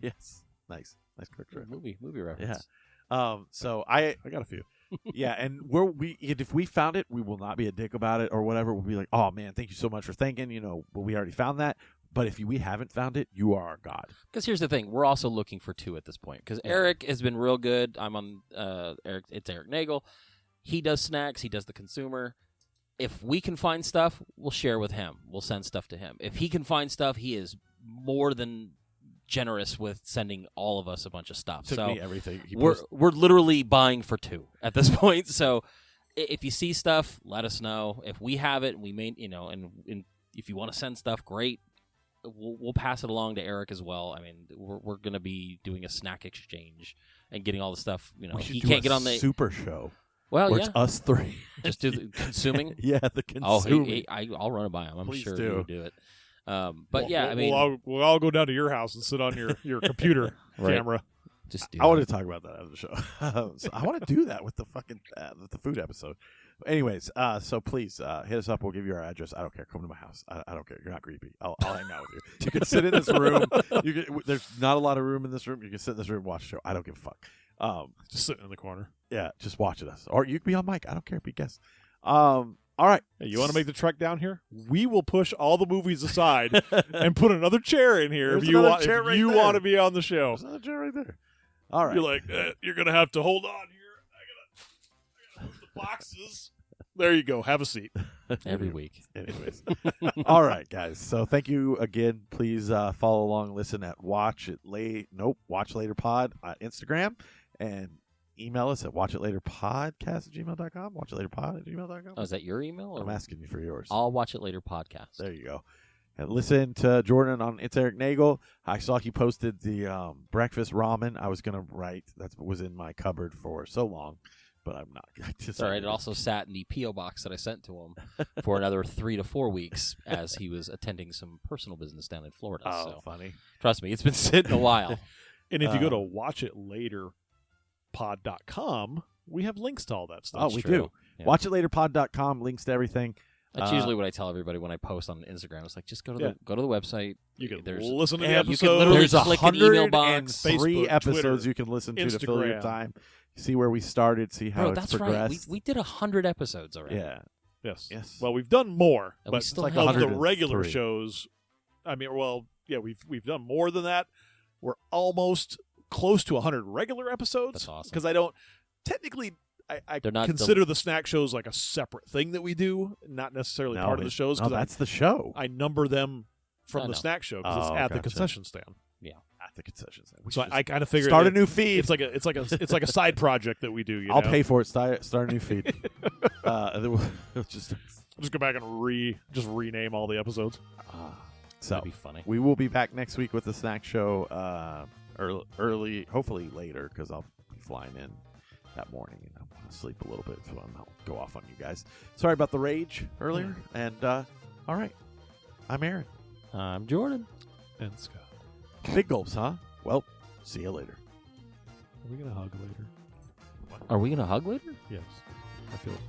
[SPEAKER 4] Yes. Nice quick trip.
[SPEAKER 2] Movie reference.
[SPEAKER 4] Yeah. So I
[SPEAKER 5] got a few.
[SPEAKER 4] Yeah, and if we found it, we will not be a dick about it or whatever. We'll be like, oh man, thank you so much for thinking. Well, we already found that. But if we haven't found it, you are our God.
[SPEAKER 2] Because here's the thing, we're also looking for 2 at this point. Because Eric has been real good. I'm on Eric. It's Eric Nagel. He does snacks. He does the consumer. If we can find stuff, we'll share with him. We'll send stuff to him. If he can find stuff, he is more than generous with sending all of us a bunch of stuff.
[SPEAKER 4] Took me everything.
[SPEAKER 2] We're literally buying for 2 at this point. So if you see stuff, let us know. If we have it, we may, and if you want to send stuff, great. We'll pass it along to Eric as well. I mean, we're going to be doing a snack exchange and getting all the stuff. He can't get on the
[SPEAKER 4] super show.
[SPEAKER 2] Well,
[SPEAKER 4] it's us 3.
[SPEAKER 2] Just do the consuming.
[SPEAKER 4] Yeah, the consuming.
[SPEAKER 2] I'll run it by him. I'm
[SPEAKER 4] Please
[SPEAKER 2] sure
[SPEAKER 4] do.
[SPEAKER 2] he'll do it. But yeah, I mean,
[SPEAKER 5] we'll all go down to your house and sit on your computer camera.
[SPEAKER 2] Just
[SPEAKER 4] I want to talk about that after the show. So I want to do that with the fucking with the food episode. Anyways, so please hit us up. We'll give you our address. I don't care. Come to my house. I don't care. You're not creepy. I'll hang out with you. You can sit in this room. There's not a lot of room in this room. You can sit in this room and watch the show. I don't give a fuck.
[SPEAKER 5] Just sitting in the corner.
[SPEAKER 4] Yeah, just watching us. Or you can be on mic. I don't care. Be guest. All right.
[SPEAKER 5] Hey, you want to make the trek down here? We will push all the movies aside and put another chair in here if you want to be on the show.
[SPEAKER 4] There's another chair right there. All right.
[SPEAKER 5] You're like, you're going to have to hold on here. I got to move the boxes. There you go. Have a seat.
[SPEAKER 2] Every week.
[SPEAKER 4] Anyways. All right, guys. So thank you again. Please follow along. Listen at Watch Later Pod on Instagram. And email us at watchitlaterpodcast@gmail.com. Watchitlaterpod@gmail.com.
[SPEAKER 2] Oh, is that your email?
[SPEAKER 4] I'm asking you for yours.
[SPEAKER 2] I'll Watch It Later podcast.
[SPEAKER 4] There you go. And listen to Jordan on It's Eric Nagel. I saw he posted the breakfast ramen I was going to write. That was in my cupboard for so long, but I'm not.
[SPEAKER 2] It's all right. It also sat in the P.O. box that I sent to him for another 3 to 4 weeks as he was attending some personal business down in Florida.
[SPEAKER 4] Oh,
[SPEAKER 2] so
[SPEAKER 4] funny.
[SPEAKER 2] Trust me, it's been sitting a while.
[SPEAKER 5] And if you go to watchitlaterpod.com, we have links to all that stuff.
[SPEAKER 4] Oh, we do.
[SPEAKER 2] Yeah.
[SPEAKER 4] Watchitlaterpod.com, links to everything.
[SPEAKER 2] That's usually what I tell everybody when I post on Instagram. It's like, just go to the website.
[SPEAKER 5] You can
[SPEAKER 2] There's
[SPEAKER 5] listen to the
[SPEAKER 2] you
[SPEAKER 5] episode.
[SPEAKER 2] can literally
[SPEAKER 4] There's
[SPEAKER 2] click an email box.
[SPEAKER 4] 103
[SPEAKER 5] Facebook,
[SPEAKER 4] episodes
[SPEAKER 5] Twitter,
[SPEAKER 4] you can listen to
[SPEAKER 5] Instagram.
[SPEAKER 4] fill your time. See where we started, see how
[SPEAKER 2] Bro,
[SPEAKER 4] it's
[SPEAKER 2] that's
[SPEAKER 4] progressed.
[SPEAKER 2] right. We did 100 episodes already.
[SPEAKER 4] Yeah.
[SPEAKER 5] Yes.
[SPEAKER 4] Yes.
[SPEAKER 5] Well, we've done more,
[SPEAKER 2] And we
[SPEAKER 5] but
[SPEAKER 2] still
[SPEAKER 5] like
[SPEAKER 2] have
[SPEAKER 5] of the
[SPEAKER 4] 103.
[SPEAKER 5] regular shows, I mean, well, yeah, we've done more than that. We're almost close to 100 regular episodes.
[SPEAKER 2] That's awesome.
[SPEAKER 5] Because I don't technically. I
[SPEAKER 2] They're not
[SPEAKER 5] consider the snack shows like a separate thing that we do, not necessarily part of the shows.
[SPEAKER 4] No, that's the show.
[SPEAKER 5] I number them from
[SPEAKER 2] I
[SPEAKER 5] the
[SPEAKER 2] know.
[SPEAKER 5] snack show because it's at the
[SPEAKER 4] gotcha.
[SPEAKER 5] concession stand.
[SPEAKER 2] Yeah.
[SPEAKER 4] At the concession stand.
[SPEAKER 5] So I kind of figured
[SPEAKER 4] start a new feed.
[SPEAKER 5] It's like a side project that we do.
[SPEAKER 4] I'll pay for it. Start a new feed. And then we'll just
[SPEAKER 5] go back and rename all the episods.
[SPEAKER 4] So
[SPEAKER 2] That'd be funny.
[SPEAKER 4] we will be back next week with the snack show. Early, hopefully later, because I'll be flying in that morning and I want to sleep a little bit, so I'll go off on you guys. Sorry about the rage earlier. And all right, I'm Aaron.
[SPEAKER 2] I'm Jordan.
[SPEAKER 5] And Scott.
[SPEAKER 4] Big gulps, huh? Well, see you later.
[SPEAKER 5] Are we gonna hug later?
[SPEAKER 2] Are we going to hug later?
[SPEAKER 5] Yes. I feel it.